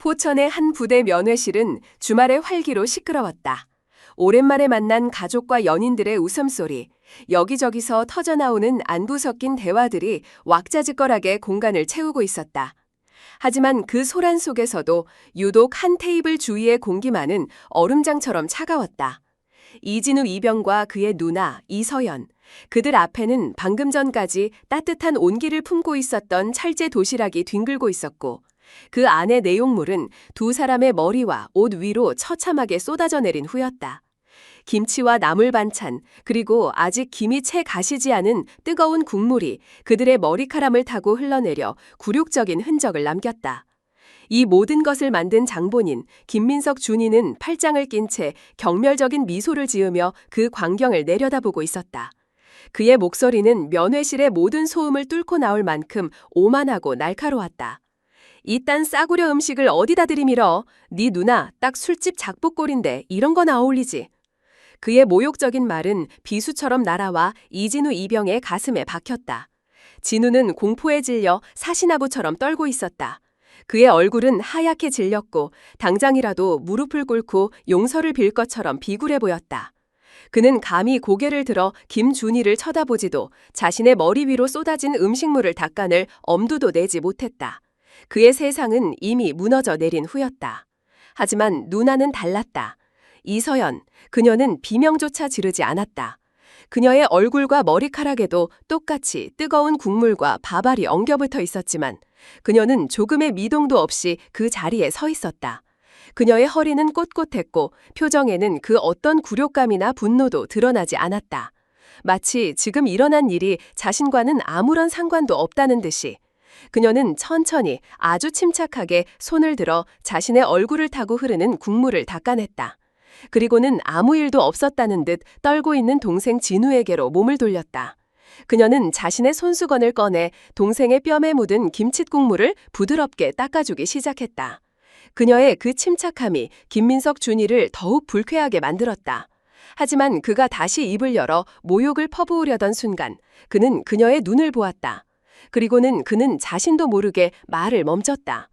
포천의 한 부대 면회실은 주말에 활기로 시끄러웠다. 오랜만에 만난 가족과 연인들의 웃음소리, 여기저기서 터져나오는 안부 섞인 대화들이 왁자지껄하게 공간을 채우고 있었다. 하지만 그 소란 속에서도 유독 한 테이블 주위의 공기만은 얼음장처럼 차가웠다. 이진우 이병과 그의 누나 이서연, 그들 앞에는 방금 전까지 따뜻한 온기를 품고 있었던 찰제 도시락이 뒹굴고 있었고, 그 안의 내용물은 두 사람의 머리와 옷 위로 처참하게 쏟아져 내린 후였다. 김치와 나물 반찬, 그리고 아직 김이 채 가시지 않은 뜨거운 국물이 그들의 머리카락을 타고 흘러내려 굴욕적인 흔적을 남겼다. 이 모든 것을 만든 장본인 김민석 준이는 팔짱을 낀 채 경멸적인 미소를 지으며 그 광경을 내려다보고 있었다. 그의 목소리는 면회실의 모든 소음을 뚫고 나올 만큼 오만하고 날카로웠다. 이딴 싸구려 음식을 어디다 들이밀어? 네 누나 딱 술집 작복꼴인데 이런 건 어울리지. 그의 모욕적인 말은 비수처럼 날아와 이진우 이병의 가슴에 박혔다. 진우는 공포에 질려 사시나무처럼 떨고 있었다. 그의 얼굴은 하얗게 질렸고 당장이라도 무릎을 꿇고 용서를 빌 것처럼 비굴해 보였다. 그는 감히 고개를 들어 김준희를 쳐다보지도 자신의 머리 위로 쏟아진 음식물을 닦아낼 엄두도 내지 못했다. 그의 세상은 이미 무너져 내린 후였다. 하지만 누나는 달랐다. 이서연, 그녀는 비명조차 지르지 않았다. 그녀의 얼굴과 머리카락에도 똑같이 뜨거운 국물과 밥알이 엉겨붙어 있었지만 그녀는 조금의 미동도 없이 그 자리에 서 있었다. 그녀의 허리는 꼿꼿했고 표정에는 그 어떤 굴욕감이나 분노도 드러나지 않았다. 마치 지금 일어난 일이 자신과는 아무런 상관도 없다는 듯이. 그녀는 천천히 아주 침착하게 손을 들어 자신의 얼굴을 타고 흐르는 국물을 닦아냈다. 그리고는 아무 일도 없었다는 듯 떨고 있는 동생 진우에게로 몸을 돌렸다. 그녀는 자신의 손수건을 꺼내 동생의 뺨에 묻은 김칫국물을 부드럽게 닦아주기 시작했다. 그녀의 그 침착함이 김민석 준이를 더욱 불쾌하게 만들었다. 하지만 그가 다시 입을 열어 모욕을 퍼부으려던 순간 그는 그녀의 눈을 보았다. 그리고는 그는 자신도 모르게 말을 멈췄다.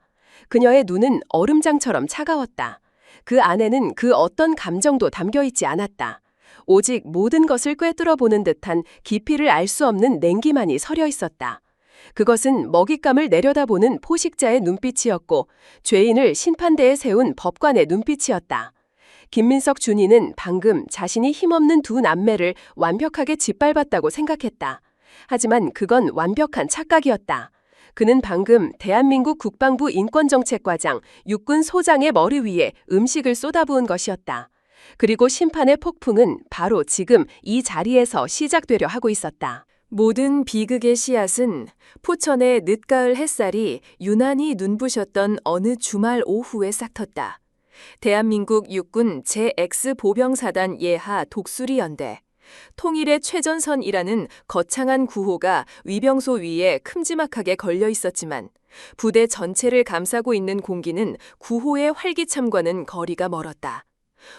그녀의 눈은 얼음장처럼 차가웠다. 그 안에는 그 어떤 감정도 담겨 있지 않았다. 오직 모든 것을 꿰뚫어 보는 듯한 깊이를 알 수 없는 냉기만이 서려 있었다. 그것은 먹잇감을 내려다보는 포식자의 눈빛이었고 죄인을 심판대에 세운 법관의 눈빛이었다. 김민석 준이는 방금 자신이 힘없는 두 남매를 완벽하게 짓밟았다고 생각했다. 하지만 그건 완벽한 착각이었다. 그는 방금 대한민국 국방부 인권정책과장 육군 소장의 머리 위에 음식을 쏟아부은 것이었다. 그리고 심판의 폭풍은 바로 지금 이 자리에서 시작되려 하고 있었다. 모든 비극의 씨앗은 포천의 늦가을 햇살이 유난히 눈부셨던 어느 주말 오후에 싹텄다. 대한민국 육군 제-X 보병사단 예하 독수리연대. 통일의 최전선이라는 거창한 구호가 위병소 위에 큼지막하게 걸려 있었지만 부대 전체를 감싸고 있는 공기는 구호의 활기참과는 거리가 멀었다.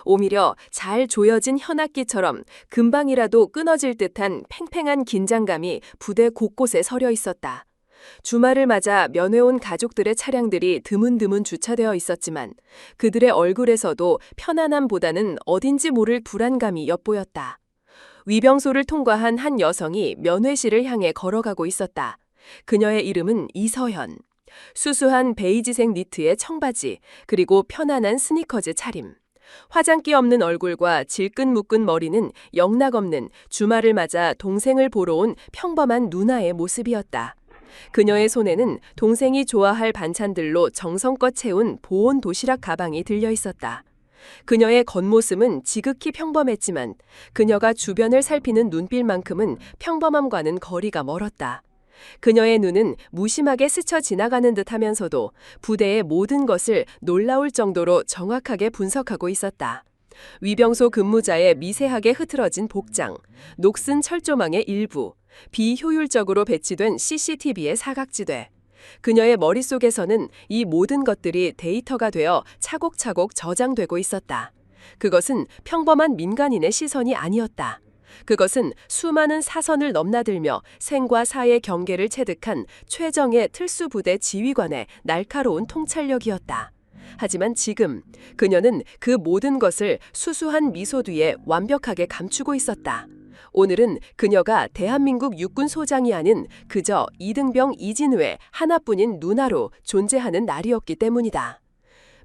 오히려 잘 조여진 현악기처럼 금방이라도 끊어질 듯한 팽팽한 긴장감이 부대 곳곳에 서려 있었다. 주말을 맞아 면회 온 가족들의 차량들이 드문드문 주차되어 있었지만 그들의 얼굴에서도 편안함보다는 어딘지 모를 불안감이 엿보였다. 위병소를 통과한 한 여성이 면회실을 향해 걸어가고 있었다. 그녀의 이름은 이서연. 수수한 베이지색 니트에 청바지, 그리고 편안한 스니커즈 차림. 화장기 없는 얼굴과 질끈 묶은 머리는 영락없는 주말을 맞아 동생을 보러 온 평범한 누나의 모습이었다. 그녀의 손에는 동생이 좋아할 반찬들로 정성껏 채운 보온 도시락 가방이 들려 있었다. 그녀의 겉모습은 지극히 평범했지만 그녀가 주변을 살피는 눈빛만큼은 평범함과는 거리가 멀었다. 그녀의 눈은 무심하게 스쳐 지나가는 듯 하면서도 부대의 모든 것을 놀라울 정도로 정확하게 분석하고 있었다. 위병소 근무자의 미세하게 흐트러진 복장, 녹슨 철조망의 일부, 비효율적으로 배치된 CCTV의 사각지대. 그녀의 머릿속에서는 이 모든 것들이 데이터가 되어 차곡차곡 저장되고 있었다. 그것은 평범한 민간인의 시선이 아니었다. 그것은 수많은 사선을 넘나들며 생과 사의 경계를 체득한 최정예 특수부대 지휘관의 날카로운 통찰력이었다. 하지만 지금 그녀는 그 모든 것을 수수한 미소 뒤에 완벽하게 감추고 있었다. 오늘은 그녀가 대한민국 육군 소장이 아닌 그저 이등병 이진우의 하나뿐인 누나로 존재하는 날이었기 때문이다.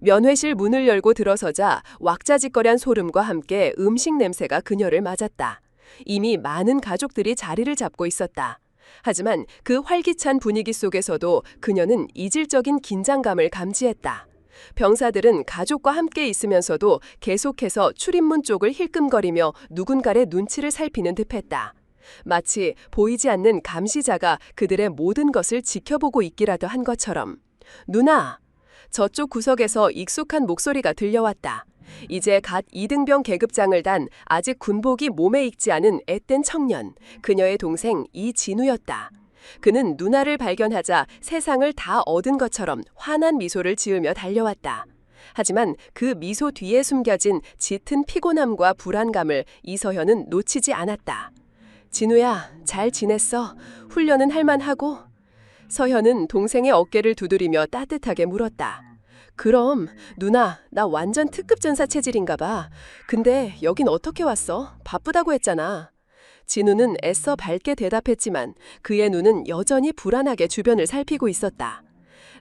면회실 문을 열고 들어서자 왁자지껄한 소름과 함께 음식 냄새가 그녀를 맞았다. 이미 많은 가족들이 자리를 잡고 있었다. 하지만 그 활기찬 분위기 속에서도 그녀는 이질적인 긴장감을 감지했다. 병사들은 가족과 함께 있으면서도 계속해서 출입문 쪽을 힐끔거리며 누군가의 눈치를 살피는 듯했다. 마치 보이지 않는 감시자가 그들의 모든 것을 지켜보고 있기라도 한 것처럼. 누나! 저쪽 구석에서 익숙한 목소리가 들려왔다. 이제 갓 이등병 계급장을 단 아직 군복이 몸에 익지 않은 앳된 청년, 그녀의 동생 이진우였다. 그는 누나를 발견하자 세상을 다 얻은 것처럼 환한 미소를 지으며 달려왔다. 하지만 그 미소 뒤에 숨겨진 짙은 피곤함과 불안감을 이서현은 놓치지 않았다. 진우야, 잘 지냈어? 훈련은 할만하고? 서현은 동생의 어깨를 두드리며 따뜻하게 물었다. 그럼 누나, 나 완전 특급 전사 체질인가 봐. 근데 여긴 어떻게 왔어? 바쁘다고 했잖아. 진우는 애써 밝게 대답했지만 그의 눈은 여전히 불안하게 주변을 살피고 있었다.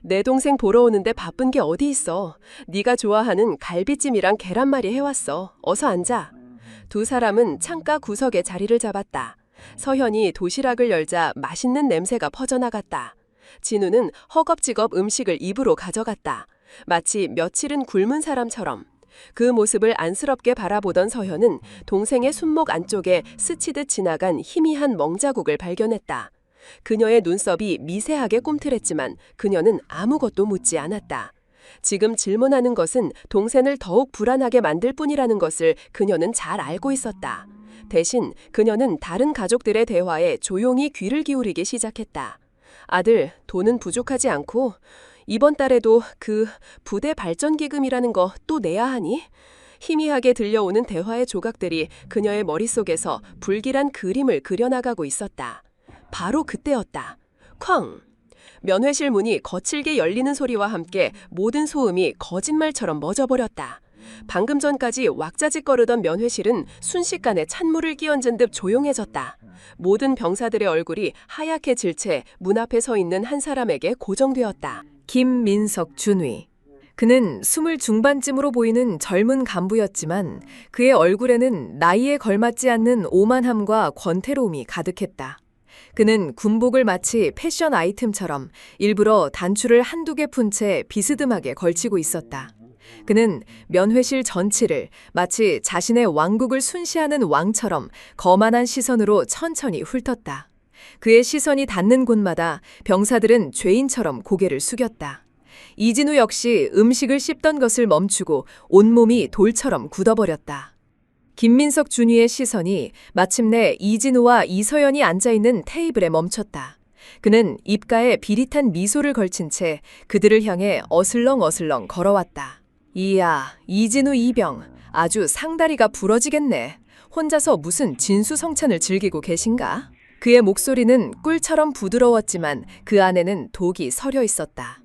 내 동생 보러 오는데 바쁜 게 어디 있어. 네가 좋아하는 갈비찜이랑 계란말이 해왔어. 어서 앉아. 두 사람은 창가 구석에 자리를 잡았다. 서현이 도시락을 열자 맛있는 냄새가 퍼져나갔다. 진우는 허겁지겁 음식을 입으로 가져갔다. 마치 며칠은 굶은 사람처럼. 그 모습을 안쓰럽게 바라보던 서현은 동생의 손목 안쪽에 스치듯 지나간 희미한 멍자국을 발견했다. 그녀의 눈썹이 미세하게 꿈틀했지만 그녀는 아무것도 묻지 않았다. 지금 질문하는 것은 동생을 더욱 불안하게 만들 뿐이라는 것을 그녀는 잘 알고 있었다. 대신 그녀는 다른 가족들의 대화에 조용히 귀를 기울이기 시작했다. 아들, 돈은 부족하지 않고 이번 달에도 그 부대 발전기금이라는 거 또 내야 하니? 희미하게 들려오는 대화의 조각들이 그녀의 머릿속에서 불길한 그림을 그려나가고 있었다. 바로 그때였다. 쾅! 면회실 문이 거칠게 열리는 소리와 함께 모든 소음이 거짓말처럼 멎어버렸다. 방금 전까지 왁자지껄으던 면회실은 순식간에 찬물을 끼얹은 듯 조용해졌다. 모든 병사들의 얼굴이 하얗게 질 채 문 앞에 서 있는 한 사람에게 고정되었다. 김민석 준위. 그는 20 중반쯤으로 보이는 젊은 간부였지만 그의 얼굴에는 나이에 걸맞지 않는 오만함과 권태로움이 가득했다. 그는 군복을 마치 패션 아이템처럼 일부러 단추를 한두 개 푼 채 비스듬하게 걸치고 있었다. 그는 면회실 전체를 마치 자신의 왕국을 순시하는 왕처럼 거만한 시선으로 천천히 훑었다. 그의 시선이 닿는 곳마다 병사들은 죄인처럼 고개를 숙였다. 이진우 역시 음식을 씹던 것을 멈추고 온몸이 돌처럼 굳어버렸다. 김민석 준위의 시선이 마침내 이진우와 이서연이 앉아있는 테이블에 멈췄다. 그는 입가에 비릿한 미소를 걸친 채 그들을 향해 어슬렁어슬렁 걸어왔다. 이야, 이진우 이병, 아주 상다리가 부러지겠네. 혼자서 무슨 진수성찬을 즐기고 계신가? 그의 목소리는 꿀처럼 부드러웠지만 그 안에는 독이 서려 있었다.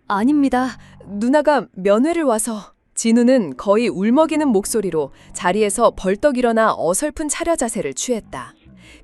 아닙니다. 누나가 면회를 와서. 진우는 거의 울먹이는 목소리로 자리에서 벌떡 일어나 어설픈 차려 자세를 취했다.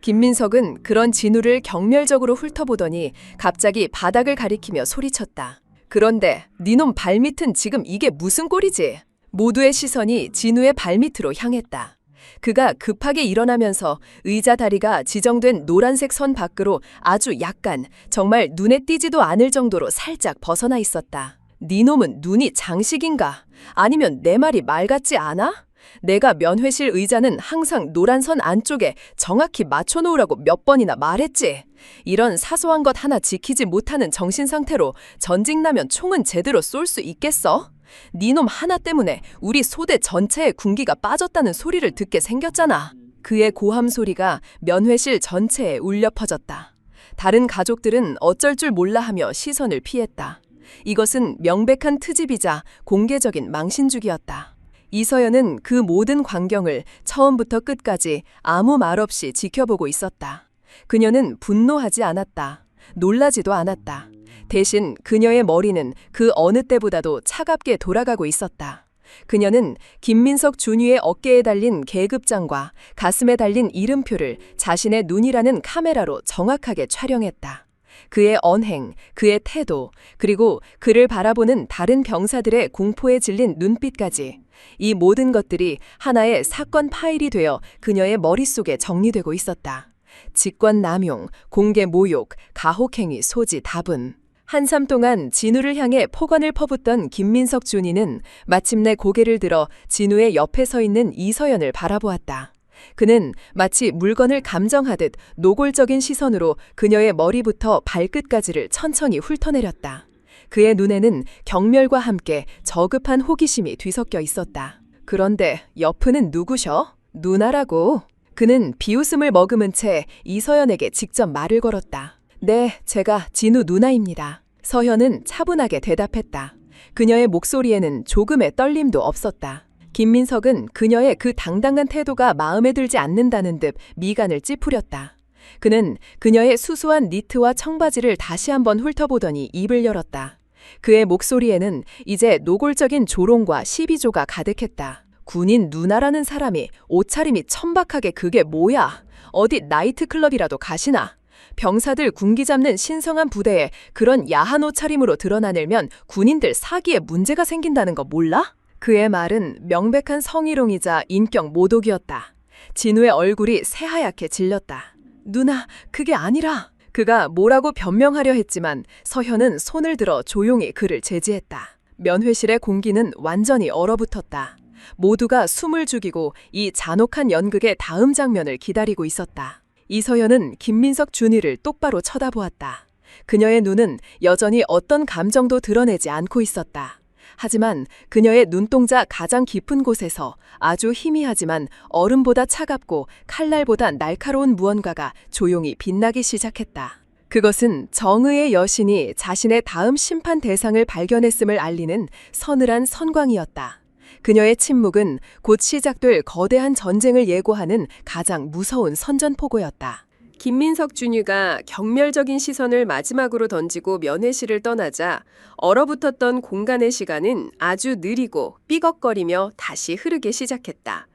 김민석은 그런 진우를 경멸적으로 훑어보더니 갑자기 바닥을 가리키며 소리쳤다. 그런데 니놈 발밑은 지금 이게 무슨 꼴이지? 모두의 시선이 진우의 발밑으로 향했다. 그가 급하게 일어나면서 의자 다리가 지정된 노란색 선 밖으로 아주 약간, 정말 눈에 띄지도 않을 정도로 살짝 벗어나 있었다. 니놈은 눈이 장식인가? 아니면 내 말이 말 같지 않아? 내가 면회실 의자는 항상 노란 선 안쪽에 정확히 맞춰놓으라고 몇 번이나 말했지. 이런 사소한 것 하나 지키지 못하는 정신 상태로 전직 나면 총은 제대로 쏠 수 있겠어? 니놈 하나 때문에 우리 소대 전체의 군기가 빠졌다는 소리를 듣게 생겼잖아. 그의 고함 소리가 면회실 전체에 울려 퍼졌다. 다른 가족들은 어쩔 줄 몰라 하며 시선을 피했다. 이것은 명백한 트집이자 공개적인 망신주기였다. 이서연은 그 모든 광경을 처음부터 끝까지 아무 말 없이 지켜보고 있었다. 그녀는 분노하지 않았다. 놀라지도 않았다. 대신 그녀의 머리는 그 어느 때보다도 차갑게 돌아가고 있었다. 그녀는 김민석 준위의 어깨에 달린 계급장과 가슴에 달린 이름표를 자신의 눈이라는 카메라로 정확하게 촬영했다. 그의 언행, 그의 태도, 그리고 그를 바라보는 다른 병사들의 공포에 질린 눈빛까지, 이 모든 것들이 하나의 사건 파일이 되어 그녀의 머릿속에 정리되고 있었다. 직권남용, 공개 모욕, 가혹행위, 소지, 다분. 한참 동안 진우를 향해 폭언을 퍼붓던 김민석 준이는 마침내 고개를 들어 진우의 옆에 서 있는 이서연을 바라보았다. 그는 마치 물건을 감정하듯 노골적인 시선으로 그녀의 머리부터 발끝까지를 천천히 훑어내렸다. 그의 눈에는 경멸과 함께 저급한 호기심이 뒤섞여 있었다. 그런데 옆은 누구셔? 누나라고. 그는 비웃음을 머금은 채 이서연에게 직접 말을 걸었다. 네, 제가 진우 누나입니다. 서현은 차분하게 대답했다. 그녀의 목소리에는 조금의 떨림도 없었다. 김민석은 그녀의 그 당당한 태도가 마음에 들지 않는다는 듯 미간을 찌푸렸다. 그는 그녀의 수수한 니트와 청바지를 다시 한번 훑어보더니 입을 열었다. 그의 목소리에는 이제 노골적인 조롱과 시비조가 가득했다. 군인 누나라는 사람이 옷차림이 천박하게 그게 뭐야? 어디 나이트클럽이라도 가시나? 병사들 군기 잡는 신성한 부대에 그런 야한 옷차림으로 드러나내면 군인들 사기에 문제가 생긴다는 거 몰라? 그의 말은 명백한 성희롱이자 인격 모독이었다. 진우의 얼굴이 새하얗게 질렸다. 누나, 그게 아니라. 그가 뭐라고 변명하려 했지만 서현은 손을 들어 조용히 그를 제지했다. 면회실의 공기는 완전히 얼어붙었다. 모두가 숨을 죽이고 이 잔혹한 연극의 다음 장면을 기다리고 있었다. 이서연은 김민석 준이를 똑바로 쳐다보았다. 그녀의 눈은 여전히 어떤 감정도 드러내지 않고 있었다. 하지만 그녀의 눈동자 가장 깊은 곳에서 아주 희미하지만 얼음보다 차갑고 칼날보다 날카로운 무언가가 조용히 빛나기 시작했다. 그것은 정의의 여신이 자신의 다음 심판 대상을 발견했음을 알리는 서늘한 선광이었다. 그녀의 침묵은 곧 시작될 거대한 전쟁을 예고하는 가장 무서운 선전포고였다. 김민석 준이가 경멸적인 시선을 마지막으로 던지고 면회실을 떠나자 얼어붙었던 공간의 시간은 아주 느리고 삐걱거리며 다시 흐르기 시작했다.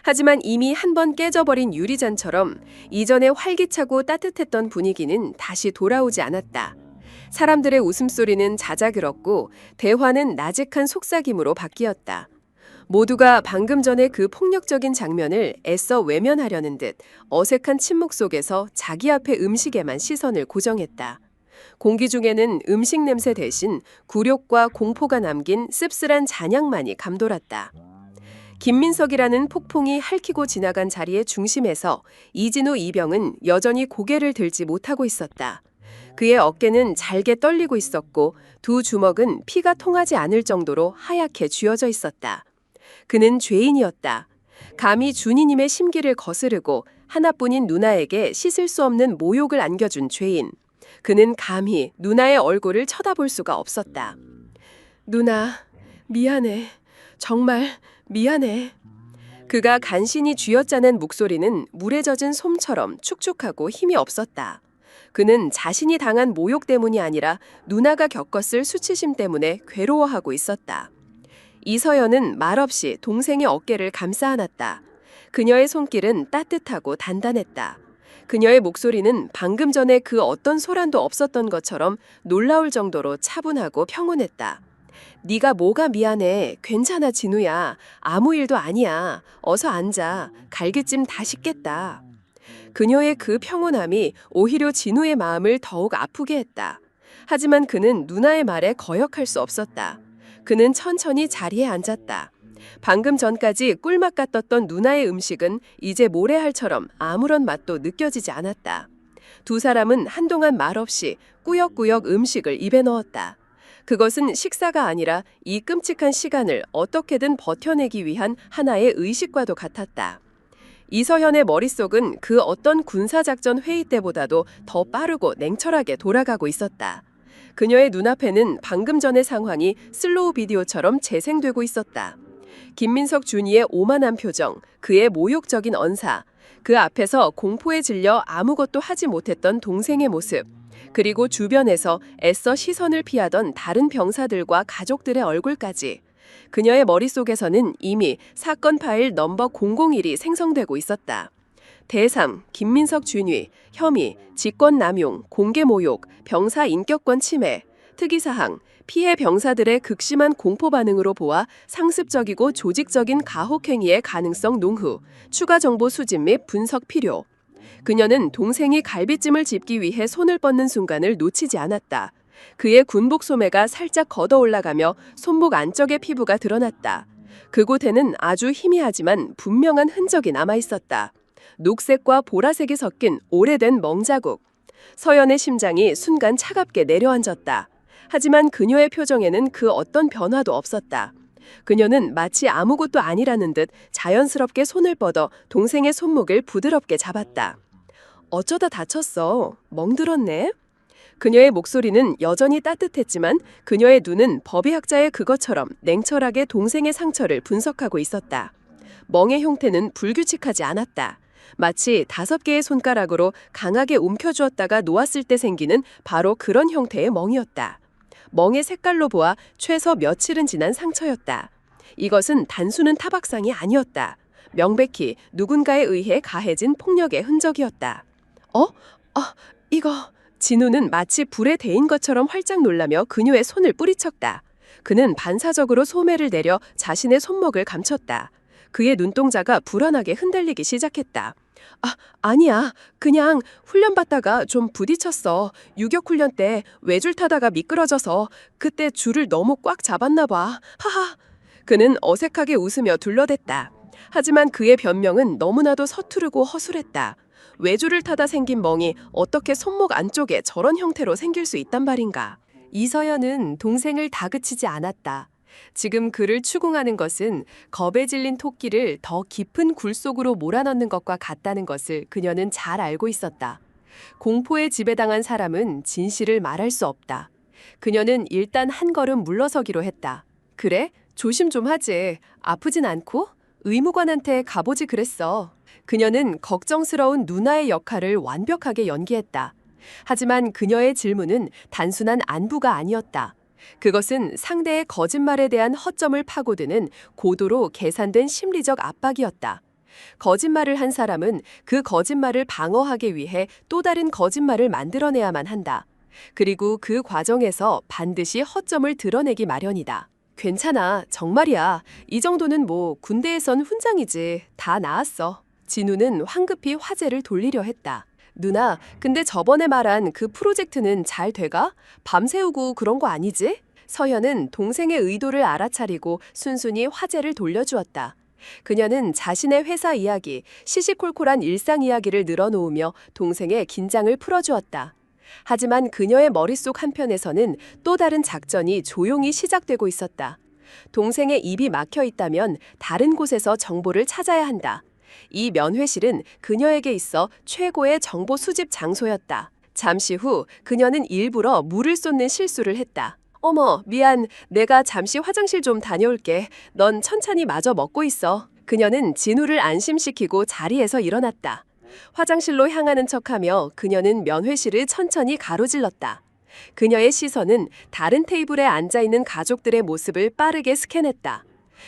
하지만 이미 한 번 깨져버린 유리잔처럼 이전에 활기차고 따뜻했던 분위기는 다시 돌아오지 않았다. 사람들의 웃음소리는 잦아들었고 대화는 나직한 속삭임으로 바뀌었다. 모두가 방금 전에 그 폭력적인 장면을 애써 외면하려는 듯 어색한 침묵 속에서 자기 앞의 음식에만 시선을 고정했다. 공기 중에는 음식 냄새 대신 굴욕과 공포가 남긴 씁쓸한 잔향만이 감돌았다. 김민석이라는 폭풍이 핥히고 지나간 자리의 중심에서 이진우 이병은 여전히 고개를 들지 못하고 있었다. 그의 어깨는 잘게 떨리고 있었고 두 주먹은 피가 통하지 않을 정도로 하얗게 쥐어져 있었다. 그는 죄인이었다. 감히 준이님의 심기를 거스르고 하나뿐인 누나에게 씻을 수 없는 모욕을 안겨준 죄인. 그는 감히 누나의 얼굴을 쳐다볼 수가 없었다. 누나, 미안해. 정말 미안해. 그가 간신히 쥐어짜낸 목소리는 물에 젖은 솜처럼 축축하고 힘이 없었다. 그는 자신이 당한 모욕 때문이 아니라 누나가 겪었을 수치심 때문에 괴로워하고 있었다. 이서연은 말없이 동생의 어깨를 감싸 안았다. 그녀의 손길은 따뜻하고 단단했다. 그녀의 목소리는 방금 전에 그 어떤 소란도 없었던 것처럼 놀라울 정도로 차분하고 평온했다. 네가 뭐가 미안해. 괜찮아, 진우야. 아무 일도 아니야. 어서 앉아. 갈기찜 다 식겠다. 그녀의 그 평온함이 오히려 진우의 마음을 더욱 아프게 했다. 하지만 그는 누나의 말에 거역할 수 없었다. 그는 천천히 자리에 앉았다. 방금 전까지 꿀맛 같았던 누나의 음식은 이제 모래알처럼 아무런 맛도 느껴지지 않았다. 두 사람은 한동안 말없이 꾸역꾸역 음식을 입에 넣었다. 그것은 식사가 아니라 이 끔찍한 시간을 어떻게든 버텨내기 위한 하나의 의식과도 같았다. 이서현의 머릿속은 그 어떤 군사작전 회의 때보다도 더 빠르고 냉철하게 돌아가고 있었다. 그녀의 눈앞에는 방금 전의 상황이 슬로우 비디오처럼 재생되고 있었다. 김민석 준이의 오만한 표정, 그의 모욕적인 언사, 그 앞에서 공포에 질려 아무것도 하지 못했던 동생의 모습, 그리고 주변에서 애써 시선을 피하던 다른 병사들과 가족들의 얼굴까지. 그녀의 머릿속에서는 이미 사건 파일 넘버 001이 생성되고 있었다. 대삼, 김민석 준위, 혐의, 직권남용, 공개모욕, 병사 인격권 침해, 특이사항, 피해 병사들의 극심한 공포 반응으로 보아 상습적이고 조직적인 가혹행위의 가능성 농후, 추가 정보 수집 및 분석 필요. 그녀는 동생이 갈비찜을 집기 위해 손을 뻗는 순간을 놓치지 않았다. 그의 군복 소매가 살짝 걷어 올라가며 손목 안쪽의 피부가 드러났다. 그곳에는 아주 희미하지만 분명한 흔적이 남아 있었다. 녹색과 보라색이 섞인 오래된 멍자국. 서연의 심장이 순간 차갑게 내려앉았다. 하지만 그녀의 표정에는 그 어떤 변화도 없었다. 그녀는 마치 아무것도 아니라는 듯 자연스럽게 손을 뻗어 동생의 손목을 부드럽게 잡았다. 어쩌다 다쳤어. 멍들었네. 그녀의 목소리는 여전히 따뜻했지만 그녀의 눈은 법의학자의 그것처럼 냉철하게 동생의 상처를 분석하고 있었다. 멍의 형태는 불규칙하지 않았다. 마치 5개의 손가락으로 강하게 움켜쥐었다가 놓았을 때 생기는 바로 그런 형태의 멍이었다. 멍의 색깔로 보아 최소 며칠은 지난 상처였다. 이것은 단순한 타박상이 아니었다. 명백히 누군가에 의해 가해진 폭력의 흔적이었다. 이거... 진우는 마치 불에 데인 것처럼 활짝 놀라며 그녀의 손을 뿌리쳤다. 그는 반사적으로 소매를 내려 자신의 손목을 감췄다. 그의 눈동자가 불안하게 흔들리기 시작했다. 아니야. 그냥 훈련받다가 좀 부딪혔어. 유격훈련 때 외줄 타다가 미끄러져서 그때 줄을 너무 꽉 잡았나 봐. 하하. 그는 어색하게 웃으며 둘러댔다. 하지만 그의 변명은 너무나도 서투르고 허술했다. 외줄을 타다 생긴 멍이 어떻게 손목 안쪽에 저런 형태로 생길 수 있단 말인가. 이서연은 동생을 다그치지 않았다. 지금 그를 추궁하는 것은 겁에 질린 토끼를 더 깊은 굴 속으로 몰아넣는 것과 같다는 것을 그녀는 잘 알고 있었다. 공포에 지배당한 사람은 진실을 말할 수 없다. 그녀는 일단 한 걸음 물러서기로 했다. 그래? 조심 좀 하지. 아프진 않고? 의무관한테 가보지 그랬어. 그녀는 걱정스러운 누나의 역할을 완벽하게 연기했다. 하지만 그녀의 질문은 단순한 안부가 아니었다. 그것은 상대의 거짓말에 대한 허점을 파고드는 고도로 계산된 심리적 압박이었다. 거짓말을 한 사람은 그 거짓말을 방어하기 위해 또 다른 거짓말을 만들어내야만 한다. 그리고 그 과정에서 반드시 허점을 드러내기 마련이다. 괜찮아, 정말이야. 이 정도는 뭐 군대에선 훈장이지. 다 나았어. 진우는 황급히 화제를 돌리려 했다. 누나, 근데 저번에 말한 그 프로젝트는 잘 돼가? 밤새우고 그런 거 아니지? 서연은 동생의 의도를 알아차리고 순순히 화제를 돌려주었다. 그녀는 자신의 회사 이야기, 시시콜콜한 일상 이야기를 늘어놓으며 동생의 긴장을 풀어주었다. 하지만 그녀의 머릿속 한편에서는 또 다른 작전이 조용히 시작되고 있었다. 동생의 입이 막혀 있다면 다른 곳에서 정보를 찾아야 한다. 이 면회실은 그녀에게 있어 최고의 정보 수집 장소였다. 잠시 후 그녀는 일부러 물을 쏟는 실수를 했다. 어머, 미안. 내가 잠시 화장실 좀 다녀올게. 넌 천천히 마저 먹고 있어. 그녀는 진우를 안심시키고 자리에서 일어났다. 화장실로 향하는 척하며 그녀는 면회실을 천천히 가로질렀다. 그녀의 시선은 다른 테이블에 앉아있는 가족들의 모습을 빠르게 스캔했다.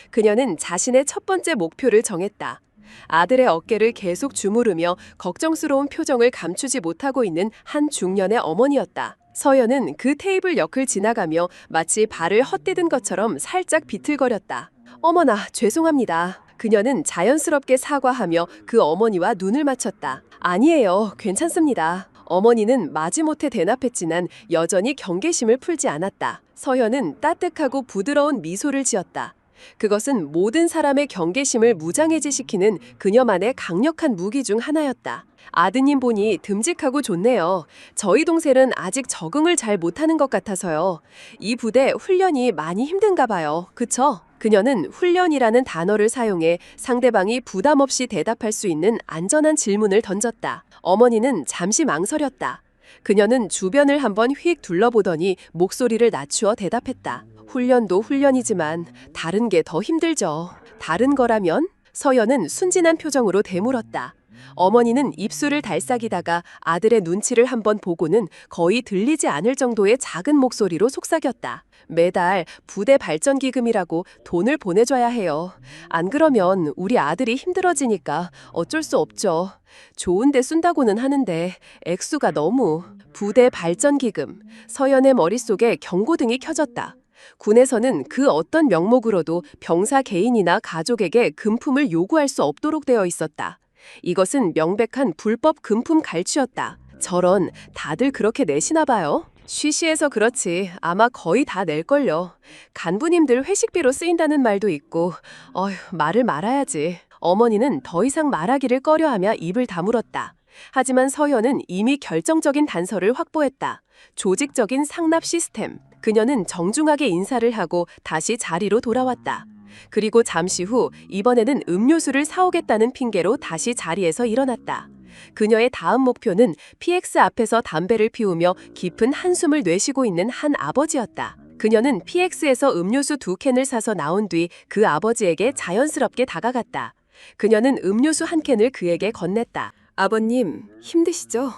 그녀는 자신의 첫 번째 목표를 정했다. 아들의 어깨를 계속 주무르며 걱정스러운 표정을 감추지 못하고 있는 한 중년의 어머니였다. 서연은 그 테이블 옆을 지나가며 마치 발을 헛디딘 것처럼 살짝 비틀거렸다. 어머나, 죄송합니다. 그녀는 자연스럽게 사과하며 그 어머니와 눈을 맞췄다. 아니에요, 괜찮습니다. 어머니는 마지못해 대답했지만 여전히 경계심을 풀지 않았다. 서연은 따뜻하고 부드러운 미소를 지었다. 그것은 모든 사람의 경계심을 무장해제시키는 그녀만의 강력한 무기 중 하나였다. 아드님 보니 듬직하고 좋네요. 저희 동생은 아직 적응을 잘 못하는 것 같아서요. 이 부대 훈련이 많이 힘든가 봐요. 그쵸? 그녀는 훈련이라는 단어를 사용해 상대방이 부담 없이 대답할 수 있는 안전한 질문을 던졌다. 어머니는 잠시 망설였다. 그녀는 주변을 한번 휙 둘러보더니 목소리를 낮추어 대답했다. 훈련도 훈련이지만 다른 게 더 힘들죠. 다른 거라면? 서연은 순진한 표정으로 되물었다. 어머니는 입술을 달싹이다가 아들의 눈치를 한번 보고는 거의 들리지 않을 정도의 작은 목소리로 속삭였다. 매달 부대 발전기금이라고 돈을 보내줘야 해요. 안 그러면 우리 아들이 힘들어지니까 어쩔 수 없죠. 좋은데 쓴다고는 하는데 액수가 너무. 부대 발전기금. 서연의 머릿속에 경고등이 켜졌다. 군에서는 그 어떤 명목으로도 병사 개인이나 가족에게 금품을 요구할 수 없도록 되어 있었다. 이것은 명백한 불법 금품 갈취였다. 저런, 다들 그렇게 내시나 봐요. 쉬쉬해서 그렇지 아마 거의 다 낼걸요. 간부님들 회식비로 쓰인다는 말도 있고. 어휴, 말을 말아야지. 어머니는 더 이상 말하기를 꺼려하며 입을 다물었다. 하지만 서연은 이미 결정적인 단서를 확보했다. 조직적인 상납 시스템. 그녀는 정중하게 인사를 하고 다시 자리로 돌아왔다. 그리고 잠시 후 이번에는 음료수를 사오겠다는 핑계로 다시 자리에서 일어났다. 그녀의 다음 목표는 PX 앞에서 담배를 피우며 깊은 한숨을 내쉬고 있는 한 아버지였다. 그녀는 PX에서 음료수 2캔을 사서 나온 뒤 그 아버지에게 자연스럽게 다가갔다. 그녀는 음료수 1캔을 그에게 건넸다. 아버님, 힘드시죠?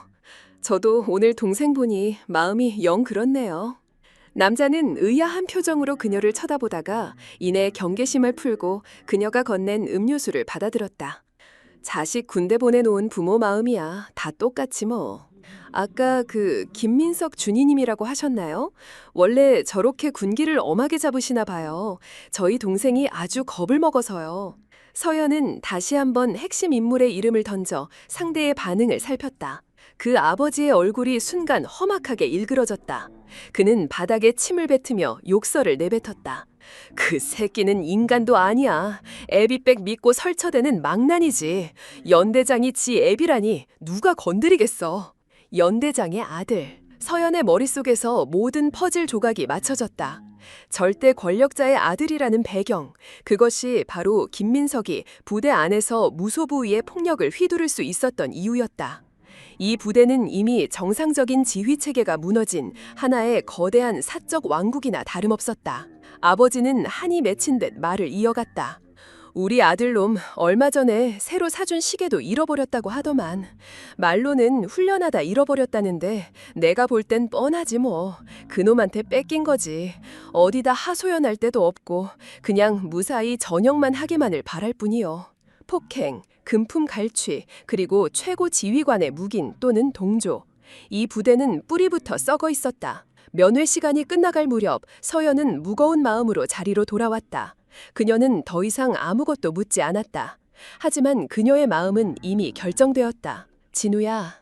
저도 오늘 동생 보니 마음이 영 그렇네요. 남자는 의아한 표정으로 그녀를 쳐다보다가 이내 경계심을 풀고 그녀가 건넨 음료수를 받아들었다. 자식 군대 보내놓은 부모 마음이야. 다 똑같지 뭐. 아까 그 김민석 준이님이라고 하셨나요? 원래 저렇게 군기를 엄하게 잡으시나 봐요. 저희 동생이 아주 겁을 먹어서요. 서연은 다시 한번 핵심 인물의 이름을 던져 상대의 반응을 살폈다. 그 아버지의 얼굴이 순간 험악하게 일그러졌다. 그는 바닥에 침을 뱉으며 욕설을 내뱉었다. 그 새끼는 인간도 아니야. 애비백 믿고 설쳐대는 망난이지. 연대장이 지 애비라니 누가 건드리겠어. 연대장의 아들. 서연의 머릿속에서 모든 퍼즐 조각이 맞춰졌다. 절대 권력자의 아들이라는 배경. 그것이 바로 김민석이 부대 안에서 무소부위의 폭력을 휘두를 수 있었던 이유였다. 이 부대는 이미 정상적인 지휘체계가 무너진 하나의 거대한 사적 왕국이나 다름없었다. 아버지는 한이 맺힌 듯 말을 이어갔다. 우리 아들놈 얼마 전에 새로 사준 시계도 잃어버렸다고 하더만. 말로는 훈련하다 잃어버렸다는데 내가 볼 땐 뻔하지 뭐. 그놈한테 뺏긴 거지. 어디다 하소연할 데도 없고 그냥 무사히 전역만 하기만을 바랄 뿐이요. 폭행, 금품 갈취, 그리고 최고 지휘관의 묵인 또는 동조. 이 부대는 뿌리부터 썩어 있었다. 면회 시간이 끝나갈 무렵 서연은 무거운 마음으로 자리로 돌아왔다. 그녀는 더 이상 아무것도 묻지 않았다. 하지만 그녀의 마음은 이미 결정되었다. 진우야.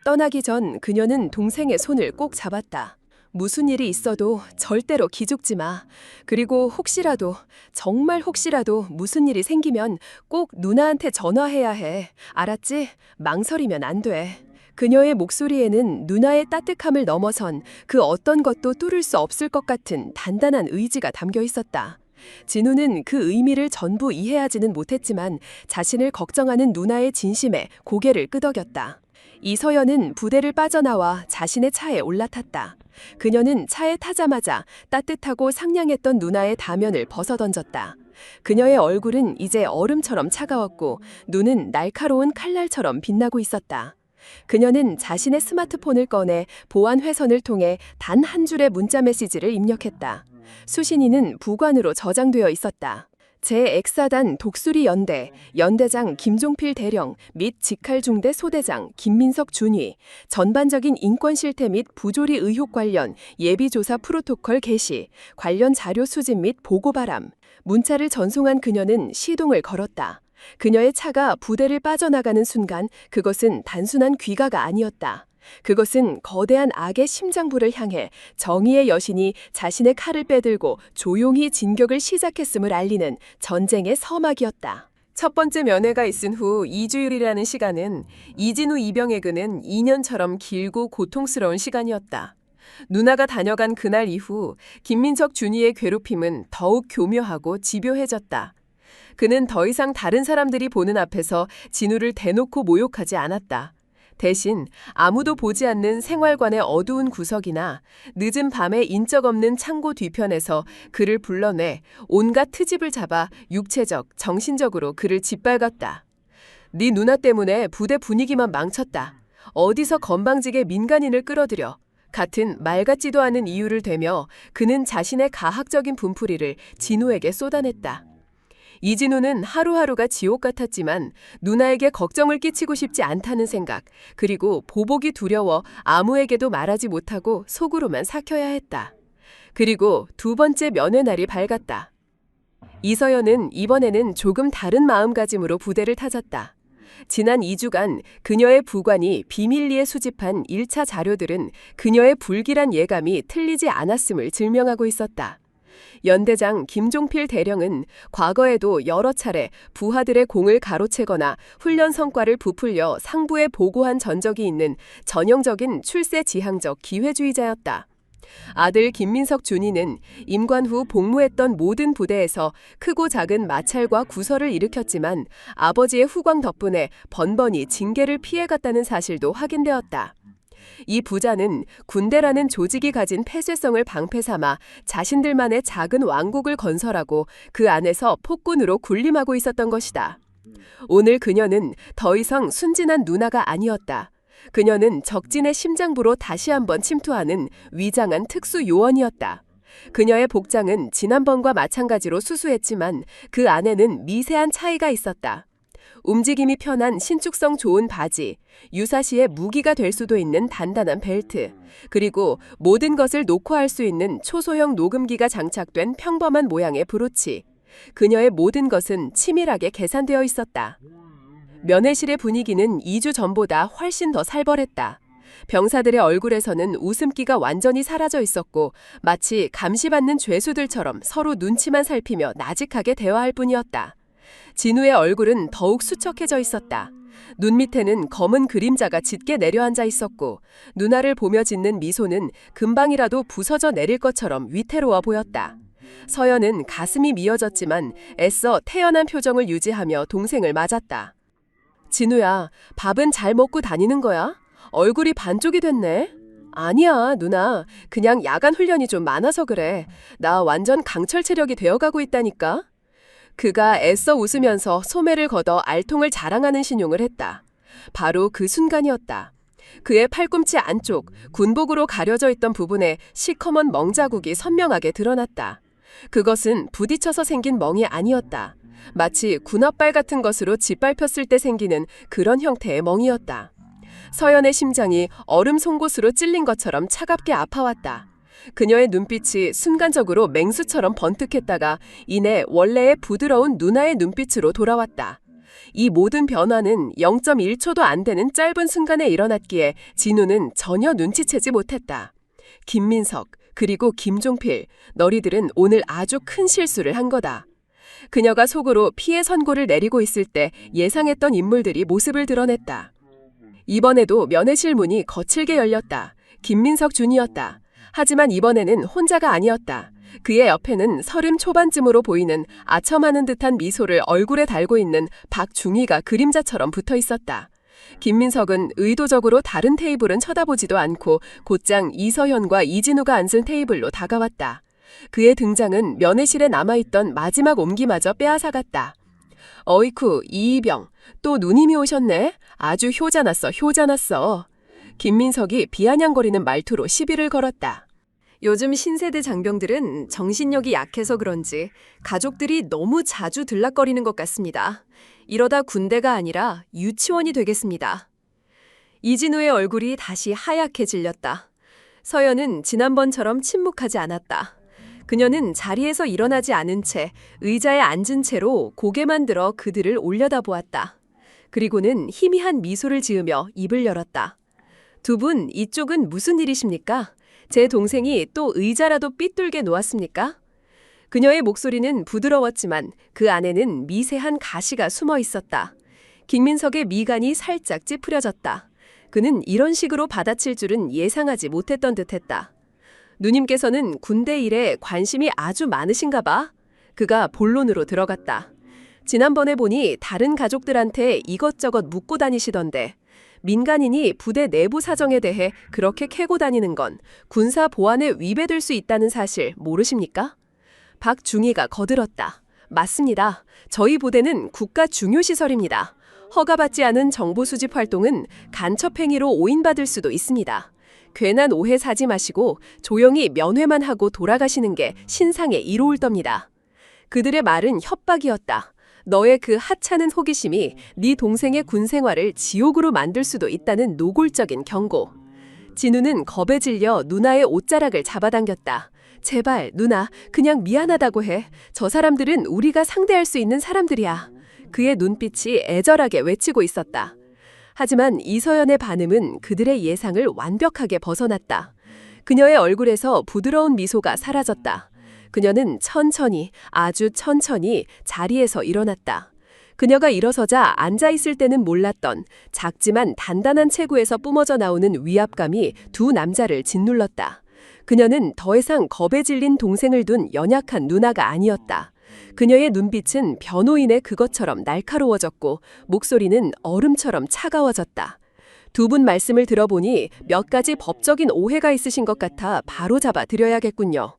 떠나기 전 그녀는 동생의 손을 꼭 잡았다. 무슨 일이 있어도 절대로 기죽지 마. 그리고 혹시라도, 정말 혹시라도 무슨 일이 생기면 꼭 누나한테 전화해야 해. 알았지? 망설이면 안 돼. 그녀의 목소리에는 누나의 따뜻함을 넘어선 그 어떤 것도 뚫을 수 없을 것 같은 단단한 의지가 담겨 있었다. 진우는 그 의미를 전부 이해하지는 못했지만 자신을 걱정하는 누나의 진심에 고개를 끄덕였다. 이서연은 부대를 빠져나와 자신의 차에 올라탔다. 그녀는 차에 타자마자 따뜻하고 상냥했던 누나의 다면을 벗어던졌다. 그녀의 얼굴은 이제 얼음처럼 차가웠고 눈은 날카로운 칼날처럼 빛나고 있었다. 그녀는 자신의 스마트폰을 꺼내 보안 회선을 통해 단 한 줄의 문자 메시지를 입력했다. 수신인은 부관으로 저장되어 있었다. 제1사단 독수리 연대, 연대장 김종필 대령 및 직할중대 소대장 김민석 준위, 전반적인 인권 실태 및 부조리 의혹 관련 예비조사 프로토콜 개시, 관련 자료 수집 및 보고 바람. 문자를 전송한 그녀는 시동을 걸었다. 그녀의 차가 부대를 빠져나가는 순간 그것은 단순한 귀가가 아니었다. 그것은 거대한 악의 심장부를 향해 정의의 여신이 자신의 칼을 빼들고 조용히 진격을 시작했음을 알리는 전쟁의 서막이었다. 첫 번째 면회가 있은 후 2주일이라는 시간은 이진우 이병에게는 2년처럼 길고 고통스러운 시간이었다. 누나가 다녀간 그날 이후 김민석 준이의 괴롭힘은 더욱 교묘하고 집요해졌다. 그는 더 이상 다른 사람들이 보는 앞에서 진우를 대놓고 모욕하지 않았다. 대신 아무도 보지 않는 생활관의 어두운 구석이나 늦은 밤에 인적 없는 창고 뒤편에서 그를 불러내 온갖 트집을 잡아 육체적, 정신적으로 그를 짓밟았다. 네 누나 때문에 부대 분위기만 망쳤다. 어디서 건방지게 민간인을 끌어들여. 같은 말 같지도 않은 이유를 대며 그는 자신의 가학적인 분풀이를 진우에게 쏟아냈다. 이진우는 하루하루가 지옥 같았지만 누나에게 걱정을 끼치고 싶지 않다는 생각, 그리고 보복이 두려워 아무에게도 말하지 못하고 속으로만 삭혀야 했다. 그리고 두 번째 면회날이 밝았다. 이서연은 이번에는 조금 다른 마음가짐으로 부대를 찾았다. 지난 2주간 그녀의 부관이 비밀리에 수집한 1차 자료들은 그녀의 불길한 예감이 틀리지 않았음을 증명하고 있었다. 연대장 김종필 대령은 과거에도 여러 차례 부하들의 공을 가로채거나 훈련 성과를 부풀려 상부에 보고한 전적이 있는 전형적인 출세지향적 기회주의자였다. 아들 김민석 준이는 임관 후 복무했던 모든 부대에서 크고 작은 마찰과 구설을 일으켰지만 아버지의 후광 덕분에 번번이 징계를 피해갔다는 사실도 확인되었다. 이 부자는 군대라는 조직이 가진 폐쇄성을 방패 삼아 자신들만의 작은 왕국을 건설하고 그 안에서 폭군으로 군림하고 있었던 것이다. 오늘 그녀는 더 이상 순진한 누나가 아니었다. 그녀는 적진의 심장부로 다시 한번 침투하는 위장한 특수 요원이었다. 그녀의 복장은 지난번과 마찬가지로 수수했지만 그 안에는 미세한 차이가 있었다. 움직임이 편한 신축성 좋은 바지, 유사시에 무기가 될 수도 있는 단단한 벨트, 그리고 모든 것을 녹화할 수 있는 초소형 녹음기가 장착된 평범한 모양의 브로치. 그녀의 모든 것은 치밀하게 계산되어 있었다. 면회실의 분위기는 2주 전보다 훨씬 더 살벌했다. 병사들의 얼굴에서는 웃음기가 완전히 사라져 있었고 마치 감시받는 죄수들처럼 서로 눈치만 살피며 나직하게 대화할 뿐이었다. 진우의 얼굴은 더욱 수척해져 있었다. 눈 밑에는 검은 그림자가 짙게 내려앉아 있었고 누나를 보며 짓는 미소는 금방이라도 부서져 내릴 것처럼 위태로워 보였다. 서연은 가슴이 미어졌지만 애써 태연한 표정을 유지하며 동생을 맞았다. 진우야, 밥은 잘 먹고 다니는 거야? 얼굴이 반쪽이 됐네. 아니야, 누나. 그냥 야간 훈련이 좀 많아서 그래. 나 완전 강철 체력이 되어가고 있다니까. 그가 애써 웃으면서 소매를 걷어 알통을 자랑하는 신용을 했다. 바로 그 순간이었다. 그의 팔꿈치 안쪽, 군복으로 가려져 있던 부분에 시커먼 멍자국이 선명하게 드러났다. 그것은 부딪혀서 생긴 멍이 아니었다. 마치 군홧발 같은 것으로 짓밟혔을 때 생기는 그런 형태의 멍이었다. 서연의 심장이 얼음 송곳으로 찔린 것처럼 차갑게 아파왔다. 그녀의 눈빛이 순간적으로 맹수처럼 번뜩했다가 이내 원래의 부드러운 누나의 눈빛으로 돌아왔다. 이 모든 변화는 0.1초도 안 되는 짧은 순간에 일어났기에 진우는 전혀 눈치채지 못했다. 김민석, 그리고 김종필, 너희들은 오늘 아주 큰 실수를 한 거다. 그녀가 속으로 피해 선고를 내리고 있을 때 예상했던 인물들이 모습을 드러냈다. 이번에도 면회실 문이 거칠게 열렸다. 김민석 준이었다. 하지만 이번에는 혼자가 아니었다. 그의 옆에는 30 초반쯤으로 보이는 아첨하는 듯한 미소를 얼굴에 달고 있는 박중희가 그림자처럼 붙어 있었다. 김민석은 의도적으로 다른 테이블은 쳐다보지도 않고 곧장 이서현과 이진우가 앉은 테이블로 다가왔다. 그의 등장은 면회실에 남아있던 마지막 옴기마저 빼앗아갔다. 어이쿠, 이희병, 또 누님이 오셨네? 아주 효자났어, 효자났어. 김민석이 비아냥거리는 말투로 시비를 걸었다. 요즘 신세대 장병들은 정신력이 약해서 그런지 가족들이 너무 자주 들락거리는 것 같습니다. 이러다 군대가 아니라 유치원이 되겠습니다. 이진우의 얼굴이 다시 하얗게 질렸다. 서연은 지난번처럼 침묵하지 않았다. 그녀는 자리에서 일어나지 않은 채 의자에 앉은 채로 고개만 들어 그들을 올려다보았다. 그리고는 희미한 미소를 지으며 입을 열었다. 두 분 이쪽은 무슨 일이십니까? 제 동생이 또 의자라도 삐뚤게 놓았습니까? 그녀의 목소리는 부드러웠지만 그 안에는 미세한 가시가 숨어 있었다. 김민석의 미간이 살짝 찌푸려졌다. 그는 이런 식으로 받아칠 줄은 예상하지 못했던 듯했다. 누님께서는 군대 일에 관심이 아주 많으신가 봐. 그가 본론으로 들어갔다. 지난번에 보니 다른 가족들한테 이것저것 묻고 다니시던데 민간인이 부대 내부 사정에 대해 그렇게 캐고 다니는 건 군사 보안에 위배될 수 있다는 사실 모르십니까? 박중희가 거들었다. 맞습니다. 저희 부대는 국가 중요시설입니다. 허가받지 않은 정보 수집 활동은 간첩행위로 오인받을 수도 있습니다. 괜한 오해 사지 마시고 조용히 면회만 하고 돌아가시는 게 신상에 이로울 겁니다. 그들의 말은 협박이었다. 너의 그 하찮은 호기심이 네 동생의 군 생활을 지옥으로 만들 수도 있다는 노골적인 경고. 진우는 겁에 질려 누나의 옷자락을 잡아당겼다. 제발 누나, 그냥 미안하다고 해. 저 사람들은 우리가 상대할 수 있는 사람들이야. 그의 눈빛이 애절하게 외치고 있었다. 하지만 이서연의 반응은 그들의 예상을 완벽하게 벗어났다. 그녀의 얼굴에서 부드러운 미소가 사라졌다. 그녀는 천천히, 아주 천천히 자리에서 일어났다. 그녀가 일어서자 앉아있을 때는 몰랐던 작지만 단단한 체구에서 뿜어져 나오는 위압감이 두 남자를 짓눌렀다. 그녀는 더 이상 겁에 질린 동생을 둔 연약한 누나가 아니었다. 그녀의 눈빛은 변호인의 그것처럼 날카로워졌고 목소리는 얼음처럼 차가워졌다. 두 분 말씀을 들어보니 몇 가지 법적인 오해가 있으신 것 같아 바로잡아 드려야겠군요.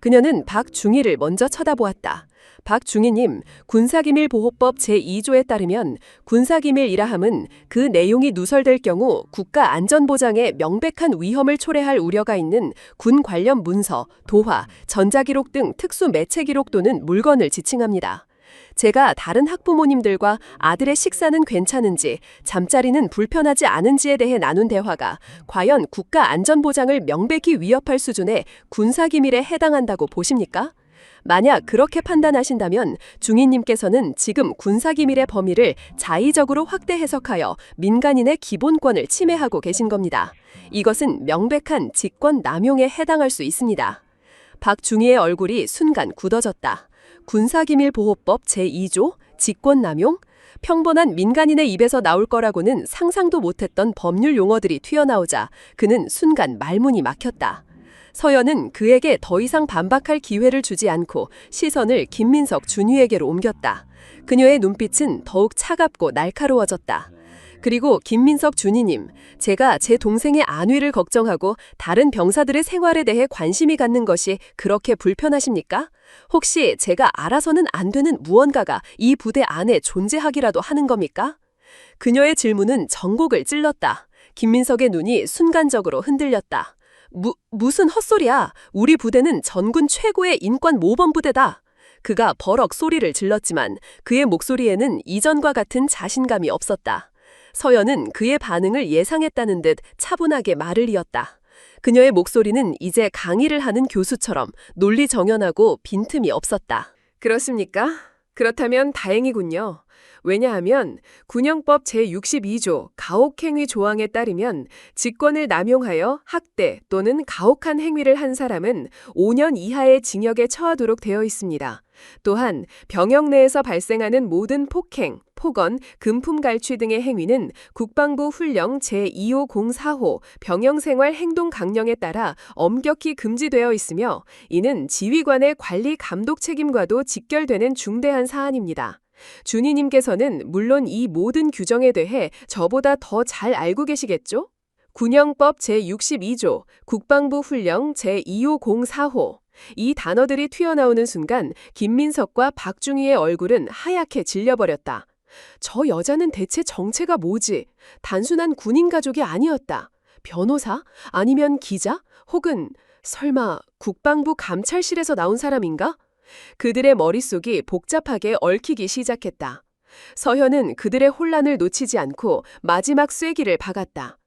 그녀는 박중희를 먼저 쳐다보았다. 박중희님, 군사기밀보호법 제2조에 따르면 군사기밀이라 함은 그 내용이 누설될 경우 국가안전보장에 명백한 위험을 초래할 우려가 있는 군 관련 문서, 도화, 전자기록 등 특수 매체 기록 또는 물건을 지칭합니다. 제가 다른 학부모님들과 아들의 식사는 괜찮은지, 잠자리는 불편하지 않은지에 대해 나눈 대화가 과연 국가안전보장을 명백히 위협할 수준의 군사기밀에 해당한다고 보십니까? 만약 그렇게 판단하신다면 중희님께서는 지금 군사기밀의 범위를 자의적으로 확대 해석하여 민간인의 기본권을 침해하고 계신 겁니다. 이것은 명백한 직권 남용에 해당할 수 있습니다. 박중희의 얼굴이 순간 굳어졌다. 군사기밀보호법 제2조? 직권남용? 평범한 민간인의 입에서 나올 거라고는 상상도 못했던 법률 용어들이 튀어나오자 그는 순간 말문이 막혔다. 서연은 그에게 더 이상 반박할 기회를 주지 않고 시선을 김민석 준위에게로 옮겼다. 그녀의 눈빛은 더욱 차갑고 날카로워졌다. 그리고 김민석 준위님, 제가 제 동생의 안위를 걱정하고 다른 병사들의 생활에 대해 관심이 갖는 것이 그렇게 불편하십니까? 혹시 제가 알아서는 안 되는 무언가가 이 부대 안에 존재하기라도 하는 겁니까? 그녀의 질문은 전곡을 찔렀다. 김민석의 눈이 순간적으로 흔들렸다. 무슨 헛소리야. 우리 부대는 전군 최고의 인권 모범 부대다. 그가 버럭 소리를 질렀지만 그의 목소리에는 이전과 같은 자신감이 없었다. 서연은 그의 반응을 예상했다는 듯 차분하게 말을 이었다. 그녀의 목소리는 이제 강의를 하는 교수처럼 논리정연하고 빈틈이 없었다. 그렇습니까? 그렇다면 다행이군요. 왜냐하면 군형법 제62조 가혹행위 조항에 따르면 직권을 남용하여 학대 또는 가혹한 행위를 한 사람은 5년 이하의 징역에 처하도록 되어 있습니다. 또한 병영 내에서 발생하는 모든 폭행, 폭언, 금품 갈취 등의 행위는 국방부 훈령 제25045 병영생활 행동 강령에 따라 엄격히 금지되어 있으며 이는 지휘관의 관리 감독 책임과도 직결되는 중대한 사안입니다. 준희님께서는 물론 이 모든 규정에 대해 저보다 더 잘 알고 계시겠죠? 군형법 제62조, 국방부 훈령 제25045 이 단어들이 튀어나오는 순간 김민석과 박중희의 얼굴은 하얗게 질려버렸다. 저 여자는 대체 정체가 뭐지? 단순한 군인 가족이 아니었다. 변호사? 아니면 기자? 혹은 설마 국방부 감찰실에서 나온 사람인가? 그들의 머릿속이 복잡하게 얽히기 시작했다. 서현은 그들의 혼란을 놓치지 않고 마지막 쐐기를 박았다.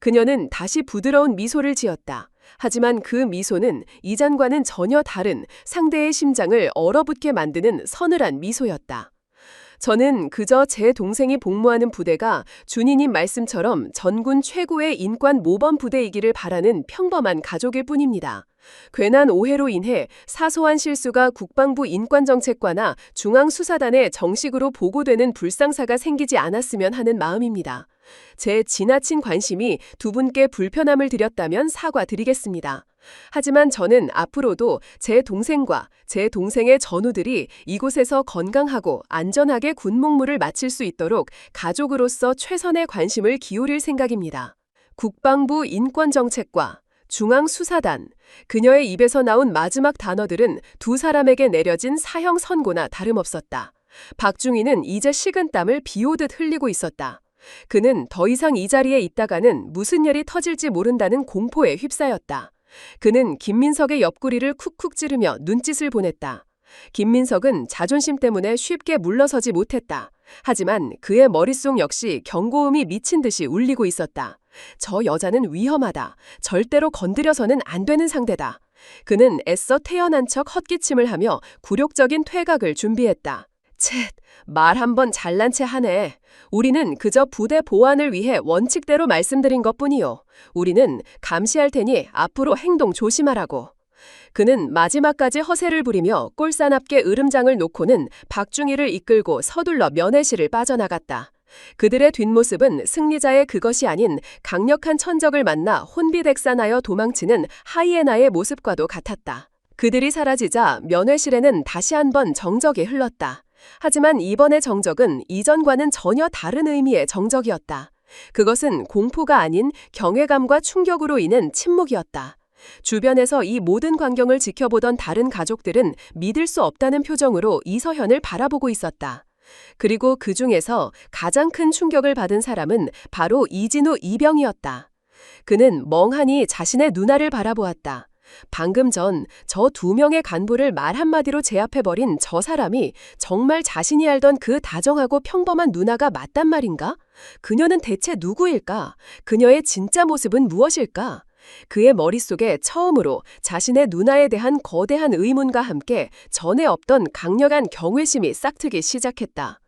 그녀는 다시 부드러운 미소를 지었다. 하지만 그 미소는 이전과는 전혀 다른 상대의 심장을 얼어붙게 만드는 서늘한 미소였다. 저는 그저 제 동생이 복무하는 부대가 준희님 말씀처럼 전군 최고의 인권 모범 부대이기를 바라는 평범한 가족일 뿐입니다. 괜한 오해로 인해 사소한 실수가 국방부 인권정책과나 중앙수사단에 정식으로 보고되는 불상사가 생기지 않았으면 하는 마음입니다. 제 지나친 관심이 두 분께 불편함을 드렸다면 사과드리겠습니다. 하지만 저는 앞으로도 제 동생과 제 동생의 전우들이 이곳에서 건강하고 안전하게 군복무를 마칠 수 있도록 가족으로서 최선의 관심을 기울일 생각입니다. 국방부 인권정책과 중앙수사단, 그녀의 입에서 나온 마지막 단어들은 두 사람에게 내려진 사형 선고나 다름없었다. 박중희는 이제 식은땀을 비 오듯 흘리고 있었다. 그는 더 이상 이 자리에 있다가는 무슨 일이 터질지 모른다는 공포에 휩싸였다. 그는 김민석의 옆구리를 쿡쿡 찌르며 눈짓을 보냈다. 김민석은 자존심 때문에 쉽게 물러서지 못했다. 하지만 그의 머릿속 역시 경고음이 미친 듯이 울리고 있었다. 저 여자는 위험하다. 절대로 건드려서는 안 되는 상대다. 그는 애써 태연한 척 헛기침을 하며 굴욕적인 퇴각을 준비했다. 쳇, 말 한번 잘난 체 하네. 우리는 그저 부대 보안을 위해 원칙대로 말씀드린 것뿐이요. 우리는 감시할 테니 앞으로 행동 조심하라고. 그는 마지막까지 허세를 부리며 꼴사납게 으름장을 놓고는 박중희를 이끌고 서둘러 면회실을 빠져나갔다. 그들의 뒷모습은 승리자의 그것이 아닌 강력한 천적을 만나 혼비백산하여 도망치는 하이에나의 모습과도 같았다. 그들이 사라지자 면회실에는 다시 한번 정적이 흘렀다. 하지만 이번의 정적은 이전과는 전혀 다른 의미의 정적이었다. 그것은 공포가 아닌 경외감과 충격으로 인한 침묵이었다. 주변에서 이 모든 광경을 지켜보던 다른 가족들은 믿을 수 없다는 표정으로 이서현을 바라보고 있었다. 그리고 그 중에서 가장 큰 충격을 받은 사람은 바로 이진우 이병이었다. 그는 멍하니 자신의 누나를 바라보았다. 방금 전 저 2명의 간부를 말 한마디로 제압해버린 저 사람이 정말 자신이 알던 그 다정하고 평범한 누나가 맞단 말인가? 그녀는 대체 누구일까? 그녀의 진짜 모습은 무엇일까? 그의 머릿속에 처음으로 자신의 누나에 대한 거대한 의문과 함께 전에 없던 강력한 경외심이 싹트기 시작했다.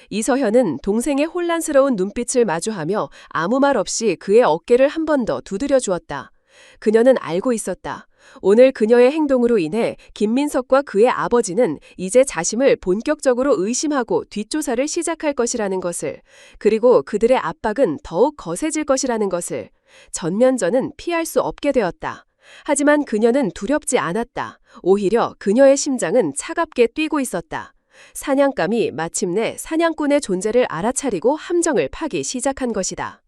이서현은 동생의 혼란스러운 눈빛을 마주하며 아무 말 없이 그의 어깨를 한 번 더 두드려 주었다. 그녀는 알고 있었다. 오늘 그녀의 행동으로 인해 김민석과 그의 아버지는 이제 자신을 본격적으로 의심하고 뒷조사를 시작할 것이라는 것을, 그리고 그들의 압박은 더욱 거세질 것이라는 것을. 전면전은 피할 수 없게 되었다. 하지만 그녀는 두렵지 않았다. 오히려 그녀의 심장은 차갑게 뛰고 있었다. 사냥감이 마침내 사냥꾼의 존재를 알아차리고 함정을 파기 시작한 것이다.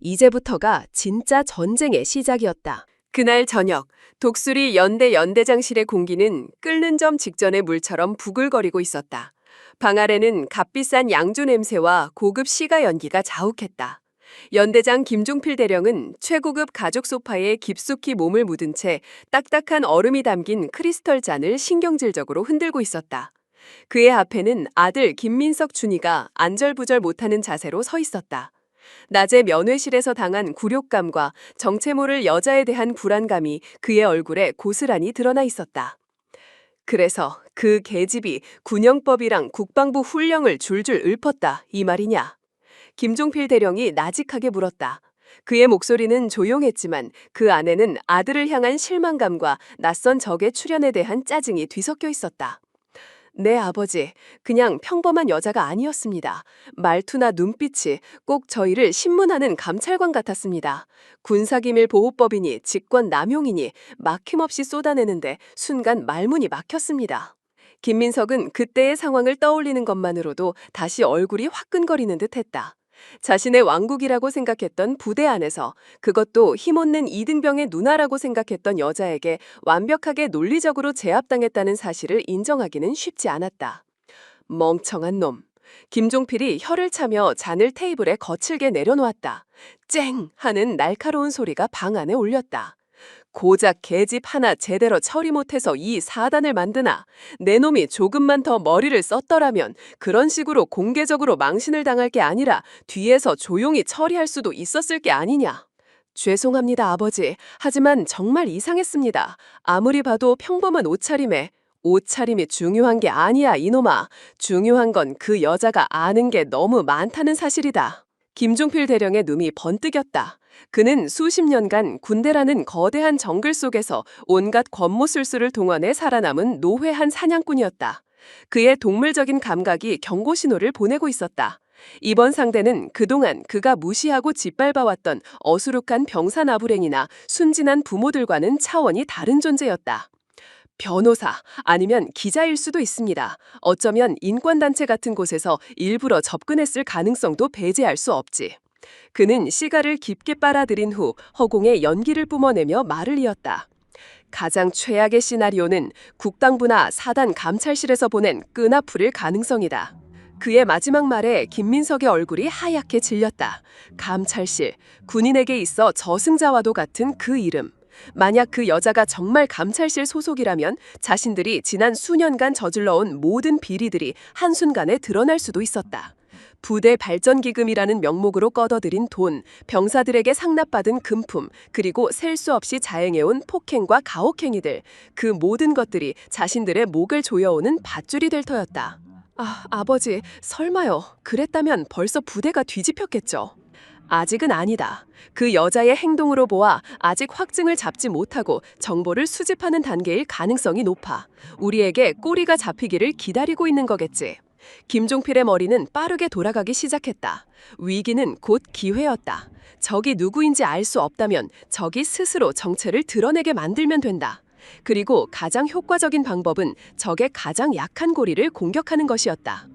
이제부터가 진짜 전쟁의 시작이었다. 그날 저녁, 독수리 연대 연대장실의 공기는 끓는 점 직전의 물처럼 부글거리고 있었다. 방 아래는 값비싼 양주 냄새와 고급 시가 연기가 자욱했다. 연대장 김종필 대령은 최고급 가죽 소파에 깊숙이 몸을 묻은 채 딱딱한 얼음이 담긴 크리스털 잔을 신경질적으로 흔들고 있었다. 그의 앞에는 아들 김민석 준이가 안절부절 못하는 자세로 서 있었다. 낮에 면회실에서 당한 굴욕감과 정체 모를 여자에 대한 불안감이 그의 얼굴에 고스란히 드러나 있었다. 그래서 그 계집이 군영법이랑 국방부 훈령을 줄줄 읊었다, 이 말이냐? 김종필 대령이 나직하게 물었다. 그의 목소리는 조용했지만 그 안에는 아들을 향한 실망감과 낯선 적의 출현에 대한 짜증이 뒤섞여 있었다. 네, 아버지. 그냥 평범한 여자가 아니었습니다. 말투나 눈빛이 꼭 저희를 신문하는 감찰관 같았습니다. 군사기밀보호법이니 직권 남용이니 막힘없이 쏟아내는데 순간 말문이 막혔습니다. 김민석은 그때의 상황을 떠올리는 것만으로도 다시 얼굴이 화끈거리는 듯했다. 자신의 왕국이라고 생각했던 부대 안에서, 그것도 힘없는 이등병의 누나라고 생각했던 여자에게 완벽하게 논리적으로 제압당했다는 사실을 인정하기는 쉽지 않았다. 멍청한 놈. 김종필이 혀를 차며 잔을 테이블에 거칠게 내려놓았다. 쨍! 하는 날카로운 소리가 방 안에 울렸다. 고작 계집 하나 제대로 처리 못해서 이 사단을 만드나? 내 놈이 조금만 더 머리를 썼더라면 그런 식으로 공개적으로 망신을 당할 게 아니라 뒤에서 조용히 처리할 수도 있었을 게 아니냐? 죄송합니다, 아버지. 하지만 정말 이상했습니다. 아무리 봐도 평범한 옷차림에. 옷차림이 중요한 게 아니야, 이놈아. 중요한 건 그 여자가 아는 게 너무 많다는 사실이다. 김종필 대령의 눈이 번뜩였다. 그는 수십 년간 군대라는 거대한 정글 속에서 온갖 권모술수를 동원해 살아남은 노회한 사냥꾼이었다. 그의 동물적인 감각이 경고 신호를 보내고 있었다. 이번 상대는 그동안 그가 무시하고 짓밟아왔던 어수룩한 병사나부랭이나 순진한 부모들과는 차원이 다른 존재였다. 변호사 아니면 기자일 수도 있습니다. 어쩌면 인권단체 같은 곳에서 일부러 접근했을 가능성도 배제할 수 없지. 그는 시가를 깊게 빨아들인 후 허공에 연기를 뿜어내며 말을 이었다. 가장 최악의 시나리오는 국방부나 사단 감찰실에서 보낸 끈아풀일 가능성이다. 그의 마지막 말에 김민석의 얼굴이 하얗게 질렸다. 감찰실, 군인에게 있어 저승자와도 같은 그 이름. 만약 그 여자가 정말 감찰실 소속이라면 자신들이 지난 수년간 저질러온 모든 비리들이 한순간에 드러날 수도 있었다. 부대 발전기금이라는 명목으로 꺼둬들인 돈, 병사들에게 상납받은 금품, 그리고 셀 수 없이 자행해온 폭행과 가혹행위들, 그 모든 것들이 자신들의 목을 조여오는 밧줄이 될 터였다. 아버지, 설마요. 그랬다면 벌써 부대가 뒤집혔겠죠. 아직은 아니다. 그 여자의 행동으로 보아 아직 확증을 잡지 못하고 정보를 수집하는 단계일 가능성이 높아. 우리에게 꼬리가 잡히기를 기다리고 있는 거겠지. 김종필의 머리는 빠르게 돌아가기 시작했다. 위기는 곧 기회였다. 적이 누구인지 알 수 없다면 적이 스스로 정체를 드러내게 만들면 된다. 그리고 가장 효과적인 방법은 적의 가장 약한 고리를 공격하는 것이었다.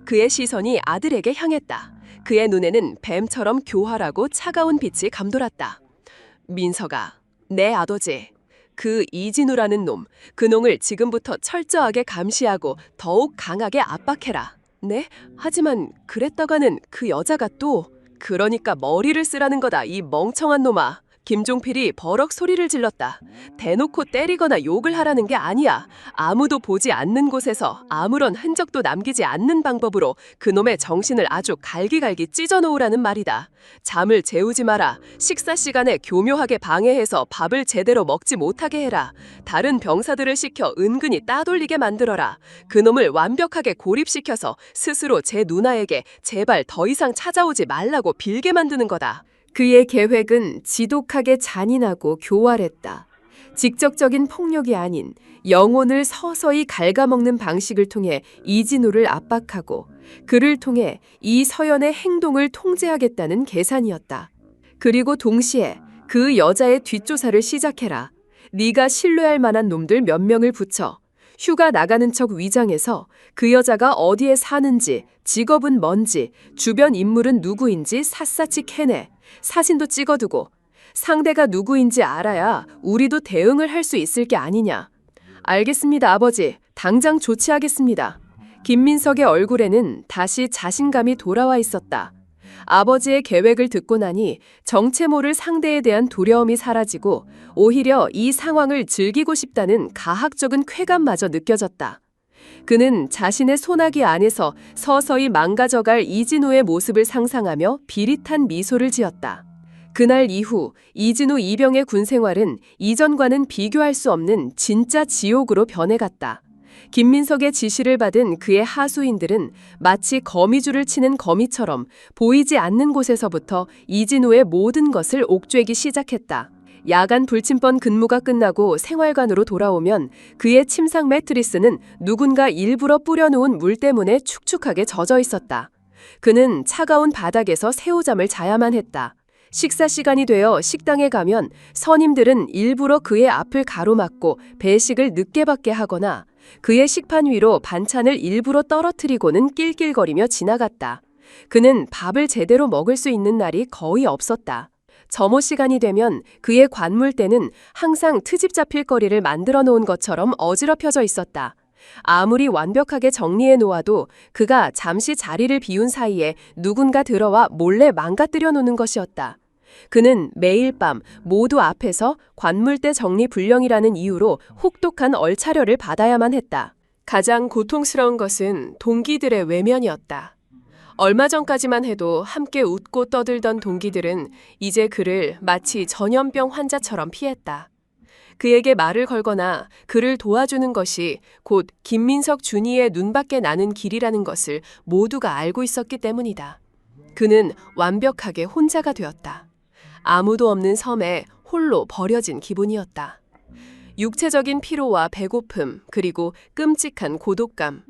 그의 시선이 아들에게 향했다. 그의 눈에는 뱀처럼 교활하고 차가운 빛이 감돌았다. 민석아, 내 아버지. 그 이진우라는 놈, 그 놈을 지금부터 철저하게 감시하고 더욱 강하게 압박해라. 네? 하지만 그랬다가는 그 여자가 또... 그러니까 머리를 쓰라는 거다, 이 멍청한 놈아. 김종필이 버럭 소리를 질렀다. 대놓고 때리거나 욕을 하라는 게 아니야. 아무도 보지 않는 곳에서 아무런 흔적도 남기지 않는 방법으로 그놈의 정신을 아주 갈기갈기 찢어놓으라는 말이다. 잠을 재우지 마라. 식사 시간에 교묘하게 방해해서 밥을 제대로 먹지 못하게 해라. 다른 병사들을 시켜 은근히 따돌리게 만들어라. 그놈을 완벽하게 고립시켜서 스스로 제 누나에게 제발 더 이상 찾아오지 말라고 빌게 만드는 거다. 그의 계획은 지독하게 잔인하고 교활했다. 직접적인 폭력이 아닌 영혼을 서서히 갉아먹는 방식을 통해 이진우를 압박하고 그를 통해 이서연의 행동을 통제하겠다는 계산이었다. 그리고 동시에 그 여자의 뒷조사를 시작해라. 네가 신뢰할 만한 놈들 몇 명을 붙여 휴가 나가는 척 위장해서 그 여자가 어디에 사는지, 직업은 뭔지, 주변 인물은 누구인지 샅샅이 캐내. 사진도 찍어두고 상대가 누구인지 알아야 우리도 대응을 할 수 있을 게 아니냐. 알겠습니다, 아버지. 당장 조치하겠습니다. 김민석의 얼굴에는 다시 자신감이 돌아와 있었다. 아버지의 계획을 듣고 나니 정체 모를 상대에 대한 두려움이 사라지고 오히려 이 상황을 즐기고 싶다는 가학적인 쾌감마저 느껴졌다. 그는 자신의 소나기 안에서 서서히 망가져갈 이진우의 모습을 상상하며 비릿한 미소를 지었다. 그날 이후 이진우 이병의 군 생활은 이전과는 비교할 수 없는 진짜 지옥으로 변해갔다. 김민석의 지시를 받은 그의 하수인들은 마치 거미줄을 치는 거미처럼 보이지 않는 곳에서부터 이진우의 모든 것을 옥죄기 시작했다. 야간 불침번 근무가 끝나고 생활관으로 돌아오면 그의 침상 매트리스는 누군가 일부러 뿌려놓은 물 때문에 축축하게 젖어 있었다. 그는 차가운 바닥에서 새우잠을 자야만 했다. 식사 시간이 되어 식당에 가면 선임들은 일부러 그의 앞을 가로막고 배식을 늦게 받게 하거나 그의 식판 위로 반찬을 일부러 떨어뜨리고는 낄낄거리며 지나갔다. 그는 밥을 제대로 먹을 수 있는 날이 거의 없었다. 점호 시간이 되면 그의 관물대는 항상 트집 잡힐 거리를 만들어 놓은 것처럼 어지럽혀져 있었다. 아무리 완벽하게 정리해 놓아도 그가 잠시 자리를 비운 사이에 누군가 들어와 몰래 망가뜨려 놓는 것이었다. 그는 매일 밤 모두 앞에서 관물대 정리 불량이라는 이유로 혹독한 얼차려를 받아야만 했다. 가장 고통스러운 것은 동기들의 외면이었다. 얼마 전까지만 해도 함께 웃고 떠들던 동기들은 이제 그를 마치 전염병 환자처럼 피했다. 그에게 말을 걸거나 그를 도와주는 것이 곧 김민석 준이의 눈밖에 나는 길이라는 것을 모두가 알고 있었기 때문이다. 그는 완벽하게 혼자가 되었다. 아무도 없는 섬에 홀로 버려진 기분이었다. 육체적인 피로와 배고픔, 그리고 끔찍한 고독감.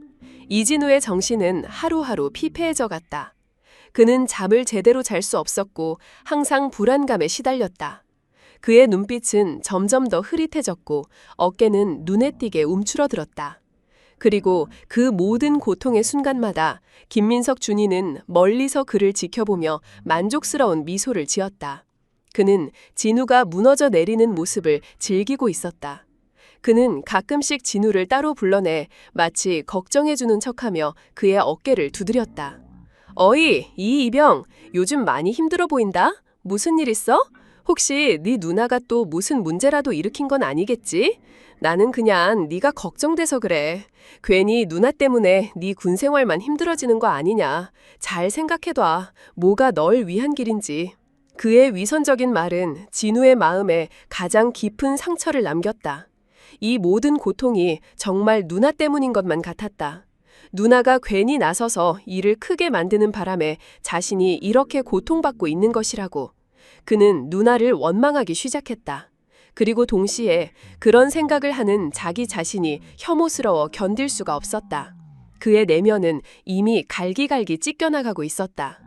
이진우의 정신은 하루하루 피폐해져 갔다. 그는 잠을 제대로 잘 수 없었고 항상 불안감에 시달렸다. 그의 눈빛은 점점 더 흐릿해졌고 어깨는 눈에 띄게 움츠러들었다. 그리고 그 모든 고통의 순간마다 김민석 준이는 멀리서 그를 지켜보며 만족스러운 미소를 지었다. 그는 진우가 무너져 내리는 모습을 즐기고 있었다. 그는 가끔씩 진우를 따로 불러내 마치 걱정해주는 척하며 그의 어깨를 두드렸다. 어이, 이 이병, 요즘 많이 힘들어 보인다? 무슨 일 있어? 혹시 네 누나가 또 무슨 문제라도 일으킨 건 아니겠지? 나는 그냥 네가 걱정돼서 그래. 괜히 누나 때문에 네 군 생활만 힘들어지는 거 아니냐. 잘 생각해둬. 뭐가 널 위한 길인지. 그의 위선적인 말은 진우의 마음에 가장 깊은 상처를 남겼다. 이 모든 고통이 정말 누나 때문인 것만 같았다. 누나가 괜히 나서서 일을 크게 만드는 바람에 자신이 이렇게 고통받고 있는 것이라고. 그는 누나를 원망하기 시작했다. 그리고 동시에 그런 생각을 하는 자기 자신이 혐오스러워 견딜 수가 없었다. 그의 내면은 이미 갈기갈기 찢겨나가고 있었다.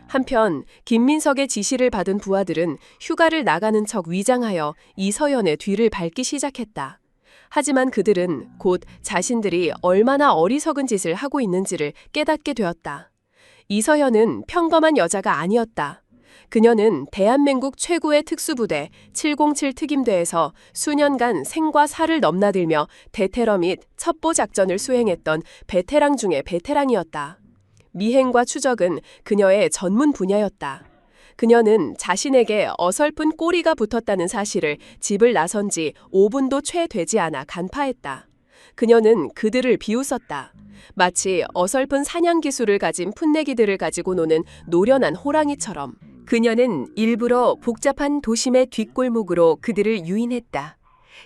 한편 김민석의 지시를 받은 부하들은 휴가를 나가는 척 위장하여 이서연의 뒤를 밟기 시작했다. 하지만 그들은 곧 자신들이 얼마나 어리석은 짓을 하고 있는지를 깨닫게 되었다. 이서연은 평범한 여자가 아니었다. 그녀는 대한민국 최고의 특수부대 707 특임대에서 수년간 생과 사를 넘나들며 대테러 및 첩보 작전을 수행했던 베테랑 중의 베테랑이었다. 미행과 추적은 그녀의 전문 분야였다. 그녀는 자신에게 어설픈 꼬리가 붙었다는 사실을 집을 나선 지 5분도 채 되지 않아 간파했다. 그녀는 그들을 비웃었다. 마치 어설픈 사냥 기술을 가진 풋내기들을 가지고 노는 노련한 호랑이처럼. 그녀는 일부러 복잡한 도심의 뒷골목으로 그들을 유인했다.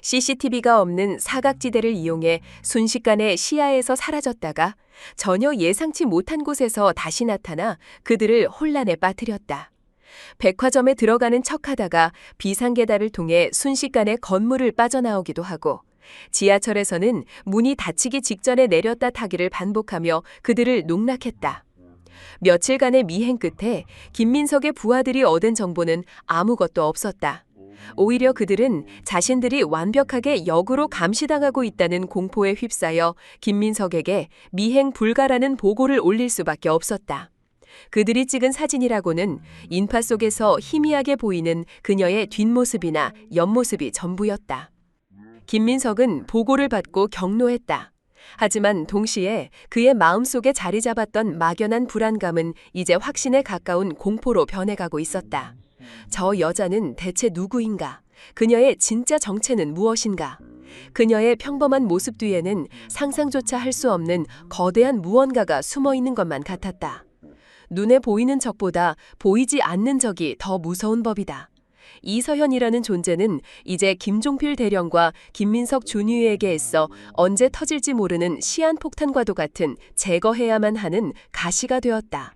CCTV가 없는 사각지대를 이용해 순식간에 시야에서 사라졌다가 전혀 예상치 못한 곳에서 다시 나타나 그들을 혼란에 빠뜨렸다. 백화점에 들어가는 척하다가 비상계단을 통해 순식간에 건물을 빠져나오기도 하고 지하철에서는 문이 닫히기 직전에 내렸다 타기를 반복하며 그들을 농락했다. 며칠간의 미행 끝에 김민석의 부하들이 얻은 정보는 아무것도 없었다. 오히려 그들은 자신들이 완벽하게 역으로 감시당하고 있다는 공포에 휩싸여 김민석에게 미행 불가라는 보고를 올릴 수밖에 없었다. 그들이 찍은 사진이라고는 인파 속에서 희미하게 보이는 그녀의 뒷모습이나 옆모습이 전부였다. 김민석은 보고를 받고 격노했다. 하지만 동시에 그의 마음속에 자리 잡았던 막연한 불안감은 이제 확신에 가까운 공포로 변해가고 있었다. 저 여자는 대체 누구인가? 그녀의 진짜 정체는 무엇인가? 그녀의 평범한 모습 뒤에는 상상조차 할 수 없는 거대한 무언가가 숨어 있는 것만 같았다. 눈에 보이는 적보다 보이지 않는 적이 더 무서운 법이다. 이서현이라는 존재는 이제 김종필 대령과 김민석 준위에게 애써 언제 터질지 모르는 시한폭탄과도 같은 제거해야만 하는 가시가 되었다.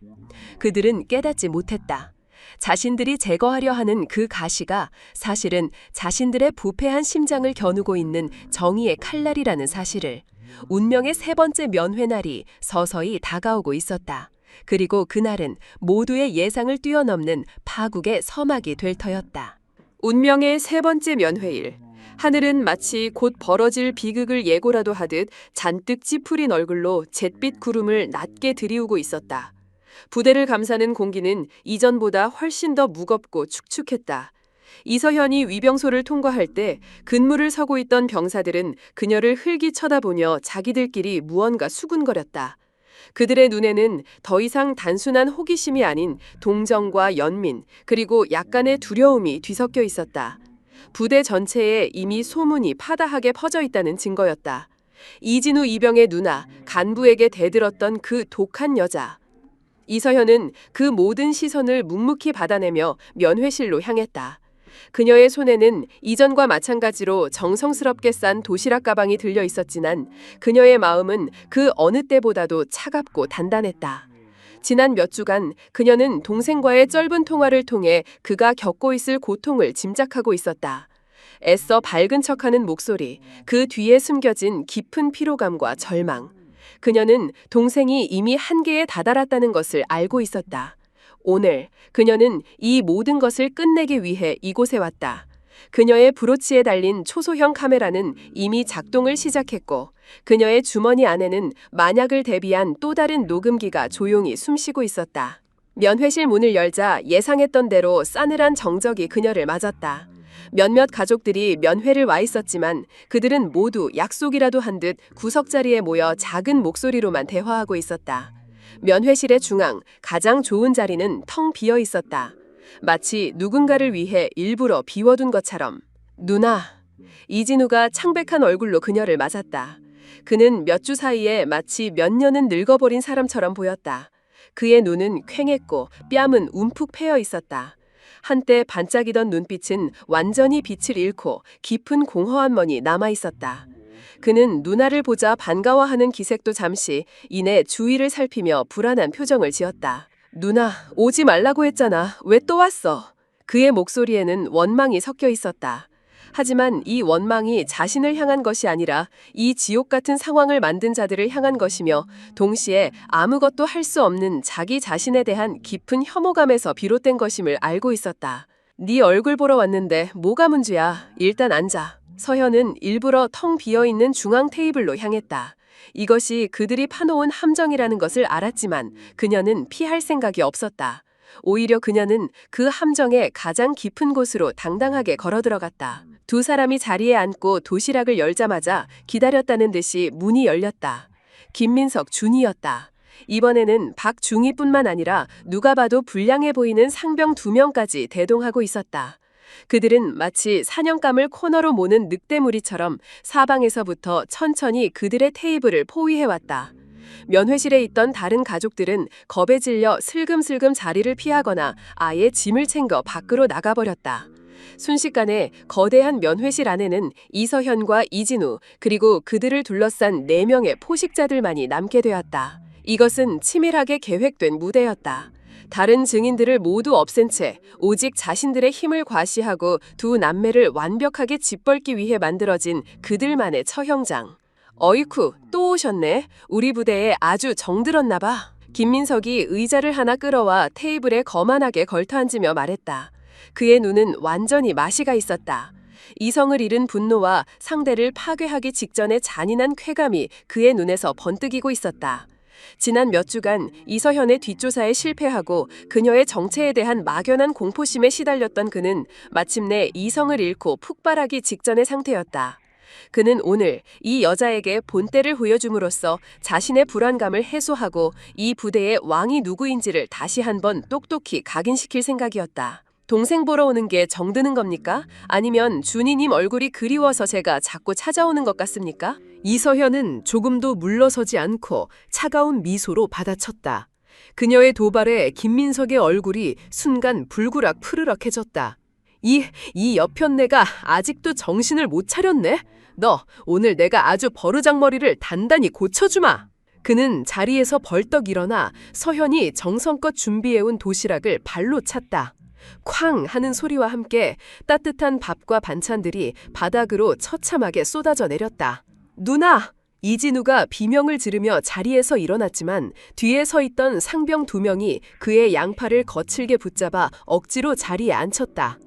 그들은 깨닫지 못했다. 자신들이 제거하려 하는 그 가시가 사실은 자신들의 부패한 심장을 겨누고 있는 정의의 칼날이라는 사실을. 운명의 세 번째 면회날이 서서히 다가오고 있었다. 그리고 그날은 모두의 예상을 뛰어넘는 파국의 서막이 될 터였다. 운명의 세 번째 면회일. 하늘은 마치 곧 벌어질 비극을 예고라도 하듯 잔뜩 찌푸린 얼굴로 잿빛 구름을 낮게 들이우고 있었다. 부대를 감싸는 공기는 이전보다 훨씬 더 무겁고 축축했다. 이서현이 위병소를 통과할 때 근무를 서고 있던 병사들은 그녀를 흘기 쳐다보며 자기들끼리 무언가 수군거렸다. 그들의 눈에는 더 이상 단순한 호기심이 아닌 동정과 연민, 그리고 약간의 두려움이 뒤섞여 있었다. 부대 전체에 이미 소문이 파다하게 퍼져 있다는 증거였다. 이진우 이병의 누나, 간부에게 대들었던 그 독한 여자. 이서현은 그 모든 시선을 묵묵히 받아내며 면회실로 향했다. 그녀의 손에는 이전과 마찬가지로 정성스럽게 싼 도시락 가방이 들려 있었지만 그녀의 마음은 그 어느 때보다도 차갑고 단단했다. 지난 몇 주간 그녀는 동생과의 짧은 통화를 통해 그가 겪고 있을 고통을 짐작하고 있었다. 애써 밝은 척하는 목소리, 그 뒤에 숨겨진 깊은 피로감과 절망. 그녀는 동생이 이미 한계에 다다랐다는 것을 알고 있었다. 오늘 그녀는 이 모든 것을 끝내기 위해 이곳에 왔다. 그녀의 브로치에 달린 초소형 카메라는 이미 작동을 시작했고 그녀의 주머니 안에는 만약을 대비한 또 다른 녹음기가 조용히 숨쉬고 있었다. 면회실 문을 열자 예상했던 대로 싸늘한 정적이 그녀를 맞았다. 몇몇 가족들이 면회를 와 있었지만 그들은 모두 약속이라도 한 듯 구석자리에 모여 작은 목소리로만 대화하고 있었다. 면회실의 중앙, 가장 좋은 자리는 텅 비어 있었다. 마치 누군가를 위해 일부러 비워둔 것처럼. 누나. 이진우가 창백한 얼굴로 그녀를 맞았다. 그는 몇 주 사이에 마치 몇 년은 늙어버린 사람처럼 보였다. 그의 눈은 퀭했고 뺨은 움푹 패여 있었다. 한때 반짝이던 눈빛은 완전히 빛을 잃고 깊은 공허한 먼이 남아 있었다. 그는 누나를 보자 반가워하는 기색도 잠시 이내 주위를 살피며 불안한 표정을 지었다. 누나, 오지 말라고 했잖아. 왜 또 왔어? 그의 목소리에는 원망이 섞여 있었다. 하지만 이 원망이 자신을 향한 것이 아니라 이 지옥 같은 상황을 만든 자들을 향한 것이며 동시에 아무것도 할 수 없는 자기 자신에 대한 깊은 혐오감에서 비롯된 것임을 알고 있었다. 네 얼굴 보러 왔는데 뭐가 문제야? 일단 앉아. 서현은 일부러 텅 비어있는 중앙 테이블로 향했다. 이것이 그들이 파놓은 함정이라는 것을 알았지만 그녀는 피할 생각이 없었다. 오히려 그녀는 그 함정의 가장 깊은 곳으로 당당하게 걸어들어갔다. 두 사람이 자리에 앉고 도시락을 열자마자 기다렸다는 듯이 문이 열렸다. 김민석 준이었다. 이번에는 박중희뿐만 아니라 누가 봐도 불량해 보이는 상병 2명까지 대동하고 있었다. 그들은 마치 사냥감을 코너로 모는 늑대무리처럼 사방에서부터 천천히 그들의 테이블을 포위해왔다. 면회실에 있던 다른 가족들은 겁에 질려 슬금슬금 자리를 피하거나 아예 짐을 챙겨 밖으로 나가버렸다. 순식간에 거대한 면회실 안에는 이서현과 이진우 그리고 그들을 둘러싼 4명의 포식자들만이 남게 되었다. 이것은 치밀하게 계획된 무대였다. 다른 증인들을 모두 없앤 채 오직 자신들의 힘을 과시하고 두 남매를 완벽하게 짓밟기 위해 만들어진 그들만의 처형장. 어이쿠, 또 오셨네. 우리 부대에 아주 정들었나 봐. 김민석이 의자를 하나 끌어와 테이블에 거만하게 걸터앉으며 말했다. 그의 눈은 완전히 마시가 있었다. 이성을 잃은 분노와 상대를 파괴하기 직전의 잔인한 쾌감이 그의 눈에서 번뜩이고 있었다. 지난 몇 주간 이서현의 뒷조사에 실패하고 그녀의 정체에 대한 막연한 공포심에 시달렸던 그는 마침내 이성을 잃고 푹발하기 직전의 상태였다. 그는 오늘 이 여자에게 본때를 보여줌으로써 자신의 불안감을 해소하고 이 부대의 왕이 누구인지를 다시 한번 똑똑히 각인시킬 생각이었다. 동생 보러 오는 게 정드는 겁니까? 아니면 준이님 얼굴이 그리워서 제가 자꾸 찾아오는 것 같습니까? 이서현은 조금도 물러서지 않고 차가운 미소로 받아쳤다. 그녀의 도발에 김민석의 얼굴이 순간 불그락 푸르럭해졌다. 이 여편네가 아직도 정신을 못 차렸네? 너 오늘 내가 아주 버르장머리를 단단히 고쳐주마. 그는 자리에서 벌떡 일어나 서현이 정성껏 준비해온 도시락을 발로 찼다. 쾅 하는 소리와 함께 따뜻한 밥과 반찬들이 바닥으로 처참하게 쏟아져 내렸다. 누나! 이진우가 비명을 지르며 자리에서 일어났지만 뒤에 서 있던 상병 2명이 그의 양팔을 거칠게 붙잡아 억지로 자리에 앉혔다.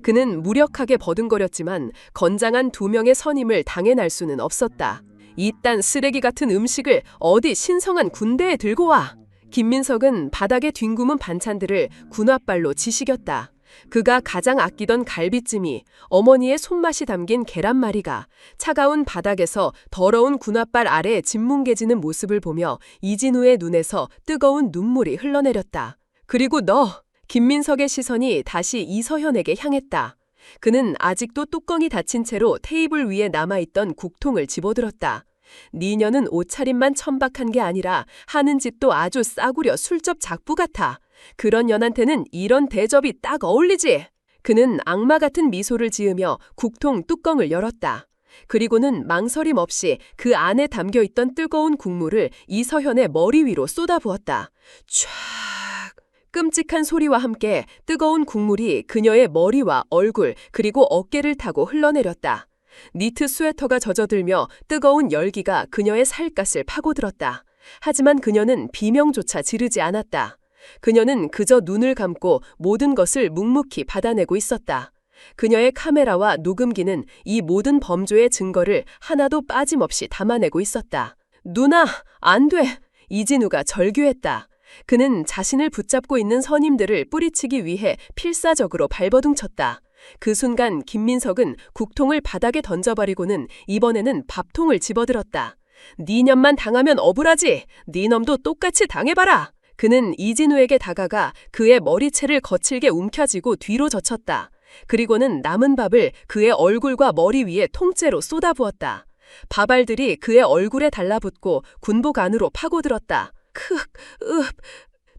그는 무력하게 버둥거렸지만 건장한 2명의 선임을 당해낼 수는 없었다. 이딴 쓰레기 같은 음식을 어디 신성한 군대에 들고 와! 김민석은 바닥에 뒹구문 반찬들을 군홧발로 지시겼다. 그가 가장 아끼던 갈비찜이, 어머니의 손맛이 담긴 계란말이가 차가운 바닥에서 더러운 군홧발 아래 짓뭉개지는 모습을 보며 이진우의 눈에서 뜨거운 눈물이 흘러내렸다. 그리고 너! 김민석의 시선이 다시 이서현에게 향했다. 그는 아직도 뚜껑이 닫힌 채로 테이블 위에 남아있던 국통을 집어들었다. 니녀는 옷차림만 천박한 게 아니라 하는 짓도 아주 싸구려 술접 작부 같아. 그런 년한테는 이런 대접이 딱 어울리지. 그는 악마 같은 미소를 지으며 국통 뚜껑을 열었다. 그리고는 망설임 없이 그 안에 담겨있던 뜨거운 국물을 이서현의 머리 위로 쏟아부었다. 촤악! 끔찍한 소리와 함께 뜨거운 국물이 그녀의 머리와 얼굴 그리고 어깨를 타고 흘러내렸다. 니트 스웨터가 젖어들며 뜨거운 열기가 그녀의 살갗을 파고들었다. 하지만 그녀는 비명조차 지르지 않았다. 그녀는 그저 눈을 감고 모든 것을 묵묵히 받아내고 있었다. 그녀의 카메라와 녹음기는 이 모든 범죄의 증거를 하나도 빠짐없이 담아내고 있었다. 누나, 안 돼! 이진우가 절규했다. 그는 자신을 붙잡고 있는 선임들을 뿌리치기 위해 필사적으로 발버둥쳤다. 그 순간 김민석은 국통을 바닥에 던져버리고는 이번에는 밥통을 집어들었다. 네 년만 당하면 억울하지. 네 놈도 똑같이 당해봐라. 그는 이진우에게 다가가 그의 머리채를 거칠게 움켜쥐고 뒤로 젖혔다. 그리고는 남은 밥을 그의 얼굴과 머리 위에 통째로 쏟아부었다. 밥알들이 그의 얼굴에 달라붙고 군복 안으로 파고들었다.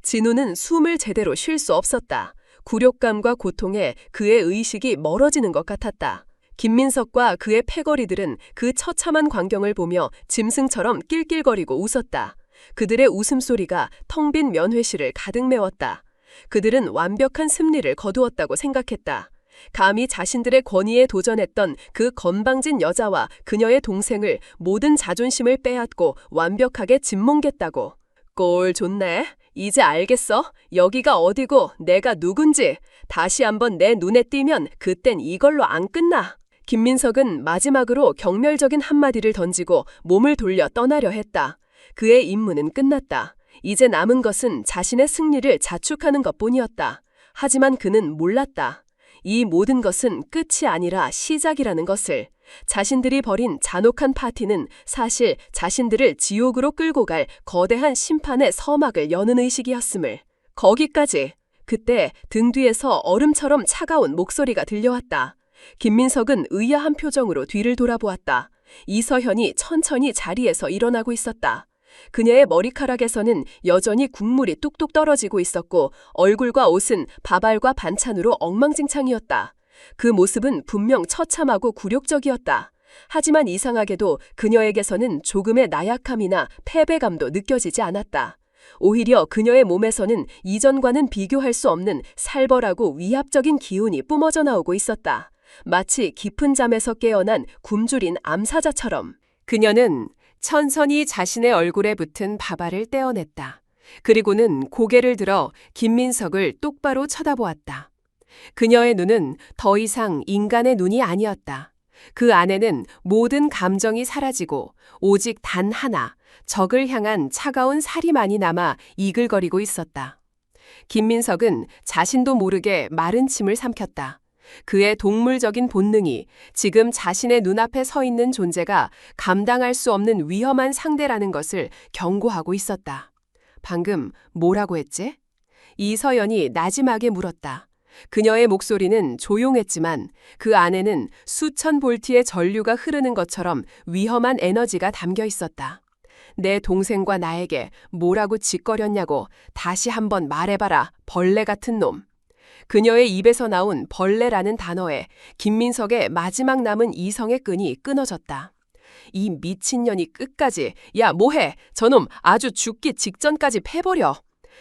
진우는 숨을 제대로 쉴 수 없었다. 굴욕감과 고통에 그의 의식이 멀어지는 것 같았다. 김민석과 그의 패거리들은 그 처참한 광경을 보며 짐승처럼 낄낄거리고 웃었다. 그들의 웃음소리가 텅 빈 면회실을 가득 메웠다. 그들은 완벽한 승리를 거두었다고 생각했다. 감히 자신들의 권위에 도전했던 그 건방진 여자와 그녀의 동생을 모든 자존심을 빼앗고 완벽하게 짓뭉갰다고. 꼴 좋네. 이제 알겠어? 여기가 어디고 내가 누군지. 다시 한번 내 눈에 띄면 그땐 이걸로 안 끝나. 김민석은 마지막으로 경멸적인 한마디를 던지고 몸을 돌려 떠나려 했다. 그의 임무는 끝났다. 이제 남은 것은 자신의 승리를 자축하는 것뿐이었다. 하지만 그는 몰랐다. 이 모든 것은 끝이 아니라 시작이라는 것을. 자신들이 벌인 잔혹한 파티는 사실 자신들을 지옥으로 끌고 갈 거대한 심판의 서막을 여는 의식이었음을. 거기까지. 그때 등 뒤에서 얼음처럼 차가운 목소리가 들려왔다. 김민석은 의아한 표정으로 뒤를 돌아보았다. 이서현이 천천히 자리에서 일어나고 있었다. 그녀의 머리카락에서는 여전히 국물이 뚝뚝 떨어지고 있었고 얼굴과 옷은 밥알과 반찬으로 엉망진창이었다. 그 모습은 분명 처참하고 굴욕적이었다. 하지만 이상하게도 그녀에게서는 조금의 나약함이나 패배감도 느껴지지 않았다. 오히려 그녀의 몸에서는 이전과는 비교할 수 없는 살벌하고 위압적인 기운이 뿜어져 나오고 있었다. 마치 깊은 잠에서 깨어난 굶주린 암사자처럼. 그녀는 천천히 자신의 얼굴에 붙은 밥알을 떼어냈다. 그리고는 고개를 들어 김민석을 똑바로 쳐다보았다. 그녀의 눈은 더 이상 인간의 눈이 아니었다. 그 안에는 모든 감정이 사라지고 오직 단 하나, 적을 향한 차가운 살이만이 남아 이글거리고 있었다. 김민석은 자신도 모르게 마른 침을 삼켰다. 그의 동물적인 본능이 지금 자신의 눈앞에 서 있는 존재가 감당할 수 없는 위험한 상대라는 것을 경고하고 있었다. 방금 뭐라고 했지? 이서연이 나지막에 물었다. 그녀의 목소리는 조용했지만 그 안에는 수천 볼트의 전류가 흐르는 것처럼 위험한 에너지가 담겨 있었다. 내 동생과 나에게 뭐라고 짓거렸냐고 다시 한번 말해봐라, 벌레 같은 놈. 그녀의 입에서 나온 벌레라는 단어에 김민석의 마지막 남은 이성의 끈이 끊어졌다. 이 미친년이 끝까지 야 뭐해 저놈 아주 죽기 직전까지 패버려.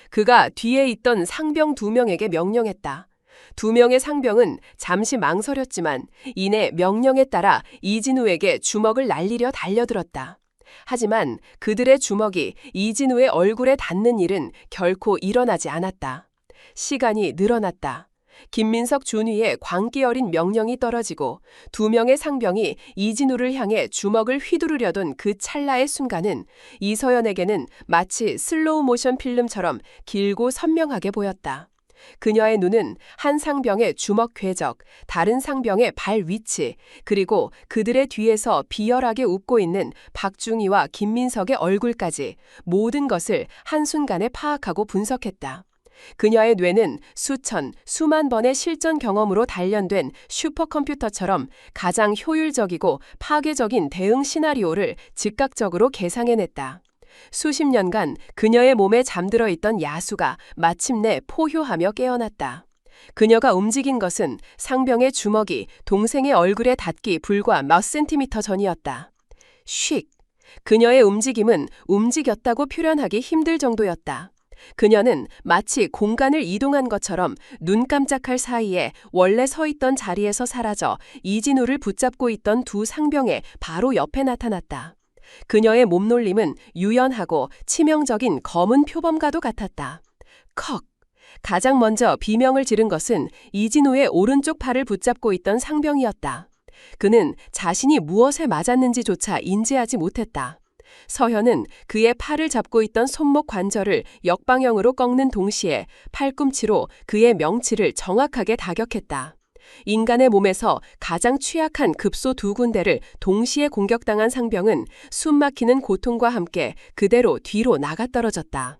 그가 뒤에 있던 상병 2명에게 명령했다. 2명의 상병은 잠시 망설였지만 이내 명령에 따라 이진우에게 주먹을 날리려 달려들었다. 하지만 그들의 주먹이 이진우의 얼굴에 닿는 일은 결코 일어나지 않았다. 시간이 늘어났다. 김민석 준위의 광기 어린 명령이 떨어지고 2명의 상병이 이진우를 향해 주먹을 휘두르려던 그 찰나의 순간은 이서연에게는 마치 슬로우 모션 필름처럼 길고 선명하게 보였다. 그녀의 눈은 한 상병의 주먹 궤적, 다른 상병의 발 위치, 그리고 그들의 뒤에서 비열하게 웃고 있는 박중희와 김민석의 얼굴까지 모든 것을 한순간에 파악하고 분석했다. 그녀의 뇌는 수만 번의 실전 경험으로 단련된 슈퍼컴퓨터처럼 가장 효율적이고 파괴적인 대응 시나리오를 즉각적으로 계상해냈다. 수십 년간 그녀의 몸에 잠들어 있던 야수가 마침내 포효하며 깨어났다. 그녀가 움직인 것은 상병의 주먹이 동생의 얼굴에 닿기 불과 몇 센티미터 전이었다. 쉭! 그녀의 움직임은 움직였다고 표현하기 힘들 정도였다. 그녀는 마치 공간을 이동한 것처럼 눈 깜짝할 사이에 원래 서 있던 자리에서 사라져 이진우를 붙잡고 있던 2 상병의 바로 옆에 나타났다. 그녀의 몸놀림은 유연하고 치명적인 검은 표범과도 같았다. 컥! 가장 먼저 비명을 지른 것은 이진우의 오른쪽 팔을 붙잡고 있던 상병이었다. 그는 자신이 무엇에 맞았는지조차 인지하지 못했다. 서현은 그의 팔을 잡고 있던 손목 관절을 역방향으로 꺾는 동시에 팔꿈치로 그의 명치를 정확하게 타격했다. 인간의 몸에서 가장 취약한 급소 두 군데를 동시에 공격당한 상병은 숨막히는 고통과 함께 그대로 뒤로 나가떨어졌다.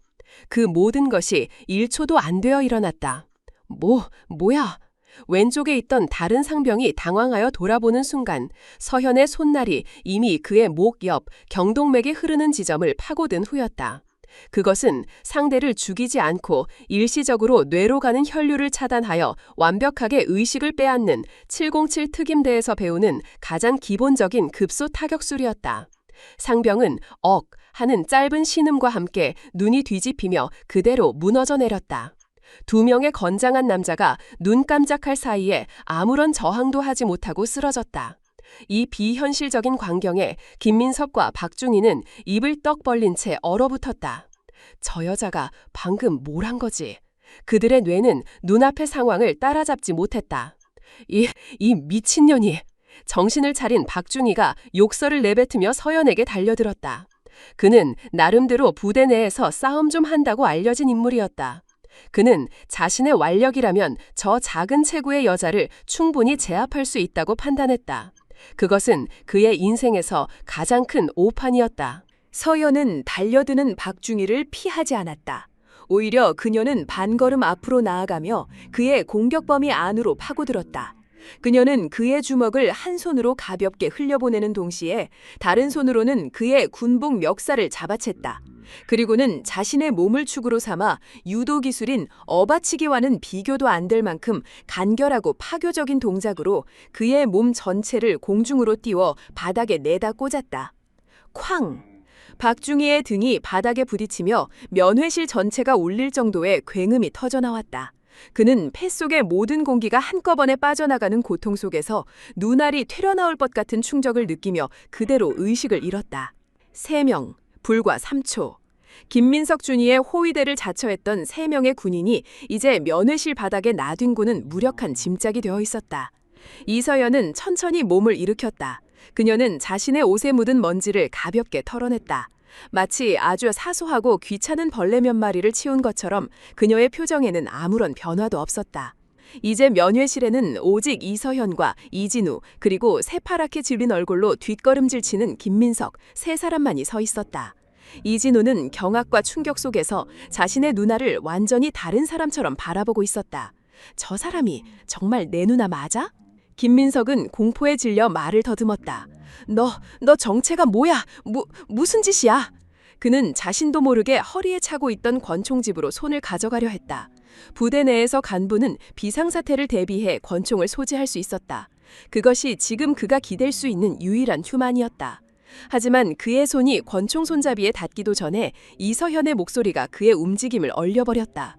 그 모든 것이 1초도 안 되어 일어났다. 뭐야? 왼쪽에 있던 다른 상병이 당황하여 돌아보는 순간 서현의 손날이 이미 그의 목 옆 경동맥이 흐르는 지점을 파고든 후였다. 그것은 상대를 죽이지 않고 일시적으로 뇌로 가는 혈류를 차단하여 완벽하게 의식을 빼앗는 707 특임대에서 배우는 가장 기본적인 급소 타격술이었다. 상병은 억 하는 짧은 신음과 함께 눈이 뒤집히며 그대로 무너져 내렸다. 두 명의 건장한 남자가 눈 깜짝할 사이에 아무런 저항도 하지 못하고 쓰러졌다. 이 비현실적인 광경에 김민석과 박중희는 입을 떡 벌린 채 얼어붙었다. 저 여자가 방금 뭘 한 거지? 그들의 뇌는 눈앞의 상황을 따라잡지 못했다. 이 미친년이! 정신을 차린 박중희가 욕설을 내뱉으며 서연에게 달려들었다. 그는 나름대로 부대 내에서 싸움 좀 한다고 알려진 인물이었다. 그는 자신의 완력이라면 저 작은 체구의 여자를 충분히 제압할 수 있다고 판단했다. 그것은 그의 인생에서 가장 큰 오판이었다. 서연은 달려드는 박중희를 피하지 않았다. 오히려 그녀는 반걸음 앞으로 나아가며 그의 공격 범위 안으로 파고들었다. 그녀는 그의 주먹을 한 손으로 가볍게 흘려보내는 동시에 다른 손으로는 그의 군복 멱살을 잡아챘다. 그리고는 자신의 몸을 축으로 삼아 유도 기술인 어바치기와는 비교도 안 될 만큼 간결하고 파교적인 동작으로 그의 몸 전체를 공중으로 띄워 바닥에 내다 꽂았다. 쾅! 박중희의 등이 바닥에 부딪히며 면회실 전체가 울릴 정도의 굉음이 터져나왔다. 그는 폐 속의 모든 공기가 한꺼번에 빠져나가는 고통 속에서 눈알이 튀어나올 것 같은 충격을 느끼며 그대로 의식을 잃었다. 3명, 불과 3초. 김민석 준이의 호위대를 자처했던 3명의 군인이 이제 면회실 바닥에 나뒹구는 무력한 짐짝이 되어 있었다. 이서연은 천천히 몸을 일으켰다. 그녀는 자신의 옷에 묻은 먼지를 가볍게 털어냈다. 마치 아주 사소하고 귀찮은 벌레 몇 마리를 치운 것처럼 그녀의 표정에는 아무런 변화도 없었다. 이제 면회실에는 오직 이서현과 이진우 그리고 새파랗게 질린 얼굴로 뒷걸음질 치는 김민석 3사람만이 서 있었다. 이진우는 경악과 충격 속에서 자신의 누나를 완전히 다른 사람처럼 바라보고 있었다. 저 사람이 정말 내 누나 맞아? 김민석은 공포에 질려 말을 더듬었다. 너 정체가 뭐야? 무슨 짓이야? 그는 자신도 모르게 허리에 차고 있던 권총집으로 손을 가져가려 했다. 부대 내에서 간부는 비상사태를 대비해 권총을 소지할 수 있었다. 그것이 지금 그가 기댈 수 있는 유일한 휴만이었다. 하지만 그의 손이 권총 손잡이에 닿기도 전에 이서현의 목소리가 그의 움직임을 얼려버렸다.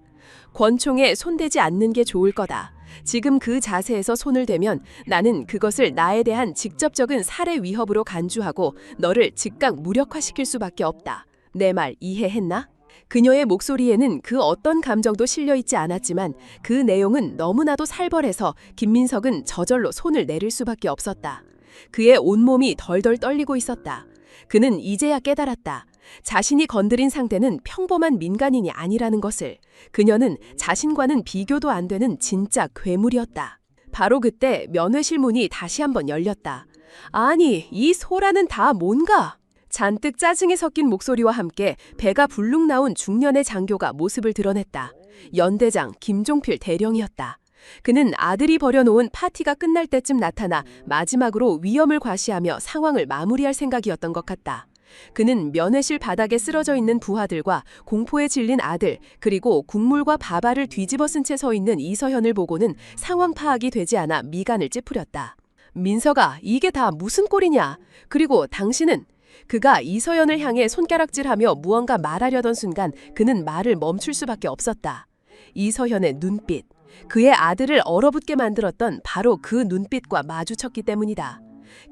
권총에 손대지 않는 게 좋을 거다. 지금 그 자세에서 손을 대면 나는 그것을 나에 대한 직접적인 살해 위협으로 간주하고 너를 즉각 무력화시킬 수밖에 없다. 내 말 이해했나? 그녀의 목소리에는 그 어떤 감정도 실려있지 않았지만 그 내용은 너무나도 살벌해서 김민석은 저절로 손을 내릴 수밖에 없었다. 그의 온몸이 덜덜 떨리고 있었다. 그는 이제야 깨달았다. 자신이 건드린 상대는 평범한 민간인이 아니라는 것을. 그녀는 자신과는 비교도 안 되는 진짜 괴물이었다. 바로 그때 면회실 문이 다시 한번 열렸다. 아니, 이 소라는 다 뭔가? 잔뜩 짜증이 섞인 목소리와 함께 배가 불룩 나온 중년의 장교가 모습을 드러냈다. 연대장 김종필 대령이었다. 그는 아들이 벌여놓은 파티가 끝날 때쯤 나타나 마지막으로 위험을 과시하며 상황을 마무리할 생각이었던 것 같다. 그는 면회실 바닥에 쓰러져 있는 부하들과 공포에 질린 아들, 그리고 국물과 밥알을 뒤집어 쓴 채 서 있는 이서현을 보고는 상황 파악이 되지 않아 미간을 찌푸렸다. 민석아, 이게 다 무슨 꼴이냐? 그리고 당신은? 그가 이서연을 향해 손가락질하며 무언가 말하려던 순간 그는 말을 멈출 수밖에 없었다. 이서현의 눈빛, 그의 아들을 얼어붙게 만들었던 바로 그 눈빛과 마주쳤기 때문이다.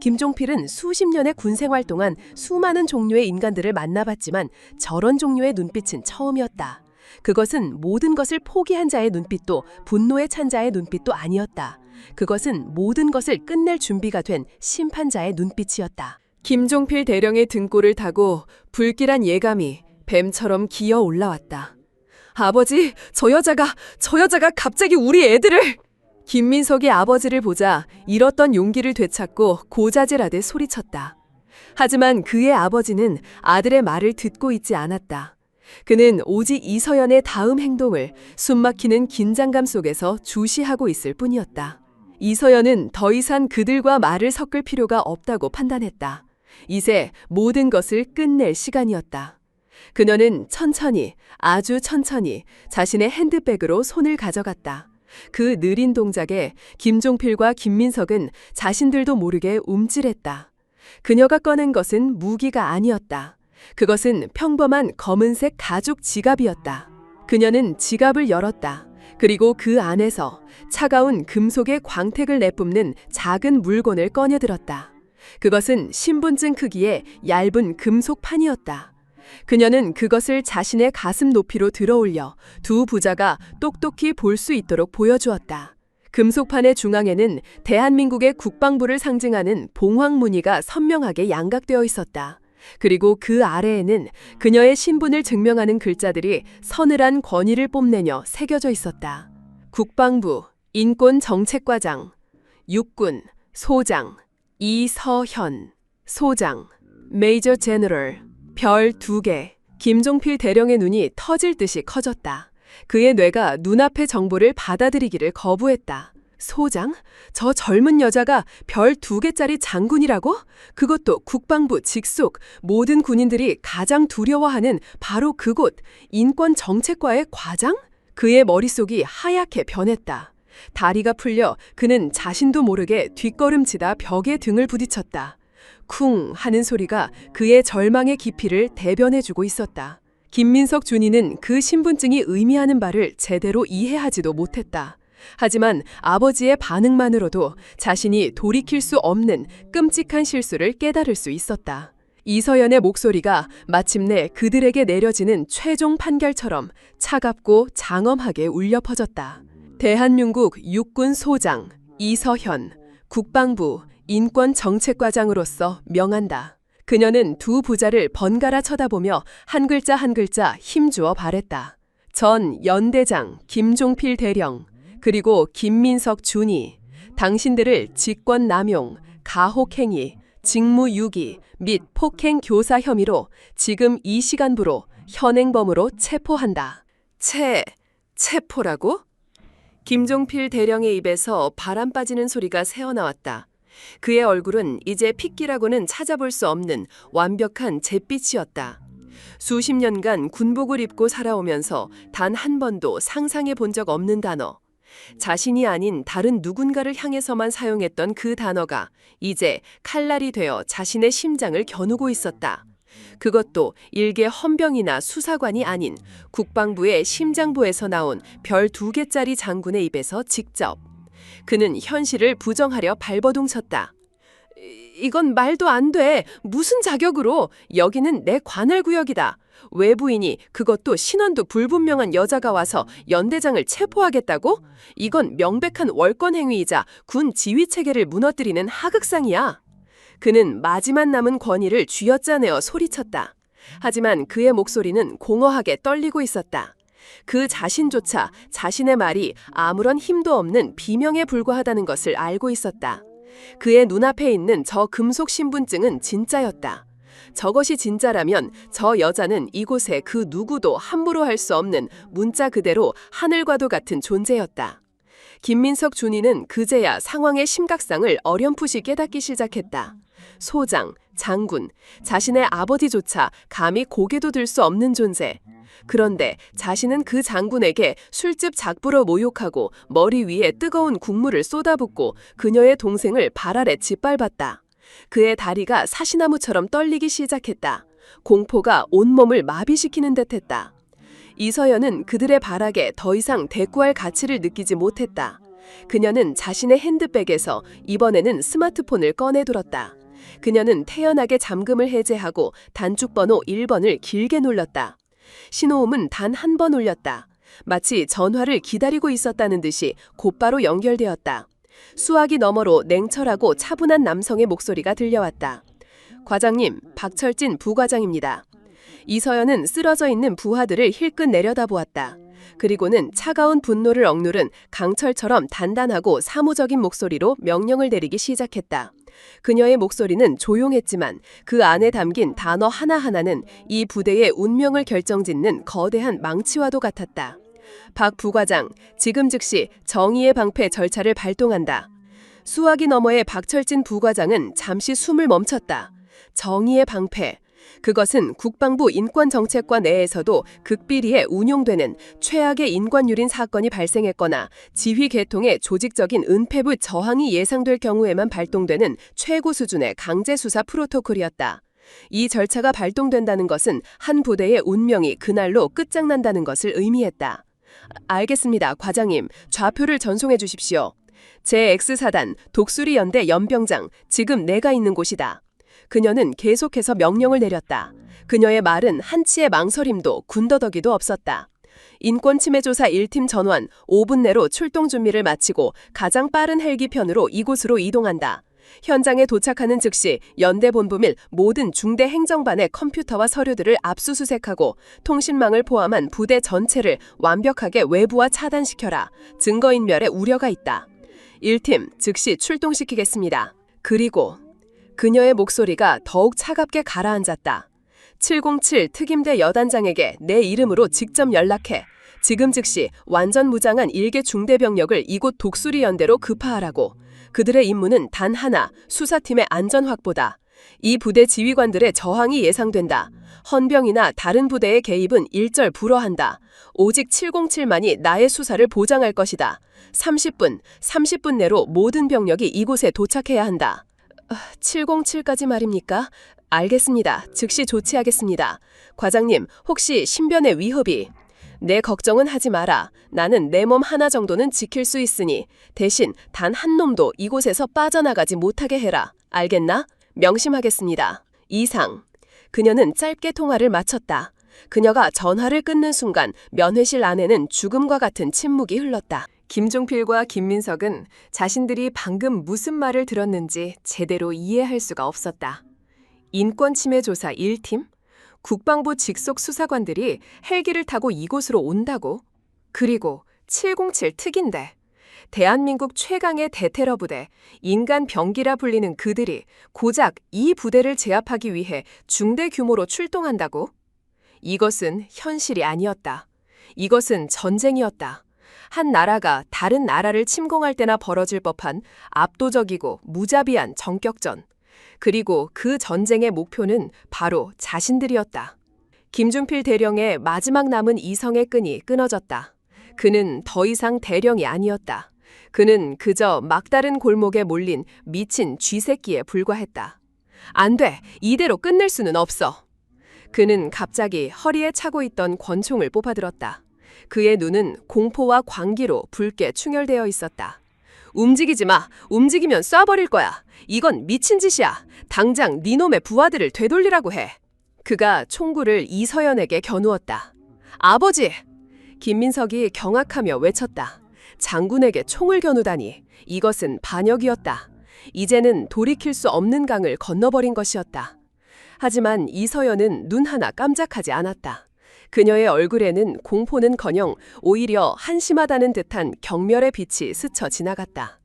김종필은 수십 년의 군 생활 동안 수많은 종류의 인간들을 만나봤지만 저런 종류의 눈빛은 처음이었다. 그것은 모든 것을 포기한 자의 눈빛도 분노에 찬 자의 눈빛도 아니었다. 그것은 모든 것을 끝낼 준비가 된 심판자의 눈빛이었다. 김종필 대령의 등골을 타고 불길한 예감이 뱀처럼 기어 올라왔다. 아버지, 저 여자가 갑자기 우리 애들을... 김민석이 아버지를 보자 잃었던 용기를 되찾고 고자질하듯 소리쳤다. 하지만 그의 아버지는 아들의 말을 듣고 있지 않았다. 그는 오직 이서연의 다음 행동을 숨막히는 긴장감 속에서 주시하고 있을 뿐이었다. 이서연은 더 이상 그들과 말을 섞을 필요가 없다고 판단했다. 이제 모든 것을 끝낼 시간이었다. 그녀는 천천히, 아주 천천히 자신의 핸드백으로 손을 가져갔다. 그 느린 동작에 김종필과 김민석은 자신들도 모르게 움찔했다. 그녀가 꺼낸 것은 무기가 아니었다. 그것은 평범한 검은색 가죽 지갑이었다. 그녀는 지갑을 열었다. 그리고 그 안에서 차가운 금속의 광택을 내뿜는 작은 물건을 꺼내들었다. 그것은 신분증 크기의 얇은 금속판이었다. 그녀는 그것을 자신의 가슴 높이로 들어올려 두 부자가 똑똑히 볼 수 있도록 보여주었다. 금속판의 중앙에는 대한민국의 국방부를 상징하는 봉황 무늬가 선명하게 양각되어 있었다. 그리고 그 아래에는 그녀의 신분을 증명하는 글자들이 서늘한 권위를 뽐내며 새겨져 있었다. 국방부 인권정책과장, 육군 소장, 이서현 소장, 메이저 제너럴, 별 2개. 김종필 대령의 눈이 터질 듯이 커졌다. 그의 뇌가 눈앞의 정보를 받아들이기를 거부했다. 소장? 저 젊은 여자가 별 2개짜리 장군이라고? 그것도 국방부 직속, 모든 군인들이 가장 두려워하는 바로 그곳, 인권정책과의 과장? 그의 머릿속이 하얗게 변했다. 다리가 풀려 그는 자신도 모르게 뒷걸음치다 벽에 등을 부딪혔다. 쿵 하는 소리가 그의 절망의 깊이를 대변해주고 있었다. 김민석 준이는 그 신분증이 의미하는 바를 제대로 이해하지도 못했다. 하지만 아버지의 반응만으로도 자신이 돌이킬 수 없는 끔찍한 실수를 깨달을 수 있었다. 이서연의 목소리가 마침내 그들에게 내려지는 최종 판결처럼 차갑고 장엄하게 울려 퍼졌다. 대한민국 육군 소장 이서현, 국방부 인권정책과장으로서 명한다. 그녀는 두 부자를 번갈아 쳐다보며 한 글자 한 글자 힘주어 발했다. 전 연대장 김종필 대령, 그리고 김민석 준이, 당신들을 직권남용, 가혹행위, 직무유기 및 폭행 교사 혐의로 지금 이 시간부로 현행범으로 체포한다. 체포라고? 김종필 대령의 입에서 바람 빠지는 소리가 새어나왔다. 그의 얼굴은 이제 핏기라고는 찾아볼 수 없는 완벽한 잿빛이었다. 수십 년간 군복을 입고 살아오면서 단 한 번도 상상해 본 적 없는 단어. 자신이 아닌 다른 누군가를 향해서만 사용했던 그 단어가 이제 칼날이 되어 자신의 심장을 겨누고 있었다. 그것도 일개 헌병이나 수사관이 아닌 국방부의 심장부에서 나온 별 2개짜리 장군의 입에서 직접. 그는 현실을 부정하려 발버둥쳤다. 이건 말도 안 돼. 무슨 자격으로? 여기는 내 관할구역이다. 외부인이, 그것도 신원도 불분명한 여자가 와서 연대장을 체포하겠다고? 이건 명백한 월권행위이자 군 지휘체계를 무너뜨리는 하극상이야. 그는 마지막 남은 권위를 쥐어짜내어 소리쳤다. 하지만 그의 목소리는 공허하게 떨리고 있었다. 그 자신조차 자신의 말이 아무런 힘도 없는 비명에 불과하다는 것을 알고 있었다. 그의 눈앞에 있는 저 금속 신분증은 진짜였다. 저것이 진짜라면 저 여자는 이곳에 그 누구도 함부로 할 수 없는 문자 그대로 하늘과도 같은 존재였다. 김민석 준이는 그제야 상황의 심각성을 어렴풋이 깨닫기 시작했다. 소장, 장군, 자신의 아버지조차 감히 고개도 들 수 없는 존재. 그런데 자신은 그 장군에게 술집 작부로 모욕하고 머리 위에 뜨거운 국물을 쏟아붓고 그녀의 동생을 발 아래 짓밟았다. 그의 다리가 사시나무처럼 떨리기 시작했다. 공포가 온몸을 마비시키는 듯했다. 이서연은 그들의 발악에 더 이상 대꾸할 가치를 느끼지 못했다. 그녀는 자신의 핸드백에서 이번에는 스마트폰을 꺼내들었다. 그녀는 태연하게 잠금을 해제하고 단축번호 1번을 길게 눌렀다. 신호음은 단 한 번 울렸다. 마치 전화를 기다리고 있었다는 듯이 곧바로 연결되었다. 수화기 너머로 냉철하고 차분한 남성의 목소리가 들려왔다. 과장님, 박철진 부과장입니다. 이서연은 쓰러져 있는 부하들을 힐끗 내려다보았다. 그리고는 차가운 분노를 억누른 강철처럼 단단하고 사무적인 목소리로 명령을 내리기 시작했다. 그녀의 목소리는 조용했지만 그 안에 담긴 단어 하나하나는 이 부대의 운명을 결정짓는 거대한 망치와도 같았다. 박 부과장, 지금 즉시 정의의 방패 절차를 발동한다. 수화기 너머의 박철진 부과장은 잠시 숨을 멈췄다. 정의의 방패. 그것은 국방부 인권정책과 내에서도 극비리에 운용되는 최악의 인권유린 사건이 발생했거나 지휘 계통의 조직적인 은폐부 저항이 예상될 경우에만 발동되는 최고 수준의 강제수사 프로토콜이었다. 이 절차가 발동된다는 것은 한 부대의 운명이 그날로 끝장난다는 것을 의미했다. 알겠습니다, 과장님. 좌표를 전송해 주십시오. 제-X사단 독수리 연대 연병장, 지금 내가 있는 곳이다. 그녀는 계속해서 명령을 내렸다. 그녀의 말은 한치의 망설임도 군더더기도 없었다. 인권침해조사 1팀 전원 5분 내로 출동 준비를 마치고 가장 빠른 헬기편으로 이곳으로 이동한다. 현장에 도착하는 즉시 연대 본부 및 모든 중대 행정반의 컴퓨터와 서류들을 압수수색하고 통신망을 포함한 부대 전체를 완벽하게 외부와 차단시켜라. 증거인멸의 우려가 있다. 1팀 즉시 출동시키겠습니다. 그리고 그녀의 목소리가 더욱 차갑게 가라앉았다. 707 특임대 여단장에게 내 이름으로 직접 연락해. 지금 즉시 완전 무장한 일개 중대병력을 이곳 독수리 연대로 급파하라고. 그들의 임무는 단 하나, 수사팀의 안전 확보다. 이 부대 지휘관들의 저항이 예상된다. 헌병이나 다른 부대의 개입은 일절 불허한다. 오직 707만이 나의 수사를 보장할 것이다. 30분 내로 모든 병력이 이곳에 도착해야 한다. 707까지 말입니까? 알겠습니다. 즉시 조치하겠습니다. 과장님, 혹시 신변의 위협이? 내 걱정은 하지 마라. 나는 내 몸 하나 정도는 지킬 수 있으니 대신 단 한 놈도 이곳에서 빠져나가지 못하게 해라. 알겠나? 명심하겠습니다. 이상. 그녀는 짧게 통화를 마쳤다. 그녀가 전화를 끊는 순간 면회실 안에는 죽음과 같은 침묵이 흘렀다. 김종필과 김민석은 자신들이 방금 무슨 말을 들었는지 제대로 이해할 수가 없었다. 인권침해조사 1팀? 국방부 직속 수사관들이 헬기를 타고 이곳으로 온다고? 그리고 707 특인대. 대한민국 최강의 대테러 부대, 인간 병기라 불리는 그들이 고작 이 부대를 제압하기 위해 중대 규모로 출동한다고? 이것은 현실이 아니었다. 이것은 전쟁이었다. 한 나라가 다른 나라를 침공할 때나 벌어질 법한 압도적이고 무자비한 전격전. 그리고 그 전쟁의 목표는 바로 자신들이었다. 김준필 대령의 마지막 남은 이성의 끈이 끊어졌다. 그는 더 이상 대령이 아니었다. 그는 그저 막다른 골목에 몰린 미친 쥐새끼에 불과했다. 안 돼! 이대로 끝낼 수는 없어! 그는 갑자기 허리에 차고 있던 권총을 뽑아들었다. 그의 눈은 공포와 광기로 붉게 충혈되어 있었다. 움직이지 마! 움직이면 쏴버릴 거야! 이건 미친 짓이야! 당장 네 놈의 부하들을 되돌리라고 해! 그가 총구를 이서연에게 겨누었다. 아버지! 김민석이 경악하며 외쳤다. 장군에게 총을 겨누다니. 이것은 반역이었다. 이제는 돌이킬 수 없는 강을 건너버린 것이었다. 하지만 이서연은 눈 하나 깜짝하지 않았다. 그녀의 얼굴에는 공포는커녕 오히려 한심하다는 듯한 경멸의 빛이 스쳐 지나갔다.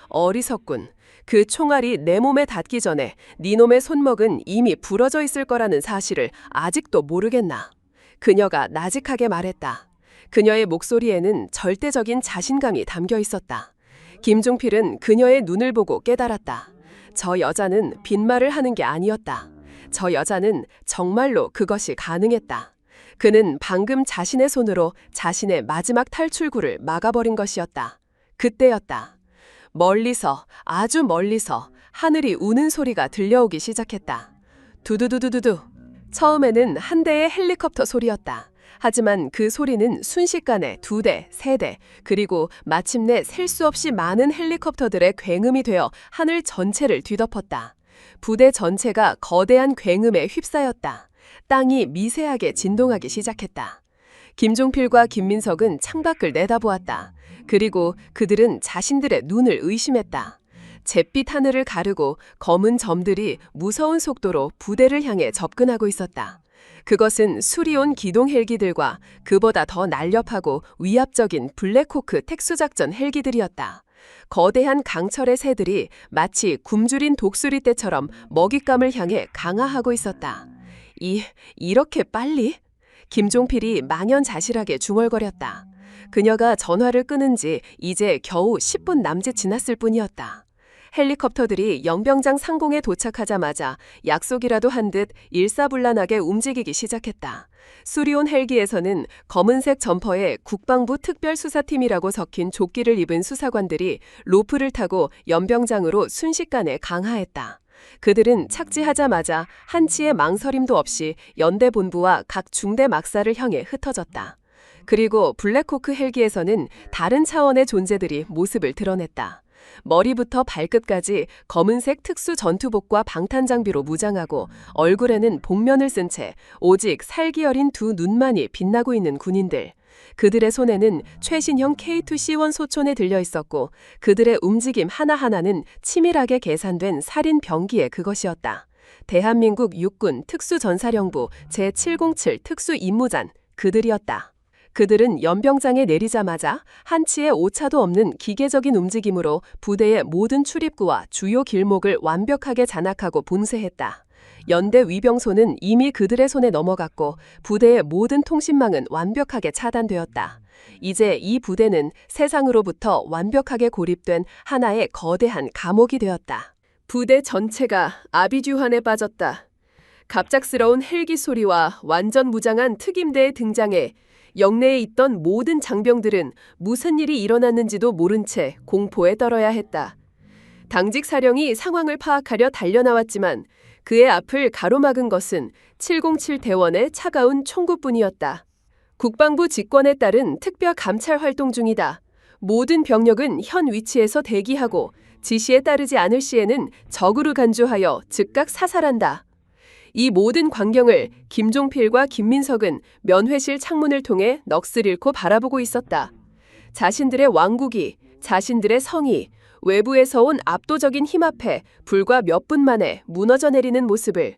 어리석군. 그 총알이 내 몸에 닿기 전에 네 놈의 손목은 이미 부러져 있을 거라는 사실을 아직도 모르겠나. 그녀가 나직하게 말했다. 그녀의 목소리에는 절대적인 자신감이 담겨 있었다. 김종필은 그녀의 눈을 보고 깨달았다. 저 여자는 빈말을 하는 게 아니었다. 저 여자는 정말로 그것이 가능했다. 그는 방금 자신의 손으로 자신의 마지막 탈출구를 막아버린 것이었다. 그때였다. 멀리서, 아주 멀리서 하늘이 우는 소리가 들려오기 시작했다. 두두두두두두. 처음에는 한 대의 헬리콥터 소리였다. 하지만 그 소리는 순식간에 2대, 3대, 그리고 마침내 셀 수 없이 많은 헬리콥터들의 굉음이 되어 하늘 전체를 뒤덮었다. 부대 전체가 거대한 굉음에 휩싸였다. 땅이 미세하게 진동하기 시작했다. 김종필과 김민석은 창밖을 내다보았다. 그리고 그들은 자신들의 눈을 의심했다. 잿빛 하늘을 가르고 검은 점들이 무서운 속도로 부대를 향해 접근하고 있었다. 그것은 수리온 기동 헬기들과 그보다 더 날렵하고 위압적인 블랙호크 특수작전 헬기들이었다. 거대한 강철의 새들이 마치 굶주린 독수리 떼처럼 먹잇감을 향해 강화하고 있었다. 이렇게 빨리? 김종필이 망연자실하게 중얼거렸다. 그녀가 전화를 끊은 지 이제 겨우 10분 남짓 지났을 뿐이었다. 헬리콥터들이 영병장 상공에 도착하자마자 약속이라도 한 듯 일사불란하게 움직이기 시작했다. 수리온 헬기에서는 검은색 점퍼에 국방부 특별수사팀이라고 적힌 조끼를 입은 수사관들이 로프를 타고 연병장으로 순식간에 강하했다. 그들은 착지하자마자 한치의 망설임도 없이 연대 본부와 각 중대 막사를 향해 흩어졌다. 그리고 블랙호크 헬기에서는 다른 차원의 존재들이 모습을 드러냈다. 머리부터 발끝까지 검은색 특수 전투복과 방탄장비로 무장하고 얼굴에는 복면을 쓴 채 오직 살기 어린 두 눈만이 빛나고 있는 군인들. 그들의 손에는 최신형 K2C1 소총에 들려 있었고 그들의 움직임 하나하나는 치밀하게 계산된 살인 병기의 그것이었다. 대한민국 육군 특수전사령부 제707 특수임무잔 그들이었다. 그들은 연병장에 내리자마자 한치의 오차도 없는 기계적인 움직임으로 부대의 모든 출입구와 주요 길목을 완벽하게 장악하고 봉쇄했다. 연대 위병소는 이미 그들의 손에 넘어갔고 부대의 모든 통신망은 완벽하게 차단되었다. 이제 이 부대는 세상으로부터 완벽하게 고립된 하나의 거대한 감옥이 되었다. 부대 전체가 아비규환에 빠졌다. 갑작스러운 헬기 소리와 완전 무장한 특임대의 등장에 영내에 있던 모든 장병들은 무슨 일이 일어났는지도 모른 채 공포에 떨어야 했다. 당직 사령이 상황을 파악하려 달려나왔지만 그의 앞을 가로막은 것은 707 대원의 차가운 총구뿐이었다. 국방부 직권에 따른 특별 감찰 활동 중이다. 모든 병력은 현 위치에서 대기하고 지시에 따르지 않을 시에는 적으로 간주하여 즉각 사살한다. 이 모든 광경을 김종필과 김민석은 면회실 창문을 통해 넋을 잃고 바라보고 있었다. 자신들의 왕국이, 자신들의 성이 외부에서 온 압도적인 힘 앞에 불과 몇 분 만에 무너져 내리는 모습을.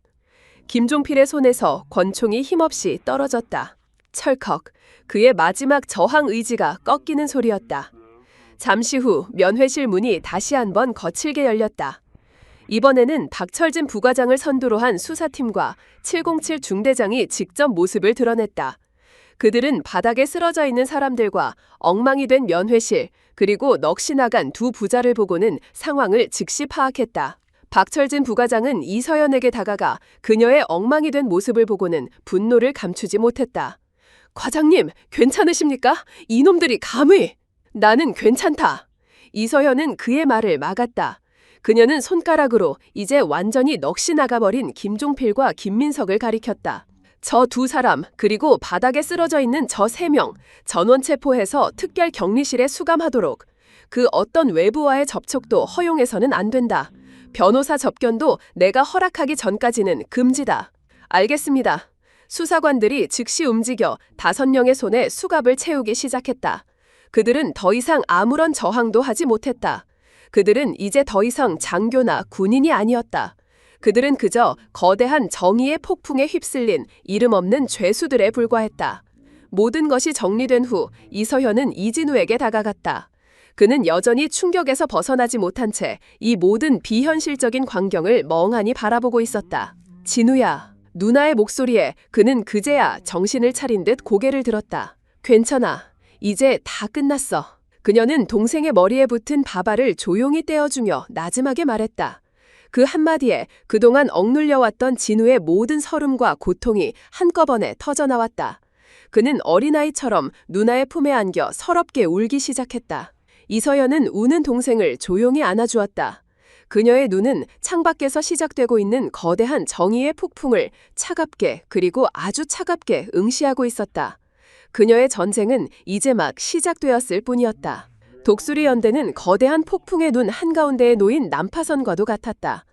김종필의 손에서 권총이 힘없이 떨어졌다. 철컥, 그의 마지막 저항 의지가 꺾이는 소리였다. 잠시 후 면회실 문이 다시 한번 거칠게 열렸다. 이번에는 박철진 부과장을 선두로 한 수사팀과 707 중대장이 직접 모습을 드러냈다. 그들은 바닥에 쓰러져 있는 사람들과 엉망이 된 면회실, 그리고 넋이 나간 두 부자를 보고는 상황을 즉시 파악했다. 박철진 부과장은 이서연에게 다가가 그녀의 엉망이 된 모습을 보고는 분노를 감추지 못했다. 과장님, 괜찮으십니까? 이놈들이 감히! 나는 괜찮다. 이서연은 그의 말을 막았다. 그녀는 손가락으로 이제 완전히 넋이 나가버린 김종필과 김민석을 가리켰다. 저 두 사람, 그리고 바닥에 쓰러져 있는 저 3명, 전원 체포해서 특별 격리실에 수감하도록. 그 어떤 외부와의 접촉도 허용해서는 안 된다. 변호사 접견도 내가 허락하기 전까지는 금지다. 알겠습니다. 수사관들이 즉시 움직여 5명의 손에 수갑을 채우기 시작했다. 그들은 더 이상 아무런 저항도 하지 못했다. 그들은 이제 더 이상 장교나 군인이 아니었다. 그들은 그저 거대한 정의의 폭풍에 휩쓸린 이름 없는 죄수들에 불과했다. 모든 것이 정리된 후 이서현은 이진우에게 다가갔다. 그는 여전히 충격에서 벗어나지 못한 채 이 모든 비현실적인 광경을 멍하니 바라보고 있었다. 진우야. 누나의 목소리에 그는 그제야 정신을 차린 듯 고개를 들었다. 괜찮아. 이제 다 끝났어. 그녀는 동생의 머리에 붙은 바바를 조용히 떼어주며 나지막에 말했다. 그 한마디에 그동안 억눌려왔던 진우의 모든 서름과 고통이 한꺼번에 터져나왔다. 그는 어린아이처럼 누나의 품에 안겨 서럽게 울기 시작했다. 이서연은 우는 동생을 조용히 안아주었다. 그녀의 눈은 창밖에서 시작되고 있는 거대한 정의의 폭풍을 차갑게 그리고 아주 차갑게 응시하고 있었다. 그녀의 전쟁은 이제 막 시작되었을 뿐이었다. 독수리 연대는 거대한 폭풍의 눈 한가운데에 놓인 난파선과도 같았다.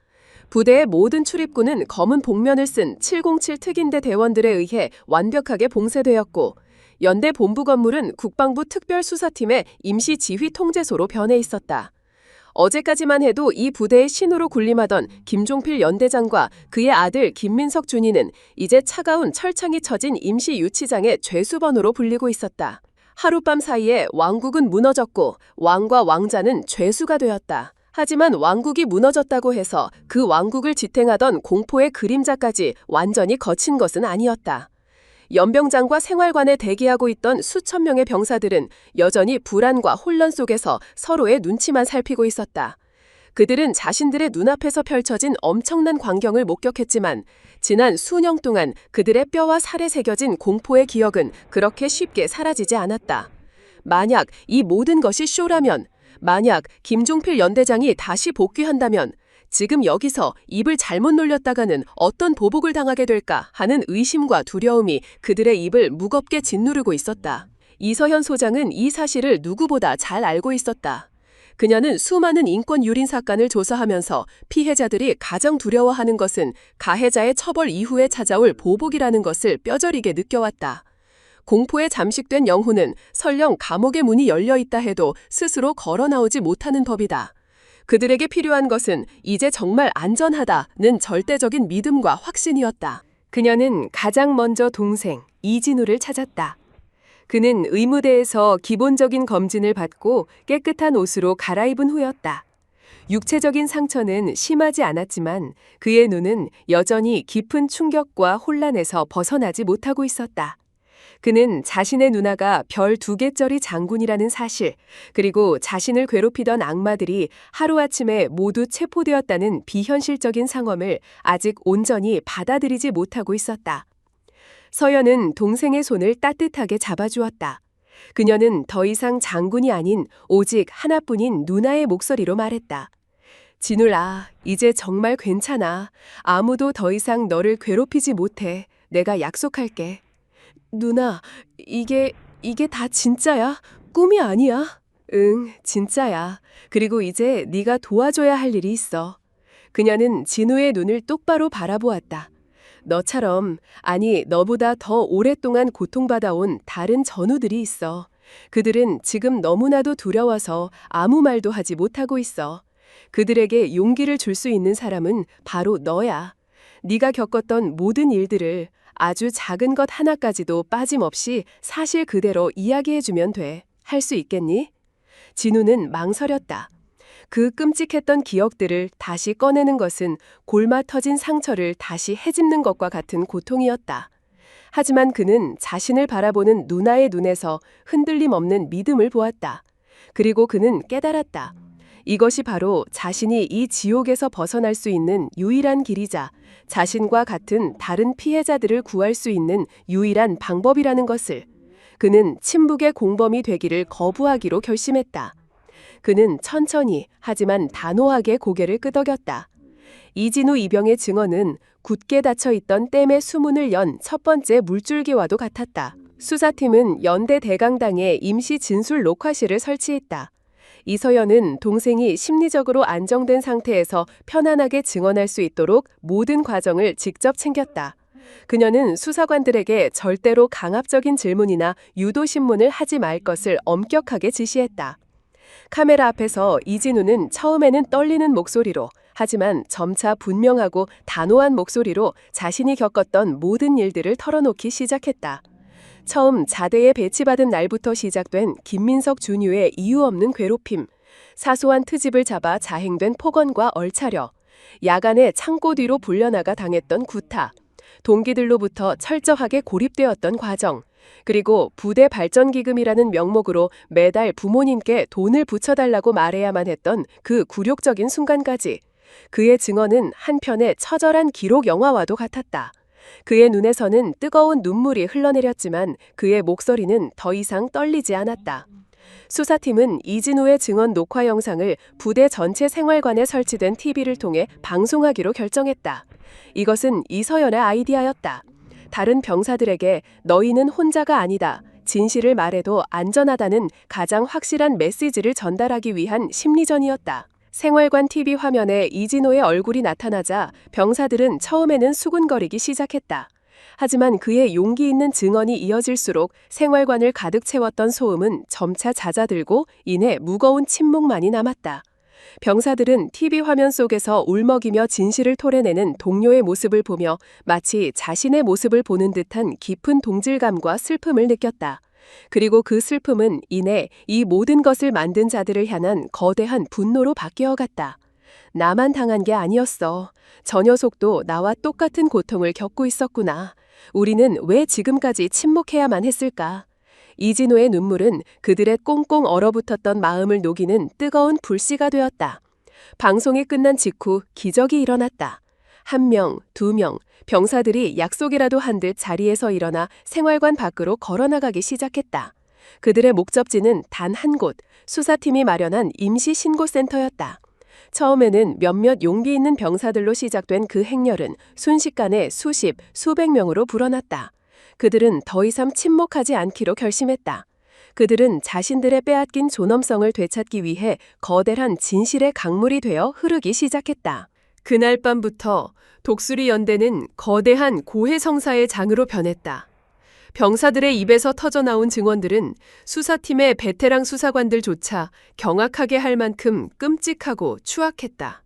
부대의 모든 출입구는 검은 복면을 쓴 707 특임대 대원들에 의해 완벽하게 봉쇄되었고 연대 본부 건물은 국방부 특별수사팀의 임시 지휘 통제소로 변해 있었다. 어제까지만 해도 이 부대의 신우로 군림하던 김종필 연대장과 그의 아들 김민석 준이는 이제 차가운 철창이 쳐진 임시 유치장의 죄수번호로 불리고 있었다. 하룻밤 사이에 왕국은 무너졌고 왕과 왕자는 죄수가 되었다. 하지만 왕국이 무너졌다고 해서 그 왕국을 지탱하던 공포의 그림자까지 완전히 거친 것은 아니었다. 연병장과 생활관에 대기하고 있던 수천 명의 병사들은 여전히 불안과 혼란 속에서 서로의 눈치만 살피고 있었다. 그들은 자신들의 눈앞에서 펼쳐진 엄청난 광경을 목격했지만 지난 수년 동안 그들의 뼈와 살에 새겨진 공포의 기억은 그렇게 쉽게 사라지지 않았다. 만약 이 모든 것이 쇼라면, 만약 김종필 연대장이 다시 복귀한다면 지금 여기서 입을 잘못 놀렸다가는 어떤 보복을 당하게 될까 하는 의심과 두려움이 그들의 입을 무겁게 짓누르고 있었다. 이서현 소장은 이 사실을 누구보다 잘 알고 있었다. 그녀는 수많은 인권 유린 사건을 조사하면서 피해자들이 가장 두려워하는 것은 가해자의 처벌 이후에 찾아올 보복이라는 것을 뼈저리게 느껴왔다. 공포에 잠식된 영혼은 설령 감옥의 문이 열려 있다 해도 스스로 걸어 나오지 못하는 법이다. 그들에게 필요한 것은 이제 정말 안전하다는 절대적인 믿음과 확신이었다. 그녀는 가장 먼저 동생 이진우를 찾았다. 그는 의무대에서 기본적인 검진을 받고 깨끗한 옷으로 갈아입은 후였다. 육체적인 상처는 심하지 않았지만 그의 눈은 여전히 깊은 충격과 혼란에서 벗어나지 못하고 있었다. 그는 자신의 누나가 별 2개짜리 장군이라는 사실, 그리고 자신을 괴롭히던 악마들이 하루아침에 모두 체포되었다는 비현실적인 상황을 아직 온전히 받아들이지 못하고 있었다. 서연은 동생의 손을 따뜻하게 잡아주었다. 그녀는 더 이상 장군이 아닌 오직 하나뿐인 누나의 목소리로 말했다. 진울아, 이제 정말 괜찮아. 아무도 더 이상 너를 괴롭히지 못해. 내가 약속할게. 누나, 이게 다 진짜야? 꿈이 아니야? 응, 진짜야. 그리고 이제 네가 도와줘야 할 일이 있어. 그녀는 진우의 눈을 똑바로 바라보았다. 너처럼, 아니 너보다 더 오랫동안 고통받아온 다른 전우들이 있어. 그들은 지금 너무나도 두려워서 아무 말도 하지 못하고 있어. 그들에게 용기를 줄 수 있는 사람은 바로 너야. 네가 겪었던 모든 일들을 아주 작은 것 하나까지도 빠짐없이 사실 그대로 이야기해주면 돼. 할 수 있겠니? 진우는 망설였다. 그 끔찍했던 기억들을 다시 꺼내는 것은 골마 터진 상처를 다시 헤집는 것과 같은 고통이었다. 하지만 그는 자신을 바라보는 누나의 눈에서 흔들림 없는 믿음을 보았다. 그리고 그는 깨달았다. 이것이 바로 자신이 이 지옥에서 벗어날 수 있는 유일한 길이자 자신과 같은 다른 피해자들을 구할 수 있는 유일한 방법이라는 것을. 그는 침묵의 공범이 되기를 거부하기로 결심했다. 그는 천천히 하지만 단호하게 고개를 끄덕였다. 이진우 이병의 증언은 굳게 닫혀있던 댐의 수문을 연 첫 번째 물줄기와도 같았다. 수사팀은 연대 대강당에 임시 진술 녹화실을 설치했다. 이서연은 동생이 심리적으로 안정된 상태에서 편안하게 증언할 수 있도록 모든 과정을 직접 챙겼다. 그녀는 수사관들에게 절대로 강압적인 질문이나 유도신문을 하지 말 것을 엄격하게 지시했다. 카메라 앞에서 이진우는 처음에는 떨리는 목소리로, 하지만 점차 분명하고 단호한 목소리로 자신이 겪었던 모든 일들을 털어놓기 시작했다. 처음 자대에 배치받은 날부터 시작된 김민석 준유의 이유 없는 괴롭힘, 사소한 트집을 잡아 자행된 폭언과 얼차려, 야간에 창고 뒤로 불려나가 당했던 구타, 동기들로부터 철저하게 고립되었던 과정, 그리고 부대 발전기금이라는 명목으로 매달 부모님께 돈을 붙여달라고 말해야만 했던 그 굴욕적인 순간까지. 그의 증언은 한편의 처절한 기록 영화와도 같았다. 그의 눈에서는 뜨거운 눈물이 흘러내렸지만 그의 목소리는 더 이상 떨리지 않았다. 수사팀은 이진우의 증언 녹화 영상을 부대 전체 생활관에 설치된 TV를 통해 방송하기로 결정했다. 이것은 이서연의 아이디어였다. 다른 병사들에게 너희는 혼자가 아니다. 진실을 말해도 안전하다는 가장 확실한 메시지를 전달하기 위한 심리전이었다. 생활관 TV 화면에 이진호의 얼굴이 나타나자 병사들은 처음에는 수군거리기 시작했다. 하지만 그의 용기 있는 증언이 이어질수록 생활관을 가득 채웠던 소음은 점차 잦아들고 이내 무거운 침묵만이 남았다. 병사들은 TV 화면 속에서 울먹이며 진실을 토해내는 동료의 모습을 보며 마치 자신의 모습을 보는 듯한 깊은 동질감과 슬픔을 느꼈다. 그리고 그 슬픔은 이내 이 모든 것을 만든 자들을 향한 거대한 분노로 바뀌어갔다. 나만 당한 게 아니었어. 저 녀석도 나와 똑같은 고통을 겪고 있었구나. 우리는 왜 지금까지 침묵해야만 했을까? 이진호의 눈물은 그들의 꽁꽁 얼어붙었던 마음을 녹이는 뜨거운 불씨가 되었다. 방송이 끝난 직후 기적이 일어났다. 1명, 2명, 병사들이 약속이라도 한 듯 자리에서 일어나 생활관 밖으로 걸어나가기 시작했다. 그들의 목적지는 단 한 곳, 수사팀이 마련한 임시 신고센터였다. 처음에는 몇몇 용기 있는 병사들로 시작된 그 행렬은 순식간에 수십, 수백 명으로 불어났다. 그들은 더 이상 침묵하지 않기로 결심했다. 그들은 자신들의 빼앗긴 존엄성을 되찾기 위해 거대한 진실의 강물이 되어 흐르기 시작했다. 그날 밤부터 독수리 연대는 거대한 고해성사의 장으로 변했다. 병사들의 입에서 터져나온 증언들은 수사팀의 베테랑 수사관들조차 경악하게 할 만큼 끔찍하고 추악했다.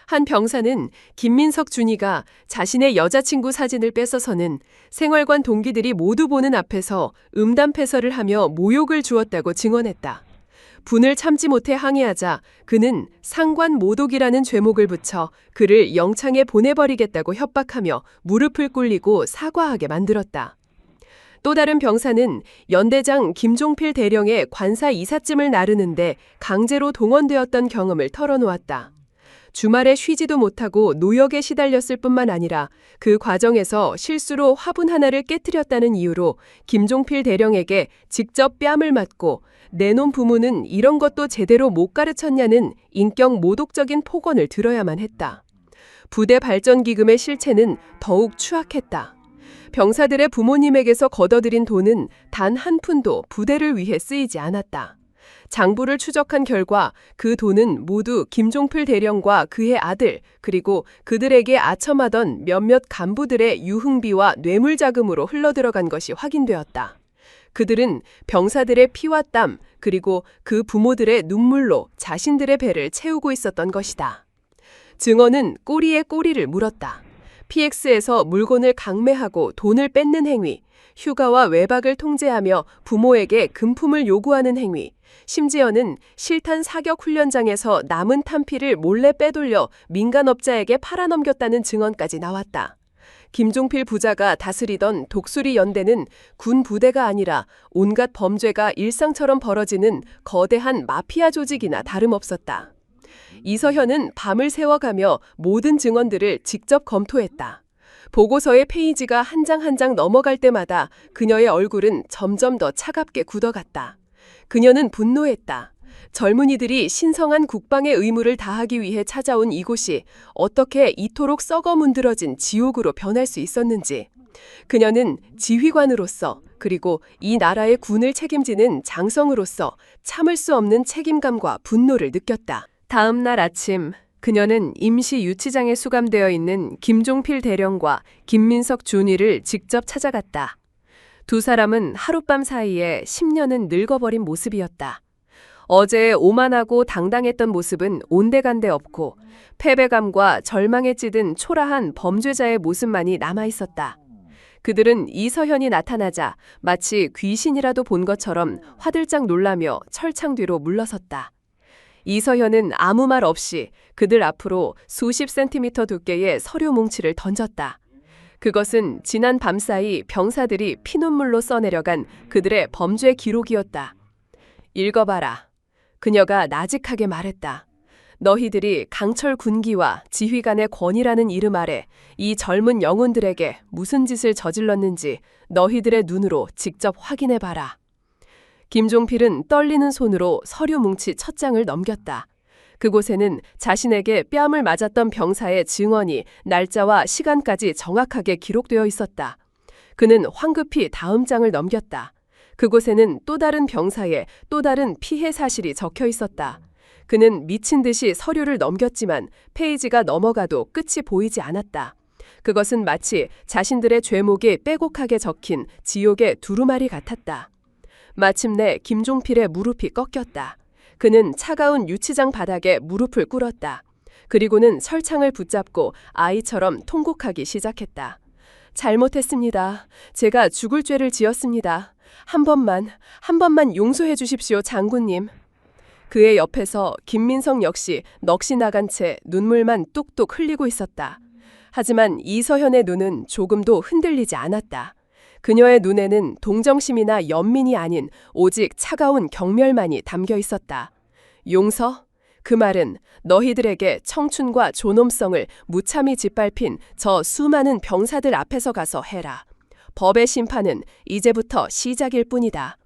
한 병사는 김민석 준이가 자신의 여자친구 사진을 뺏어서는 생활관 동기들이 모두 보는 앞에서 음담패설을 하며 모욕을 주었다고 증언했다. 분을 참지 못해 항의하자 그는 상관 모독이라는 죄목을 붙여 그를 영창에 보내버리겠다고 협박하며 무릎을 꿇리고 사과하게 만들었다. 또 다른 병사는 연대장 김종필 대령의 관사 이삿짐을 나르는데 강제로 동원되었던 경험을 털어놓았다. 주말에 쉬지도 못하고 노역에 시달렸을 뿐만 아니라 그 과정에서 실수로 화분 하나를 깨뜨렸다는 이유로 김종필 대령에게 직접 뺨을 맞고 내놈 부모는 이런 것도 제대로 못 가르쳤냐는 인격 모독적인 폭언을 들어야만 했다. 부대 발전기금의 실체는 더욱 추악했다. 병사들의 부모님에게서 걷어들인 돈은 단 한 푼도 부대를 위해 쓰이지 않았다. 장부를 추적한 결과 그 돈은 모두 김종필 대령과 그의 아들 그리고 그들에게 아첨하던 몇몇 간부들의 유흥비와 뇌물자금으로 흘러들어간 것이 확인되었다. 그들은 병사들의 피와 땀 그리고 그 부모들의 눈물로 자신들의 배를 채우고 있었던 것이다. 증언은 꼬리에 꼬리를 물었다. PX에서 물건을 강매하고 돈을 뺏는 행위, 휴가와 외박을 통제하며 부모에게 금품을 요구하는 행위, 심지어는 실탄 사격 훈련장에서 남은 탄피를 몰래 빼돌려 민간업자에게 팔아넘겼다는 증언까지 나왔다. 김종필 부자가 다스리던 독수리 연대는 군 부대가 아니라 온갖 범죄가 일상처럼 벌어지는 거대한 마피아 조직이나 다름없었다. 이서현은 밤을 새워가며 모든 증언들을 직접 검토했다. 보고서의 페이지가 한 장 한 장 넘어갈 때마다 그녀의 얼굴은 점점 더 차갑게 굳어갔다. 그녀는 분노했다. 젊은이들이 신성한 국방의 의무를 다하기 위해 찾아온 이곳이 어떻게 이토록 썩어 문드러진 지옥으로 변할 수 있었는지. 그녀는 지휘관으로서 그리고 이 나라의 군을 책임지는 장성으로서 참을 수 없는 책임감과 분노를 느꼈다. 다음 날 아침 그녀는 임시 유치장에 수감되어 있는 김종필 대령과 김민석 준이를 직접 찾아갔다. 두 사람은 하룻밤 사이에 10년은 늙어버린 모습이었다. 어제 오만하고 당당했던 모습은 온데간데 없고 패배감과 절망에 찌든 초라한 범죄자의 모습만이 남아있었다. 그들은 이서현이 나타나자 마치 귀신이라도 본 것처럼 화들짝 놀라며 철창 뒤로 물러섰다. 이서현은 아무 말 없이 그들 앞으로 수십 센티미터 두께의 서류 뭉치를 던졌다. 그것은 지난 밤사이 병사들이 피눈물로 써내려간 그들의 범죄 기록이었다. 읽어봐라. 그녀가 나직하게 말했다. 너희들이 강철 군기와 지휘관의 권위라는 이름 아래 이 젊은 영혼들에게 무슨 짓을 저질렀는지 너희들의 눈으로 직접 확인해봐라. 김종필은 떨리는 손으로 서류 뭉치 첫 장을 넘겼다. 그곳에는 자신에게 뺨을 맞았던 병사의 증언이 날짜와 시간까지 정확하게 기록되어 있었다. 그는 황급히 다음 장을 넘겼다. 그곳에는 또 다른 병사의 또 다른 피해 사실이 적혀 있었다. 그는 미친 듯이 서류를 넘겼지만 페이지가 넘어가도 끝이 보이지 않았다. 그것은 마치 자신들의 죄목이 빼곡하게 적힌 지옥의 두루마리 같았다. 마침내 김종필의 무릎이 꺾였다. 그는 차가운 유치장 바닥에 무릎을 꿇었다. 그리고는 설창을 붙잡고 아이처럼 통곡하기 시작했다. 잘못했습니다. 제가 죽을 죄를 지었습니다. 한 번만 용서해 주십시오, 장군님. 그의 옆에서 김민석 역시 넋이 나간 채 눈물만 뚝뚝 흘리고 있었다. 하지만 이서현의 눈은 조금도 흔들리지 않았다. 그녀의 눈에는 동정심이나 연민이 아닌 오직 차가운 경멸만이 담겨 있었다. 용서? 그 말은 너희들에게 청춘과 존엄성을 무참히 짓밟힌 저 수많은 병사들 앞에서 가서 해라. 법의 심판은 이제부터 시작일 뿐이다.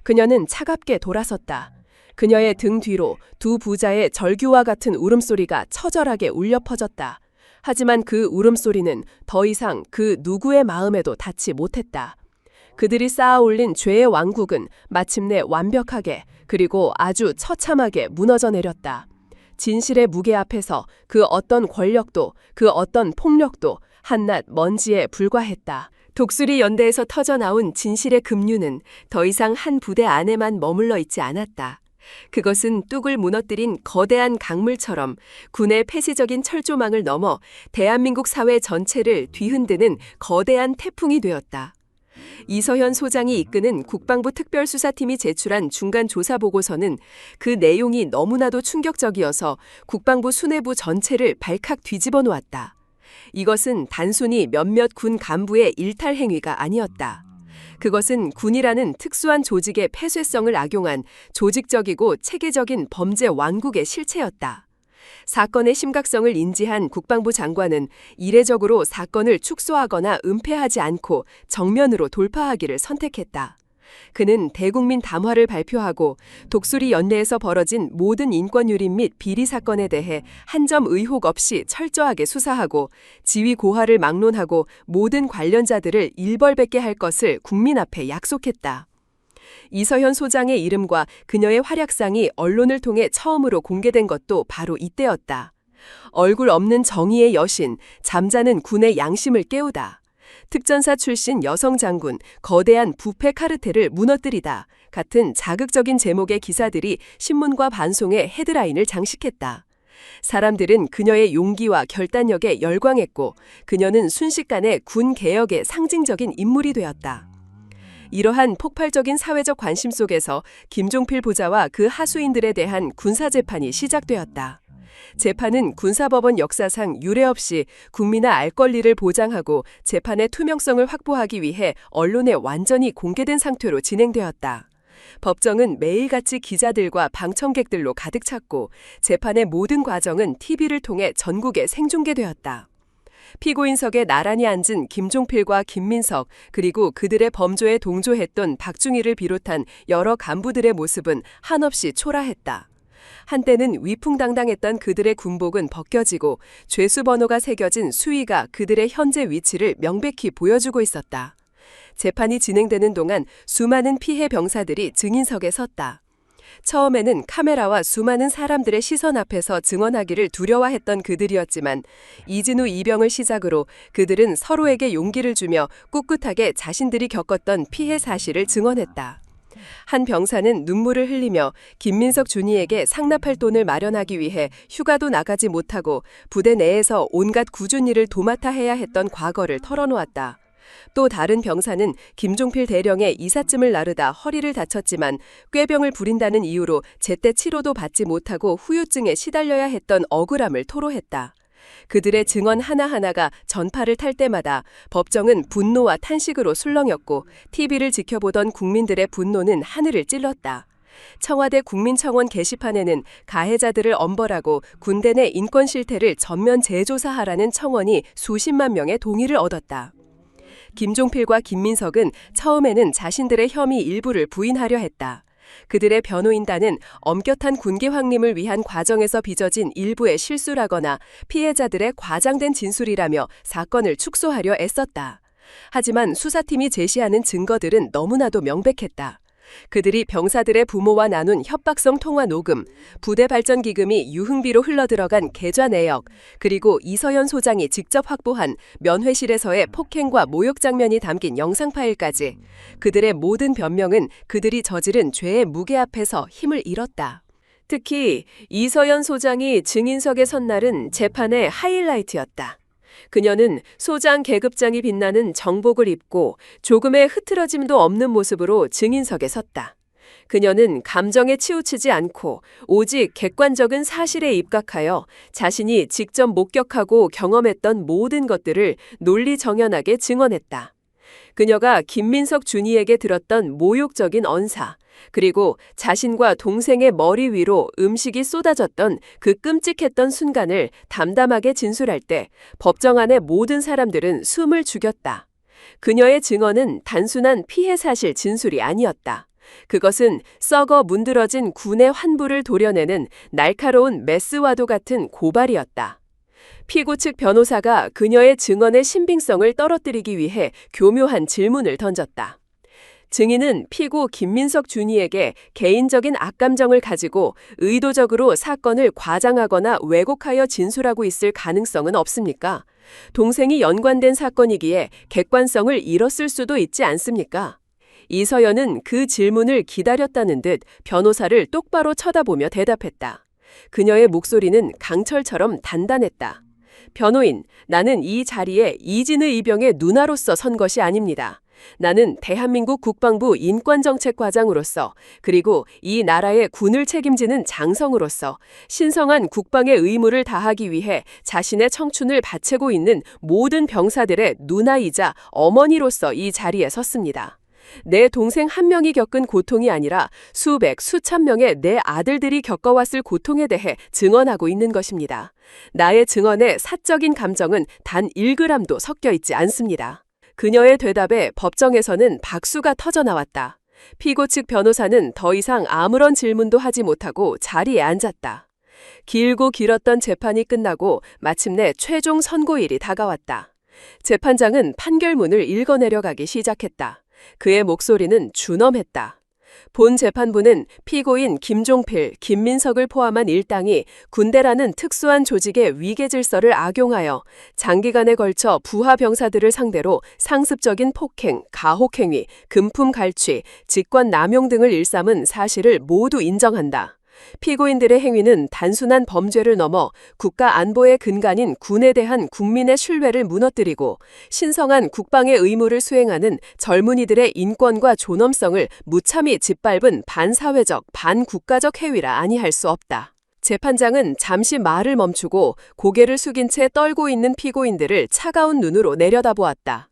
그녀는 차갑게 돌아섰다. 그녀의 등 뒤로 두 부자의 절규와 같은 울음소리가 처절하게 울려 퍼졌다. 하지만 그 울음소리는 더 이상 그 누구의 마음에도 닿지 못했다. 그들이 쌓아올린 죄의 왕국은 마침내 완벽하게 그리고 아주 처참하게 무너져 내렸다. 진실의 무게 앞에서 그 어떤 권력도 그 어떤 폭력도 한낱 먼지에 불과했다. 독수리 연대에서 터져나온 진실의 급류는 더 이상 한 부대 안에만 머물러 있지 않았다. 그것은 뚝을 무너뜨린 거대한 강물처럼 군의 폐쇄적인 철조망을 넘어 대한민국 사회 전체를 뒤흔드는 거대한 태풍이 되었다. 이서현 소장이 이끄는 국방부 특별수사팀이 제출한 중간 조사 보고서는 그 내용이 너무나도 충격적이어서 국방부 수뇌부 전체를 발칵 뒤집어 놓았다. 이것은 단순히 몇몇 군 간부의 일탈 행위가 아니었다. 그것은 군이라는 특수한 조직의 폐쇄성을 악용한 조직적이고 체계적인 범죄 왕국의 실체였다. 사건의 심각성을 인지한 국방부 장관은 이례적으로 사건을 축소하거나 은폐하지 않고 정면으로 돌파하기를 선택했다. 그는 대국민 담화를 발표하고 독수리 연내에서 벌어진 모든 인권유린 및 비리 사건에 대해 한 점 의혹 없이 철저하게 수사하고 지위 고하를 막론하고 모든 관련자들을 일벌백계 할 것을 국민 앞에 약속했다. 이서현 소장의 이름과 그녀의 활약상이 언론을 통해 처음으로 공개된 것도 바로 이때였다. 얼굴 없는 정의의 여신, 잠자는 군의 양심을 깨우다. 특전사 출신 여성 장군, 거대한 부패 카르텔을 무너뜨리다 같은 자극적인 제목의 기사들이 신문과 반송의 헤드라인을 장식했다. 사람들은 그녀의 용기와 결단력에 열광했고 그녀는 순식간에 군 개혁의 상징적인 인물이 되었다. 이러한 폭발적인 사회적 관심 속에서 김종필 부자와 그 하수인들에 대한 군사재판이 시작되었다. 재판은 군사법원 역사상 유례없이 국민의 알 권리를 보장하고 재판의 투명성을 확보하기 위해 언론에 완전히 공개된 상태로 진행되었다. 법정은 매일같이 기자들과 방청객들로 가득 찼고 재판의 모든 과정은 TV를 통해 전국에 생중계되었다. 피고인석에 나란히 앉은 김종필과 김민석 그리고 그들의 범죄에 동조했던 박중희를 비롯한 여러 간부들의 모습은 한없이 초라했다. 한때는 위풍당당했던 그들의 군복은 벗겨지고 죄수 번호가 새겨진 수의가 그들의 현재 위치를 명백히 보여주고 있었다. 재판이 진행되는 동안 수많은 피해 병사들이 증인석에 섰다. 처음에는 카메라와 수많은 사람들의 시선 앞에서 증언하기를 두려워했던 그들이었지만 이진우 이병을 시작으로 그들은 서로에게 용기를 주며 꿋꿋하게 자신들이 겪었던 피해 사실을 증언했다. 한 병사는 눈물을 흘리며 김민석 준이에게 상납할 돈을 마련하기 위해 휴가도 나가지 못하고 부대 내에서 온갖 굳은 일을 도맡아 해야 했던 과거를 털어놓았다. 또 다른 병사는 김종필 대령의 이삿짐을 나르다 허리를 다쳤지만 꾀병을 부린다는 이유로 제때 치료도 받지 못하고 후유증에 시달려야 했던 억울함을 토로했다. 그들의 증언 하나하나가 전파를 탈 때마다 법정은 분노와 탄식으로 술렁였고 TV를 지켜보던 국민들의 분노는 하늘을 찔렀다. 청와대 국민청원 게시판에는 가해자들을 엄벌하고 군대 내 인권 실태를 전면 재조사하라는 청원이 수십만 명의 동의를 얻었다. 김종필과 김민석은 처음에는 자신들의 혐의 일부를 부인하려 했다. 그들의 변호인단은 엄격한 군기 확립을 위한 과정에서 빚어진 일부의 실수라거나 피해자들의 과장된 진술이라며 사건을 축소하려 애썼다. 하지만 수사팀이 제시하는 증거들은 너무나도 명백했다. 그들이 병사들의 부모와 나눈 협박성 통화 녹음, 부대 발전 기금이 유흥비로 흘러들어간 계좌 내역, 그리고 이서현 소장이 직접 확보한 면회실에서의 폭행과 모욕 장면이 담긴 영상 파일까지 그들의 모든 변명은 그들이 저지른 죄의 무게 앞에서 힘을 잃었다. 특히 이서연 소장이 증인석에 선 날은 재판의 하이라이트였다. 그녀는 소장 계급장이 빛나는 정복을 입고 조금의 흐트러짐도 없는 모습으로 증인석에 섰다. 그녀는 감정에 치우치지 않고 오직 객관적인 사실에 입각하여 자신이 직접 목격하고 경험했던 모든 것들을 논리정연하게 증언했다. 그녀가 김민석 준이에게 들었던 모욕적인 언사, 그리고 자신과 동생의 머리 위로 음식이 쏟아졌던 그 끔찍했던 순간을 담담하게 진술할 때 법정 안의 모든 사람들은 숨을 죽였다. 그녀의 증언은 단순한 피해 사실 진술이 아니었다. 그것은 썩어 문드러진 군의 환부를 도려내는 날카로운 메스와도 같은 고발이었다. 피고 측 변호사가 그녀의 증언의 신빙성을 떨어뜨리기 위해 교묘한 질문을 던졌다. 증인은 피고 김민석 준이에게 개인적인 악감정을 가지고 의도적으로 사건을 과장하거나 왜곡하여 진술하고 있을 가능성은 없습니까? 동생이 연관된 사건이기에 객관성을 잃었을 수도 있지 않습니까? 이서연은 그 질문을 기다렸다는 듯 변호사를 똑바로 쳐다보며 대답했다. 그녀의 목소리는 강철처럼 단단했다. 변호인, 나는 이 자리에 이진의 이병의 누나로서 선 것이 아닙니다. 나는 대한민국 국방부 인권정책과장으로서 그리고 이 나라의 군을 책임지는 장성으로서 신성한 국방의 의무를 다하기 위해 자신의 청춘을 바치고 있는 모든 병사들의 누나이자 어머니로서 이 자리에 섰습니다. 내 동생 한 명이 겪은 고통이 아니라 수백, 수천 명의 내 아들들이 겪어왔을 고통에 대해 증언하고 있는 것입니다. 나의 증언에 사적인 감정은 단 1g도 섞여 있지 않습니다. 그녀의 대답에 법정에서는 박수가 터져나왔다. 피고 측 변호사는 더 이상 아무런 질문도 하지 못하고 자리에 앉았다. 길고 길었던 재판이 끝나고 마침내 최종 선고일이 다가왔다. 재판장은 판결문을 읽어내려가기 시작했다. 그의 목소리는 준엄했다. 본 재판부는 피고인 김종필, 김민석을 포함한 일당이 군대라는 특수한 조직의 위계 질서를 악용하여 장기간에 걸쳐 부하 병사들을 상대로 상습적인 폭행, 가혹행위, 금품 갈취, 직권 남용 등을 일삼은 사실을 모두 인정한다. 피고인들의 행위는 단순한 범죄를 넘어 국가 안보의 근간인 군에 대한 국민의 신뢰를 무너뜨리고 신성한 국방의 의무를 수행하는 젊은이들의 인권과 존엄성을 무참히 짓밟은 반사회적, 반국가적 행위라 아니할 수 없다. 재판장은 잠시 말을 멈추고 고개를 숙인 채 떨고 있는 피고인들을 차가운 눈으로 내려다보았다.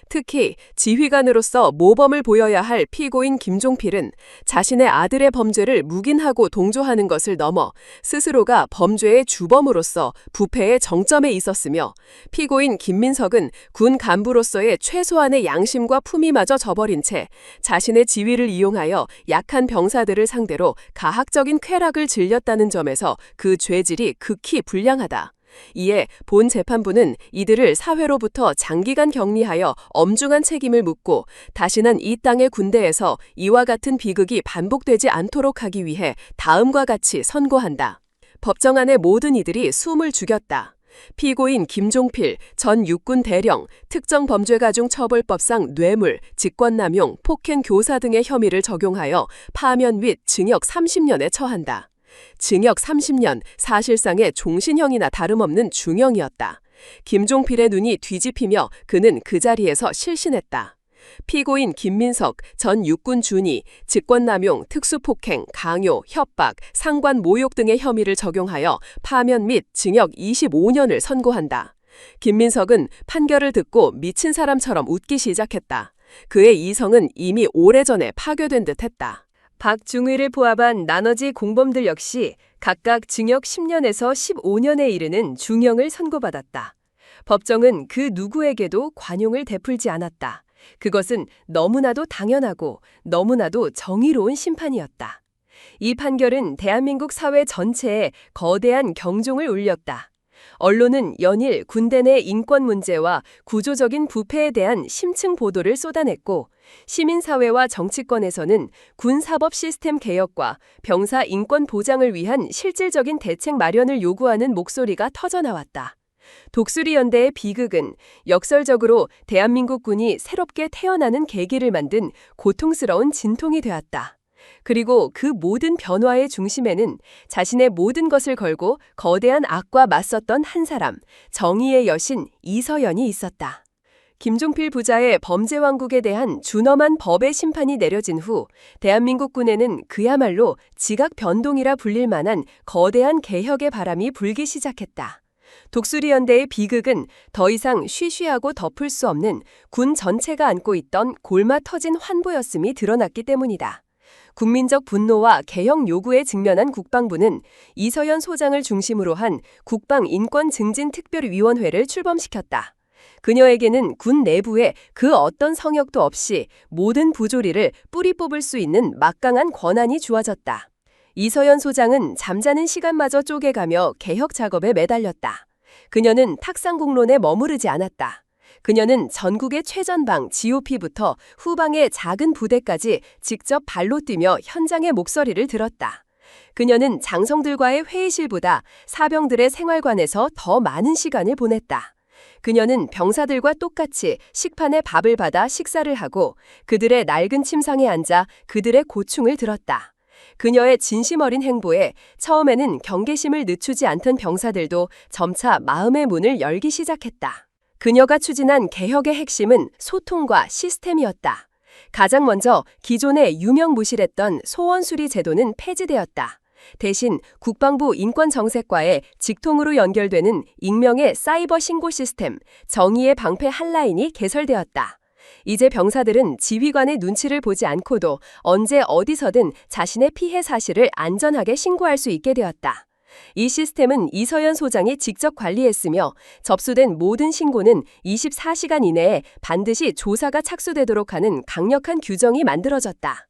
특히 지휘관으로서 모범을 보여야 할 피고인 김종필은 자신의 아들의 범죄를 묵인하고 동조하는 것을 넘어 스스로가 범죄의 주범으로서 부패의 정점에 있었으며 피고인 김민석은 군 간부로서의 최소한의 양심과 품위마저 저버린 채 자신의 지위를 이용하여 약한 병사들을 상대로 가학적인 쾌락을 즐겼다는 점에서 그 죄질이 극히 불량하다. 이에 본 재판부는 이들을 사회로부터 장기간 격리하여 엄중한 책임을 묻고 다시는 이 땅의 군대에서 이와 같은 비극이 반복되지 않도록 하기 위해 다음과 같이 선고한다. 법정 안의 모든 이들이 숨을 죽였다. 피고인 김종필 전 육군 대령 특정범죄가중처벌법상 뇌물, 직권남용, 폭행 교사 등의 혐의를 적용하여 파면 및 징역 30년에 처한다. 징역 30년, 사실상의 종신형이나 다름없는 중형이었다. 김종필의 눈이 뒤집히며 그는 그 자리에서 실신했다. 피고인 김민석 전 육군 준이 직권남용, 특수폭행, 강요, 협박, 상관 모욕 등의 혐의를 적용하여 파면 및 징역 25년을 선고한다. 김민석은 판결을 듣고 미친 사람처럼 웃기 시작했다. 그의 이성은 이미 오래전에 파괴된 듯했다. 박중의를 포함한 나머지 공범들 역시 각각 징역 10년에서 15년에 이르는 중형을 선고받았다. 법정은 그 누구에게도 관용을 베풀지 않았다. 그것은 너무나도 당연하고 너무나도 정의로운 심판이었다. 이 판결은 대한민국 사회 전체에 거대한 경종을 울렸다. 언론은 연일 군대 내 인권 문제와 구조적인 부패에 대한 심층 보도를 쏟아냈고 시민사회와 정치권에서는 군사법 시스템 개혁과 병사 인권 보장을 위한 실질적인 대책 마련을 요구하는 목소리가 터져나왔다. 독수리 연대의 비극은 역설적으로 대한민국 군이 새롭게 태어나는 계기를 만든 고통스러운 진통이 되었다. 그리고 그 모든 변화의 중심에는 자신의 모든 것을 걸고 거대한 악과 맞섰던 한 사람, 정의의 여신 이서연이 있었다. 김종필 부자의 범죄 왕국에 대한 준엄한 법의 심판이 내려진 후 대한민국 군에는 그야말로 지각 변동이라 불릴 만한 거대한 개혁의 바람이 불기 시작했다. 독수리연대의 비극은 더 이상 쉬쉬하고 덮을 수 없는 군 전체가 안고 있던 골마 터진 환부였음이 드러났기 때문이다. 국민적 분노와 개혁 요구에 직면한 국방부는 이서연 소장을 중심으로 한 국방인권증진특별위원회를 출범시켰다. 그녀에게는 군 내부에 그 어떤 성역도 없이 모든 부조리를 뿌리 뽑을 수 있는 막강한 권한이 주어졌다. 이서연 소장은 잠자는 시간마저 쪼개가며 개혁 작업에 매달렸다. 그녀는 탁상공론에 머무르지 않았다. 그녀는 전국의 최전방 GOP부터 후방의 작은 부대까지 직접 발로 뛰며 현장의 목소리를 들었다. 그녀는 장성들과의 회의실보다 사병들의 생활관에서 더 많은 시간을 보냈다. 그녀는 병사들과 똑같이 식판에 밥을 받아 식사를 하고 그들의 낡은 침상에 앉아 그들의 고충을 들었다. 그녀의 진심 어린 행보에 처음에는 경계심을 늦추지 않던 병사들도 점차 마음의 문을 열기 시작했다. 그녀가 추진한 개혁의 핵심은 소통과 시스템이었다. 가장 먼저 기존의 유명무실했던 소원수리 제도는 폐지되었다. 대신 국방부 인권정책과의 직통으로 연결되는 익명의 사이버 신고 시스템, 정의의 방패 한라인이 개설되었다. 이제 병사들은 지휘관의 눈치를 보지 않고도 언제 어디서든 자신의 피해 사실을 안전하게 신고할 수 있게 되었다. 이 시스템은 이서연 소장이 직접 관리했으며 접수된 모든 신고는 24시간 이내에 반드시 조사가 착수되도록 하는 강력한 규정이 만들어졌다.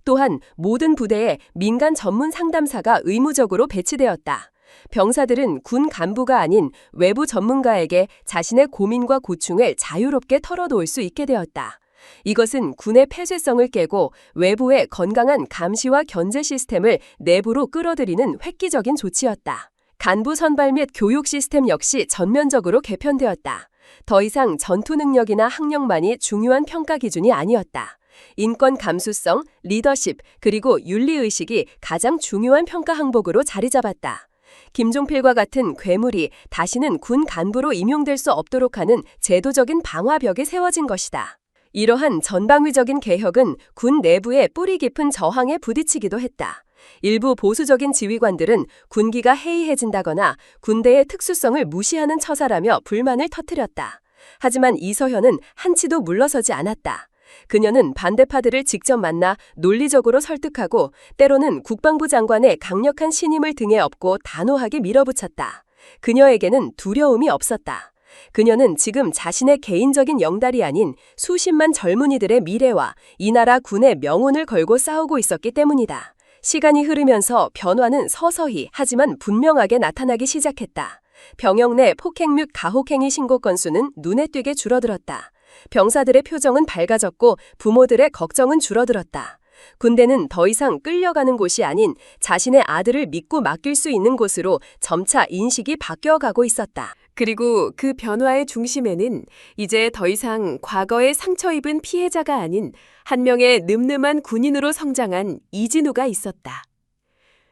또한 모든 부대에 민간 전문 상담사가 의무적으로 배치되었다. 병사들은 군 간부가 아닌 외부 전문가에게 자신의 고민과 고충을 자유롭게 털어놓을 수 있게 되었다. 이것은 군의 폐쇄성을 깨고 외부의 건강한 감시와 견제 시스템을 내부로 끌어들이는 획기적인 조치였다. 간부 선발 및 교육 시스템 역시 전면적으로 개편되었다. 더 이상 전투 능력이나 학력만이 중요한 평가 기준이 아니었다. 인권 감수성, 리더십, 그리고 윤리의식이 가장 중요한 평가 항목으로 자리 잡았다. 김종필과 같은 괴물이 다시는 군 간부로 임용될 수 없도록 하는 제도적인 방화벽이 세워진 것이다. 이러한 전방위적인 개혁은 군 내부의 뿌리 깊은 저항에 부딪히기도 했다. 일부 보수적인 지휘관들은 군기가 해이해진다거나 군대의 특수성을 무시하는 처사라며 불만을 터뜨렸다. 하지만 이서연은 한치도 물러서지 않았다. 그녀는 반대파들을 직접 만나 논리적으로 설득하고 때로는 국방부 장관의 강력한 신임을 등에 업고 단호하게 밀어붙였다. 그녀에게는 두려움이 없었다. 그녀는 지금 자신의 개인적인 영달이 아닌 수십만 젊은이들의 미래와 이 나라 군의 명운을 걸고 싸우고 있었기 때문이다. 시간이 흐르면서 변화는 서서히 하지만 분명하게 나타나기 시작했다. 병영 내 폭행 및 가혹행위 신고 건수는 눈에 띄게 줄어들었다. 병사들의 표정은 밝아졌고 부모들의 걱정은 줄어들었다. 군대는 더 이상 끌려가는 곳이 아닌 자신의 아들을 믿고 맡길 수 있는 곳으로 점차 인식이 바뀌어가고 있었다. 그리고 그 변화의 중심에는 이제 더 이상 과거에 상처 입은 피해자가 아닌 한 명의 늠름한 군인으로 성장한 이진우가 있었다.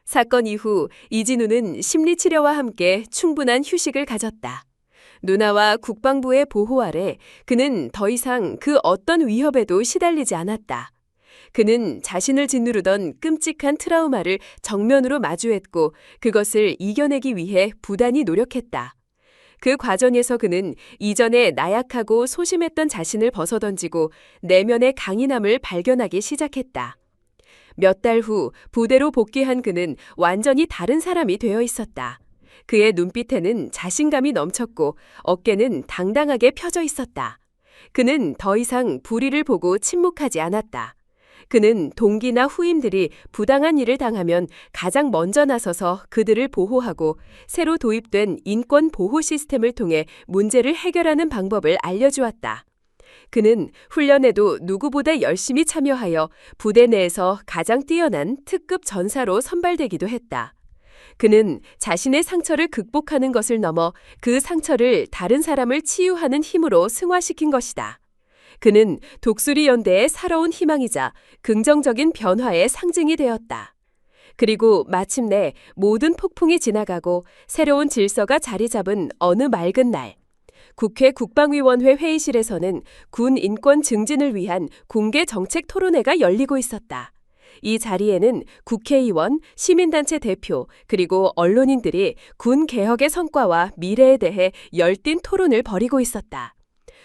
사건 이후 이진우는 심리치료와 함께 충분한 휴식을 가졌다. 누나와 국방부의 보호 아래 그는 더 이상 그 어떤 위협에도 시달리지 않았다. 그는 자신을 짓누르던 끔찍한 트라우마를 정면으로 마주했고 그것을 이겨내기 위해 부단히 노력했다. 그 과정에서 그는 이전에 나약하고 소심했던 자신을 벗어던지고 내면의 강인함을 발견하기 시작했다. 몇 달 후 부대로 복귀한 그는 완전히 다른 사람이 되어 있었다. 그의 눈빛에는 자신감이 넘쳤고 어깨는 당당하게 펴져 있었다. 그는 더 이상 불의를 보고 침묵하지 않았다. 그는 동기나 후임들이 부당한 일을 당하면 가장 먼저 나서서 그들을 보호하고 새로 도입된 인권 보호 시스템을 통해 문제를 해결하는 방법을 알려주었다. 그는 훈련에도 누구보다 열심히 참여하여 부대 내에서 가장 뛰어난 특급 전사로 선발되기도 했다. 그는 자신의 상처를 극복하는 것을 넘어 그 상처를 다른 사람을 치유하는 힘으로 승화시킨 것이다. 그는 독수리 연대의 살아온 희망이자 긍정적인 변화의 상징이 되었다. 그리고 마침내 모든 폭풍이 지나가고 새로운 질서가 자리 잡은 어느 맑은 날, 국회 국방위원회 회의실에서는 군 인권 증진을 위한 공개 정책 토론회가 열리고 있었다. 이 자리에는 국회의원, 시민단체 대표, 그리고 언론인들이 군 개혁의 성과와 미래에 대해 열띤 토론을 벌이고 있었다.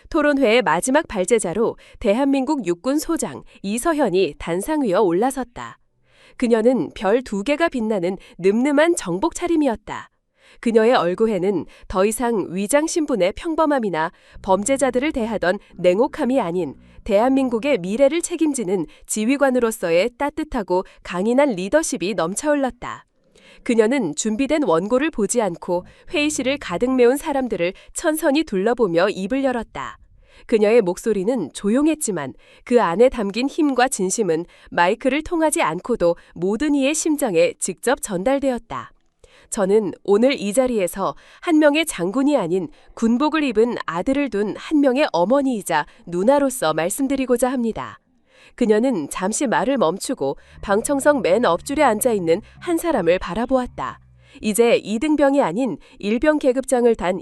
토론회의 마지막 발제자로 대한민국 육군 소장 이서현이 단상 위에 올라섰다. 그녀는 별 2개가 빛나는 늠름한 정복 차림이었다. 그녀의 얼굴에는 더 이상 위장 신분의 평범함이나 범죄자들을 대하던 냉혹함이 아닌 대한민국의 미래를 책임지는 지휘관으로서의 따뜻하고 강인한 리더십이 넘쳐흘렀다. 그녀는 준비된 원고를 보지 않고 회의실을 가득 메운 사람들을 천천히 둘러보며 입을 열었다. 그녀의 목소리는 조용했지만 그 안에 담긴 힘과 진심은 마이크를 통하지 않고도 모든 이의 심정에 직접 전달되었다. 저는 오늘 이 자리에서 한 명의 장군이 아닌 군복을 입은 아들을 둔 한 명의 어머니이자 누나로서 말씀드리고자 합니다. 그녀는 잠시 말을 멈추고 방청석 맨 앞줄에 앉아있는 한 사람을 바라보았다. 이제 이등병이 아닌 일병 계급장을 단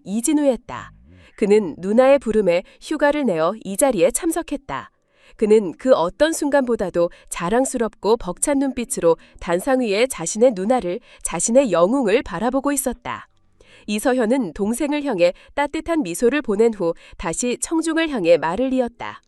이진우였다. 그는 누나의 부름에 휴가를 내어 이 자리에 참석했다. 그는 그 어떤 순간보다도 자랑스럽고 벅찬 눈빛으로 단상 위에 자신의 누나를, 자신의 영웅을 바라보고 있었다. 이서현은 동생을 향해 따뜻한 미소를 보낸 후 다시 청중을 향해 말을 이었다.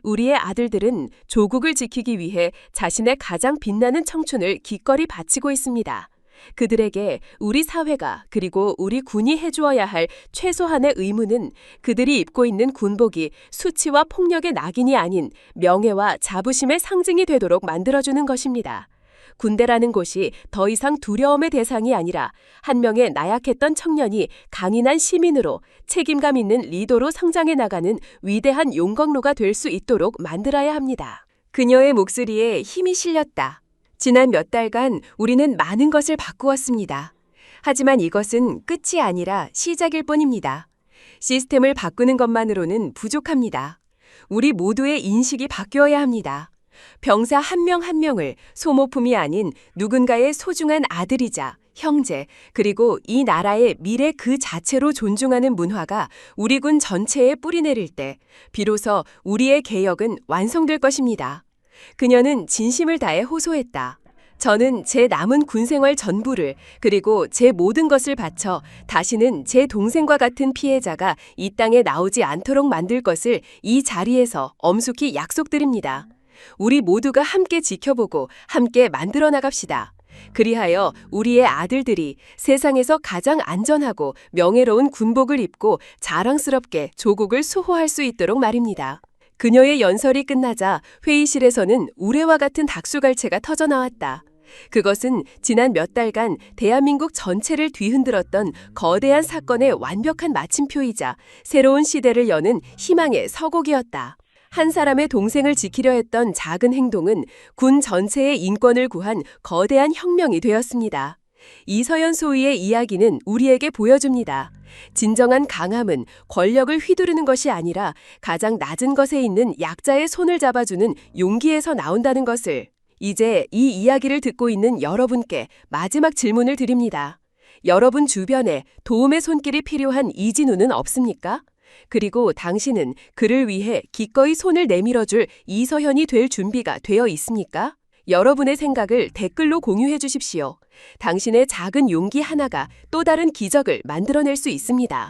우리의 아들들은 조국을 지키기 위해 자신의 가장 빛나는 청춘을 기꺼이 바치고 있습니다. 그들에게 우리 사회가 그리고 우리 군이 해주어야 할 최소한의 의무는 그들이 입고 있는 군복이 수치와 폭력의 낙인이 아닌 명예와 자부심의 상징이 되도록 만들어주는 것입니다. 군대라는 곳이 더 이상 두려움의 대상이 아니라 한 명의 나약했던 청년이 강인한 시민으로 책임감 있는 리더로 성장해 나가는 위대한 용광로가 될 수 있도록 만들어야 합니다. 그녀의 목소리에 힘이 실렸다. 지난 몇 달간 우리는 많은 것을 바꾸었습니다. 하지만 이것은 끝이 아니라 시작일 뿐입니다. 시스템을 바꾸는 것만으로는 부족합니다. 우리 모두의 인식이 바뀌어야 합니다. 병사 한 명 한 명을 소모품이 아닌 누군가의 소중한 아들이자 형제, 그리고 이 나라의 미래 그 자체로 존중하는 문화가 우리 군 전체에 뿌리내릴 때 비로소 우리의 개혁은 완성될 것입니다. 그녀는 진심을 다해 호소했다. 저는 제 남은 군생활 전부를 그리고 제 모든 것을 바쳐 다시는 제 동생과 같은 피해자가 이 땅에 나오지 않도록 만들 것을 이 자리에서 엄숙히 약속드립니다. 우리 모두가 함께 지켜보고 함께 만들어 나갑시다. 그리하여 우리의 아들들이 세상에서 가장 안전하고 명예로운 군복을 입고 자랑스럽게 조국을 수호할 수 있도록 말입니다. 그녀의 연설이 끝나자 회의실에서는 우레와 같은 닥수갈채가 터져나왔다. 그것은 지난 몇 달간 대한민국 전체를 뒤흔들었던 거대한 사건의 완벽한 마침표이자 새로운 시대를 여는 희망의 서곡이었다. 한 사람의 동생을 지키려 했던 작은 행동은 군 전체의 인권을 구한 거대한 혁명이 되었습니다. 이서연 소위의 이야기는 우리에게 보여줍니다. 진정한 강함은 권력을 휘두르는 것이 아니라 가장 낮은 것에 있는 약자의 손을 잡아주는 용기에서 나온다는 것을. 이제 이 이야기를 듣고 있는 여러분께 마지막 질문을 드립니다. 여러분 주변에 도움의 손길이 필요한 이진우는 없습니까? 그리고 당신은 그를 위해 기꺼이 손을 내밀어줄 이서현이 될 준비가 되어 있습니까? 여러분의 생각을 댓글로 공유해 주십시오. 당신의 작은 용기 하나가 또 다른 기적을 만들어낼 수 있습니다.